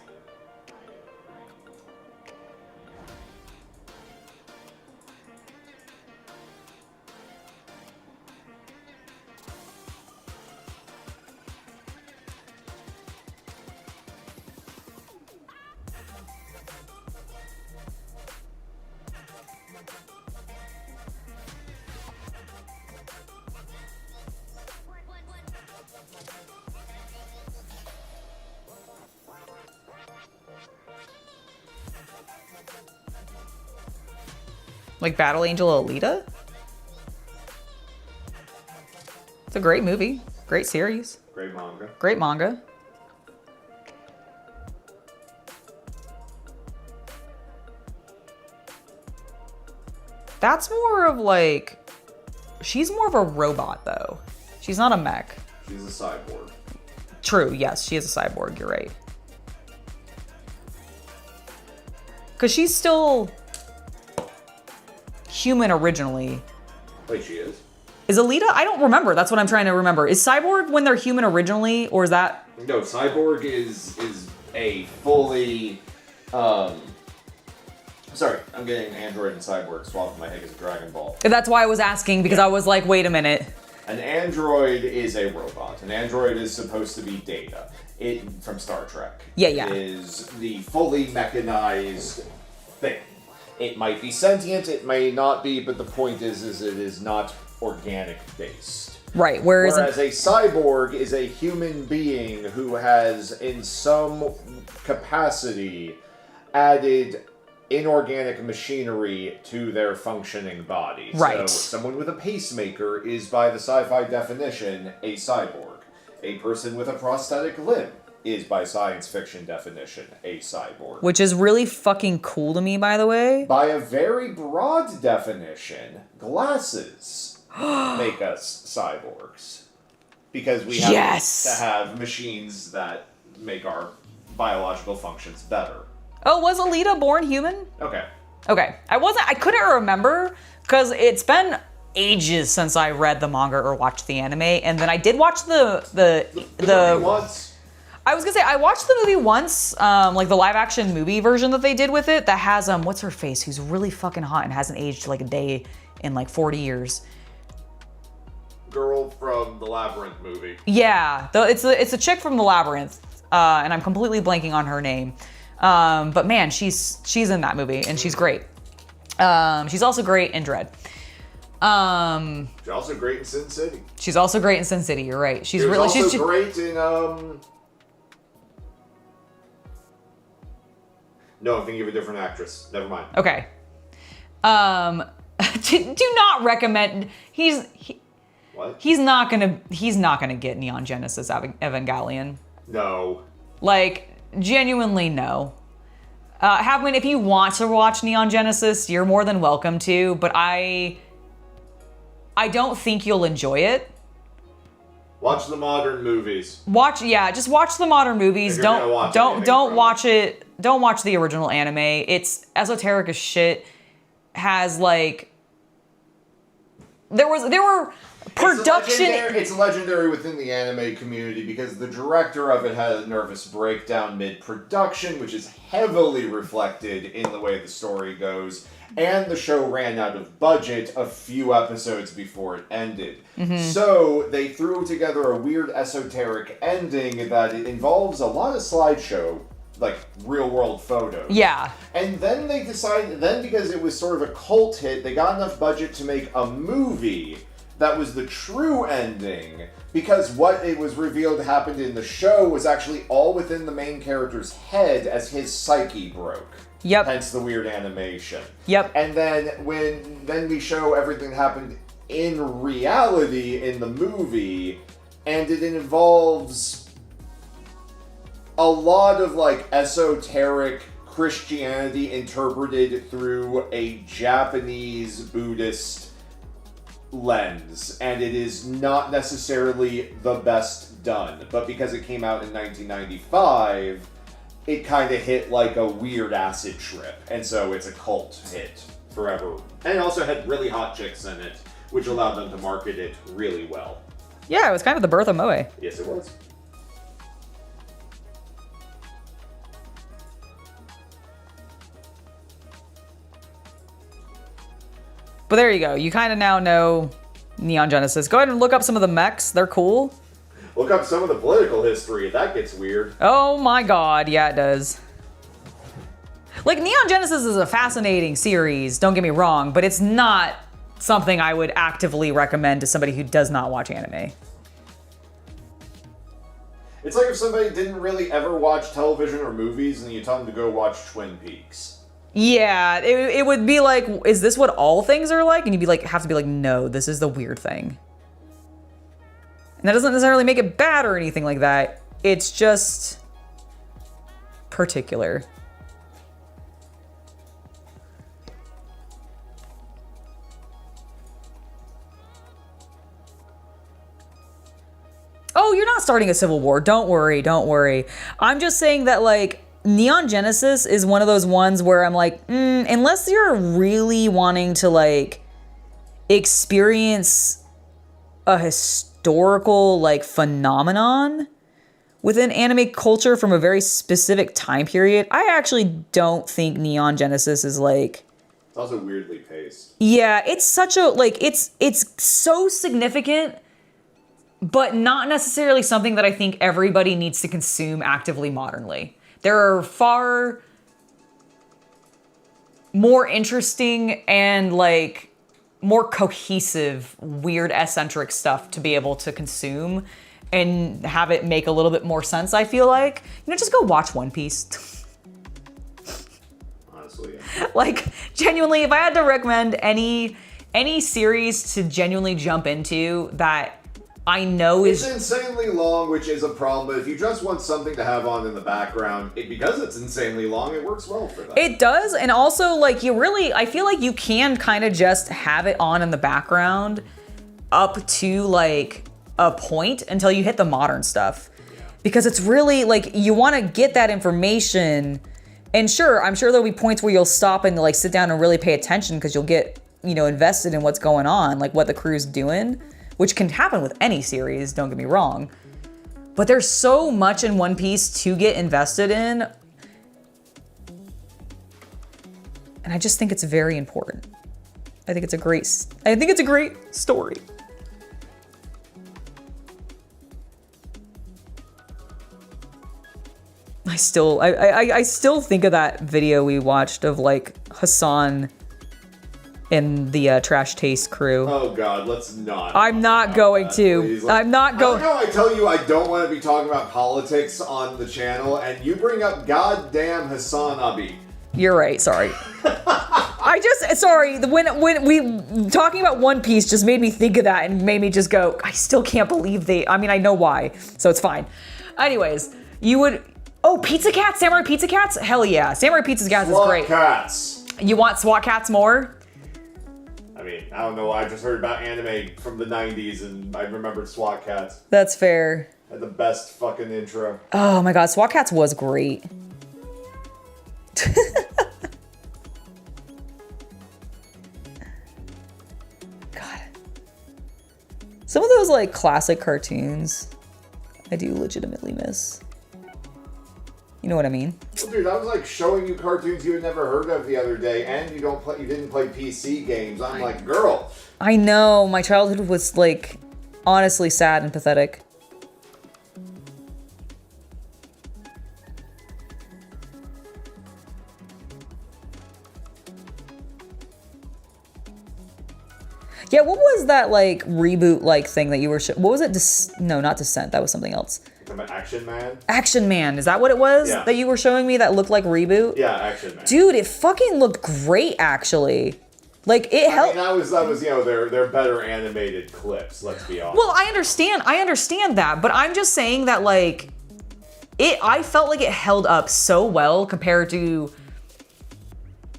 Like Battle Angel Alita? It's a great movie, great series. Great manga. That's more of she's more of a robot though. She's not a mech. She's a cyborg. True, yes, she is a cyborg, you're right. Because she's still human originally. Wait, she is? Is Alita? I don't remember. That's what I'm trying to remember. Is cyborg when they're human originally, or is that? No, cyborg is a fully. Sorry, I'm getting android and cyborg swapped in my head as a Dragon Ball. That's why I was asking, because I was like, wait a minute. An android is a robot. An android is supposed to be Data. It from Star Trek. Yeah. It is the fully mechanized thing. It might be sentient, it may not be, but the point is it is not organic based. Right, whereas a cyborg is a human being who has, in some capacity, added inorganic machinery to their functioning body. Right. So someone with a pacemaker is, by the sci-fi definition, a cyborg. A person with a prosthetic limb is, by science fiction definition, a cyborg. Which is really fucking cool to me, by the way. By a very broad definition, glasses make us cyborgs. Because we have to have machines that make our biological functions better. Oh, was Alita born human? Okay. Okay. I couldn't remember, because it's been ages since I read the manga or watched the anime, and then I did watch the movie once. I was gonna say, I watched the movie once, like the live action movie version that they did with it, that has, what's her face, who's really fucking hot and hasn't aged like a day in like 40 years. Girl from the Labyrinth movie. Yeah, it's a chick from the Labyrinth, and I'm completely blanking on her name. But man, she's in that movie, and she's great. She's also great in Dread. She's also great in Sin City. She's also great in Sin City. You're right. She's great in No, I'm thinking of a different actress. Never mind. Okay. Do not recommend. What? He's not gonna get Neon Genesis Evangelion. No. Like, genuinely no. Havman, if you want to watch Neon Genesis, you're more than welcome to, but I don't think you'll enjoy it. Watch the modern movies. Just watch the modern movies. Don't watch it. Don't watch the original anime. It's esoteric as shit. Has like there were production. It's legendary within the anime community because the director of it had a nervous breakdown mid-production, which is heavily reflected in the way the story goes. And the show ran out of budget a few episodes before it ended. Mm-hmm. So they threw together a weird esoteric ending that it involves a lot of slideshow, like real-world photos. Yeah. And then they decided, because it was sort of a cult hit, they got enough budget to make a movie that was the true ending, because what it was revealed happened in the show was actually all within the main character's head as his psyche broke. Yep. Hence the weird animation. Yep. And then when we show everything that happened in reality in the movie, and it involves a lot of like esoteric Christianity interpreted through a Japanese Buddhist lens, and it is not necessarily the best done, but because it came out in 1995, it kind of hit like a weird acid trip, and so it's a cult hit forever. And it also had really hot chicks in it, which allowed them to market it really well. Yeah, it was kind of the birth of Moe. Yes, it was. But there you go. You kind of now know Neon Genesis. Go ahead and look up some of the mechs. They're cool. Look up some of the political history. That gets weird. Oh my god, yeah it does. Like, Neon Genesis is a fascinating series, don't get me wrong, but it's not something I would actively recommend to somebody who does not watch anime. It's like if somebody didn't really ever watch television or movies and you tell them to go watch Twin Peaks. Yeah, it would be like, is this what all things are like? And you'd be like, have to be like, no, this is the weird thing. And that doesn't necessarily make it bad or anything like that. It's just particular. Oh, you're not starting a civil war. Don't worry, don't worry. I'm just saying that, like, Neon Genesis is one of those ones where I'm like, unless you're really wanting to, like, experience a historical, like, phenomenon within anime culture from a very specific time period, I actually don't think Neon Genesis is, like... It's also weirdly paced. Yeah, it's such a, like, it's so significant, but not necessarily something that I think everybody needs to consume actively modernly. There are far more interesting and, like, more cohesive, weird, eccentric stuff to be able to consume and have it make a little bit more sense, I feel like. You know, just go watch One Piece. Honestly, yeah. Like, genuinely, if I had to recommend any series to genuinely jump into that I know It's is... insanely long, which is a problem, but if you just want something to have on in the background, because it's insanely long, it works well for that. It does, and also, like, I feel like you can kind of just have it on in the background up to, like, a point until you hit the modern stuff. Yeah. Because it's really, like, you want to get that information, and sure, I'm sure there'll be points where you'll stop and, like, sit down and really pay attention because you'll get, invested in what's going on, like what the crew's doing. Which can happen with any series, don't get me wrong. But there's so much in One Piece to get invested in. And I just think it's very important. I think it's a great story. I still think of that video we watched of like Hassan and the Trash Taste crew. Oh God, let's not. I'm not going to. I'm not going. I know I tell you I don't want to be talking about politics on the channel, and you bring up goddamn Hassan Abi. You're right. Sorry. When we talking about One Piece just made me think of that and made me just go, I still can't believe I know why, so it's fine. Anyways, Pizza Cats, Samurai Pizza Cats? Hell yeah. Samurai Pizza Cats is great. SWAT Cats. You want SWAT Cats more? I mean, I don't know. I just heard about anime from the 90s and I remembered SWAT Cats. That's fair. Had the best fucking intro. Oh my God, SWAT Cats was great. God. Some of those like classic cartoons I do legitimately miss. You know what I mean? Well, dude, I was like showing you cartoons you had never heard of the other day, and you didn't play PC games. I'm like, girl. I know, my childhood was like honestly sad and pathetic. Yeah, what was that like reboot like thing that you were? What was it? No, not Descent. That was something else. Action Man? Action Man, is that what it was that you were showing me that looked like reboot? Yeah, Action Man. Dude, it fucking looked great actually. Like it helped. I mean, that was they're better animated clips, let's be honest. Well, I understand that, but I'm just saying that like I felt like it held up so well compared to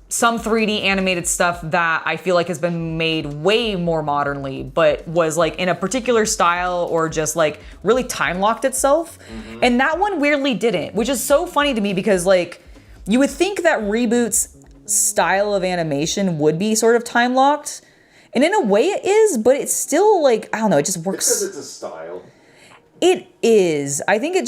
some 3D animated stuff that I feel like has been made way more modernly, but was like in a particular style or just like really time locked itself. Mm-hmm. And that one weirdly didn't, which is so funny to me because like you would think that Reboot's style of animation would be sort of time locked. And in a way it is, but it's still like, I don't know, it just works. Because it's a style. It is. I think it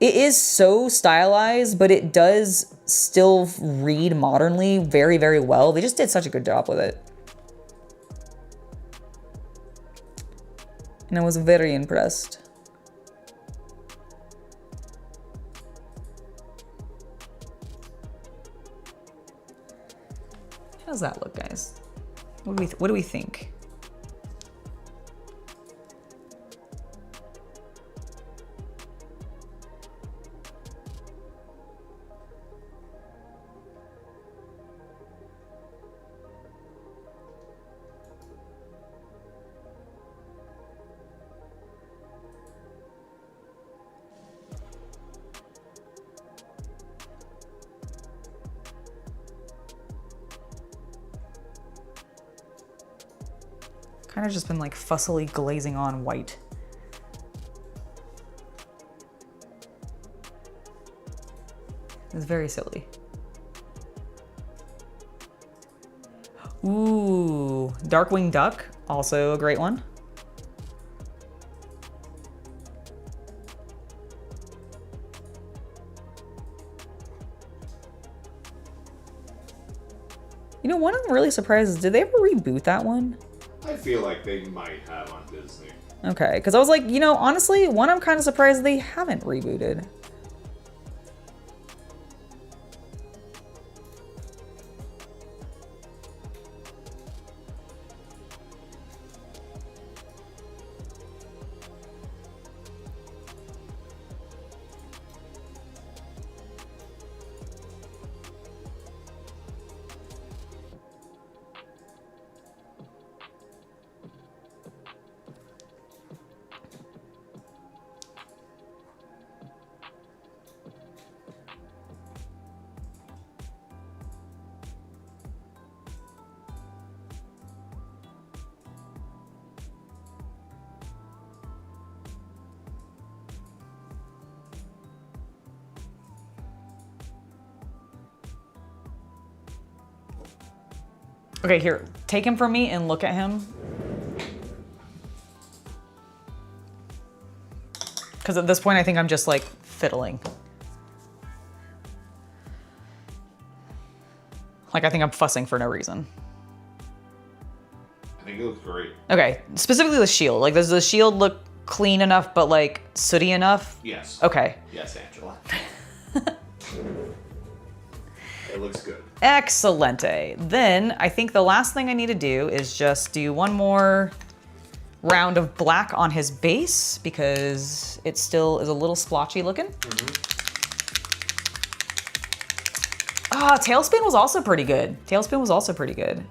is so stylized, but it does still read modernly very, very well. They just did such a good job with it. And I was very impressed. How does that look, guys? What do we think? Kind of just been like fussily glazing on white. It's very silly. Ooh, Darkwing Duck, also a great one. You know, one I'm really surprised is, did they ever reboot that one? I feel like they might have on Disney. Okay, because I was like, you know, honestly, one I'm kind of surprised they haven't rebooted. Okay, here, take him from me and look at him. Because at this point, I think I'm just like fiddling. Like, I think I'm fussing for no reason. I think it looks great. Okay, specifically the shield. Like, does the shield look clean enough, but like sooty enough? Yes. Okay. Yes, Angela. It looks good. Excellente. Then I think the last thing I need to do is just do one more round of black on his base because it still is a little splotchy looking. Tailspin was also pretty good. Tailspin was also pretty good.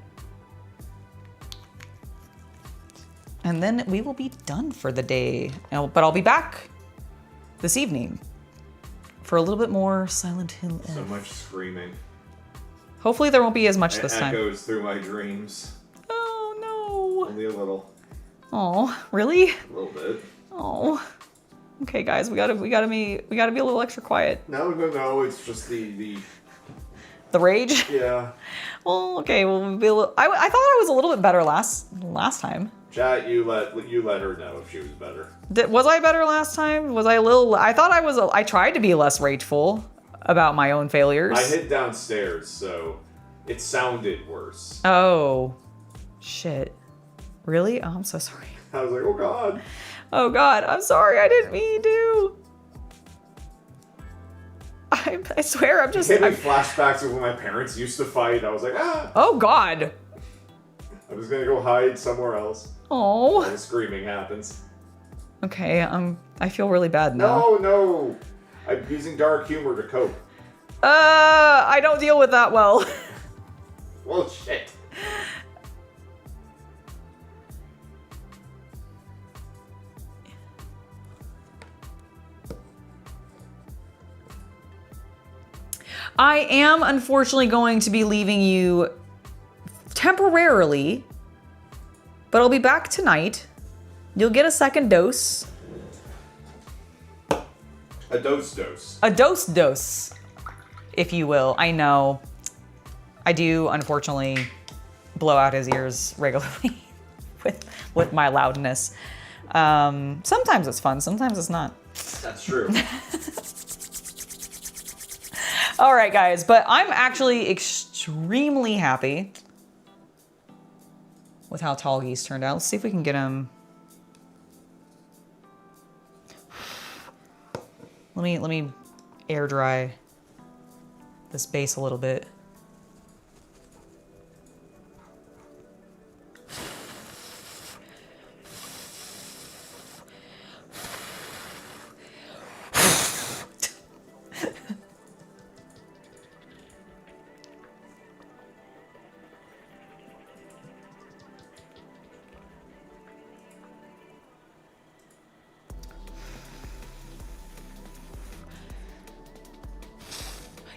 And then we will be done for the day. But I'll be back this evening for a little bit more Silent Hill F. So much screaming. Hopefully there won't be as much this time. It echoes through my dreams. Oh no. Only a little. Oh, really? A little bit. Oh. Okay, guys, we gotta be a little extra quiet. No, it's just the rage. Yeah. Well, okay, we'll be a little. I thought I was a little bit better last time. Chat, you let her know if she was better. Was I better last time? Was I a little? I thought I was. I tried to be less rageful about my own failures. I hid downstairs, so it sounded worse. Oh, shit. Really? Oh, I'm so sorry. I was like, oh god. Oh god, I'm sorry. I didn't mean to. I swear, I'm just. It gave me flashbacks of when my parents used to fight. I was like, ah. Oh god. I was gonna go hide somewhere else. Oh. And the screaming happens. Okay, I feel really bad now. No. I'm using dark humor to cope. I don't deal with that well. Well, shit. I am unfortunately going to be leaving you temporarily, but I'll be back tonight. You'll get a second dose. A dose. A dose, if you will. I know. I do, unfortunately, blow out his ears regularly with my loudness. Sometimes it's fun, sometimes it's not. That's true. All right, guys, but I'm actually extremely happy with how Tallgeese turned out. Let's see if we can get him. Let me air dry this base a little bit.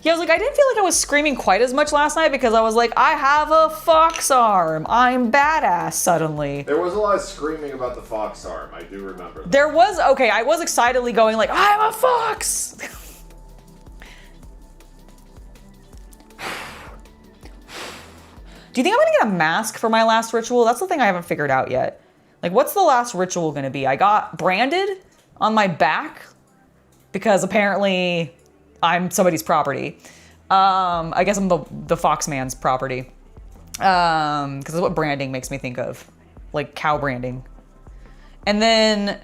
Yeah, I was like, I didn't feel like I was screaming quite as much last night because I was like, I have a fox arm. I'm badass suddenly. There was a lot of screaming about the fox arm. I do remember that. There was, okay, I was excitedly going like, I'm a fox. Do you think I'm gonna get a mask for my last ritual? That's the thing I haven't figured out yet. Like, what's the last ritual gonna be? I got branded on my back because apparently I'm somebody's property. I guess I'm the fox man's property. Because that's what branding makes me think of. Like cow branding. And then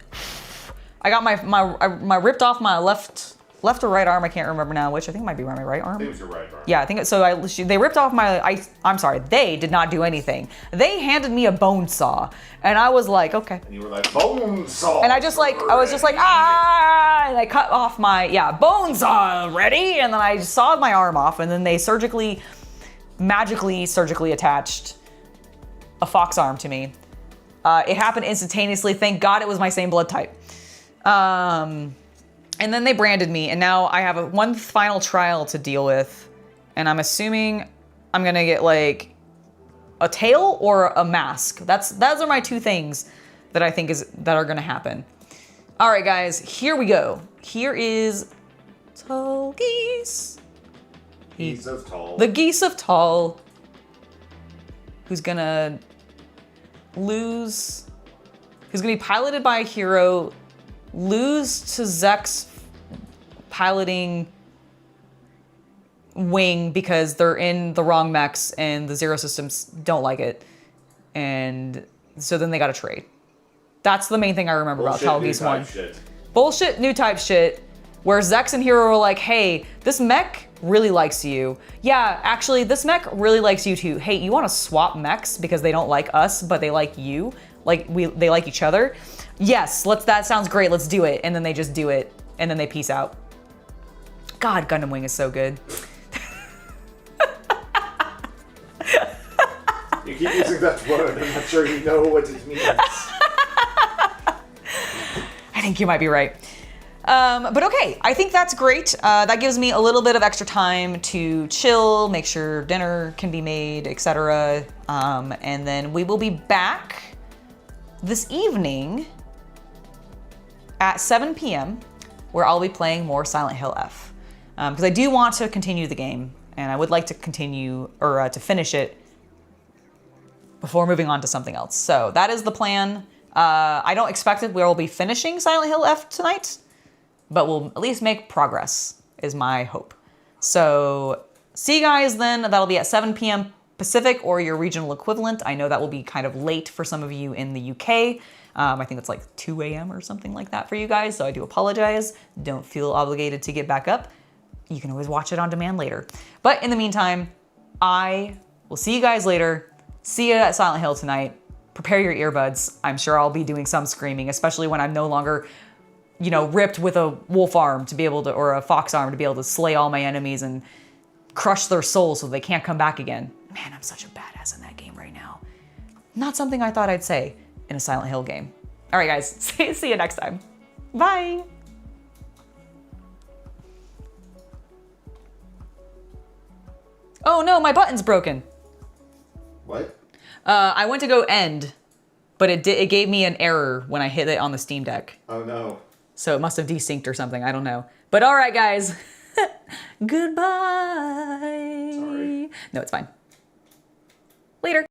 I got my ripped off my left or right arm. I can't remember now which. I think it might be my right arm. I think it was your right arm. Yeah, I think so. They ripped off I'm sorry. They did not do anything. They handed me a bone saw, and I was like, okay. And you were like, bone saw. And I was just like, ah! And I cut off my bone saw ready, and then I sawed my arm off, and then they magically surgically attached a fox arm to me. It happened instantaneously. Thank God it was my same blood type. And then they branded me, and now I have one final trial to deal with, and I'm assuming I'm gonna get like a tail or a mask. Those are my two things that I think that are gonna happen. All right, guys, here we go. Here is Tallgeese. Geese of Tall. The geese of Tall. who's gonna lose, who's gonna be piloted by a hero, lose to Zek's piloting wing because they're in the wrong mechs and the Zero systems don't like it. And so then they got to trade. That's the main thing I remember about Tallgeese 1. Bullshit new type shit, where Zex and Hero were like, hey, this mech really likes you. Yeah, actually, this mech really likes you too. Hey, you want to swap mechs because they don't like us, but they like you? They like each other? Yes, that sounds great, let's do it. And then they just do it, and then they peace out. God, Gundam Wing is so good. You keep using that word, I'm not sure you know what it means. I think you might be right. But okay, I think that's great. That gives me a little bit of extra time to chill, make sure dinner can be made, etc. And then we will be back this evening at 7 p.m. where I'll be playing more Silent Hill F. Because I do want to continue the game, and I would like to continue, or to finish it before moving on to something else. So that is the plan. I don't expect that we'll be finishing Silent Hill F tonight, but we'll at least make progress, is my hope. So see you guys then. That'll be at 7 p.m. Pacific or your regional equivalent. I know that will be kind of late for some of you in the UK. I think it's like 2 a.m. or something like that for you guys, so I do apologize. Don't feel obligated to get back up. You can always watch it on demand later. But in the meantime, I will see you guys later. See you at Silent Hill tonight. Prepare your earbuds. I'm sure I'll be doing some screaming, especially when I'm no longer, ripped with a wolf arm to be able to, or a fox arm to be able to slay all my enemies and crush their souls so they can't come back again. Man, I'm such a badass in that game right now. Not something I thought I'd say in a Silent Hill game. All right, guys, see you next time. Bye. Oh no, my button's broken. What? I went to go end, but it gave me an error when I hit it on the Steam Deck. Oh no. So it must have desynced or something, I don't know. But all right, guys. Goodbye. Sorry. No, it's fine. Later.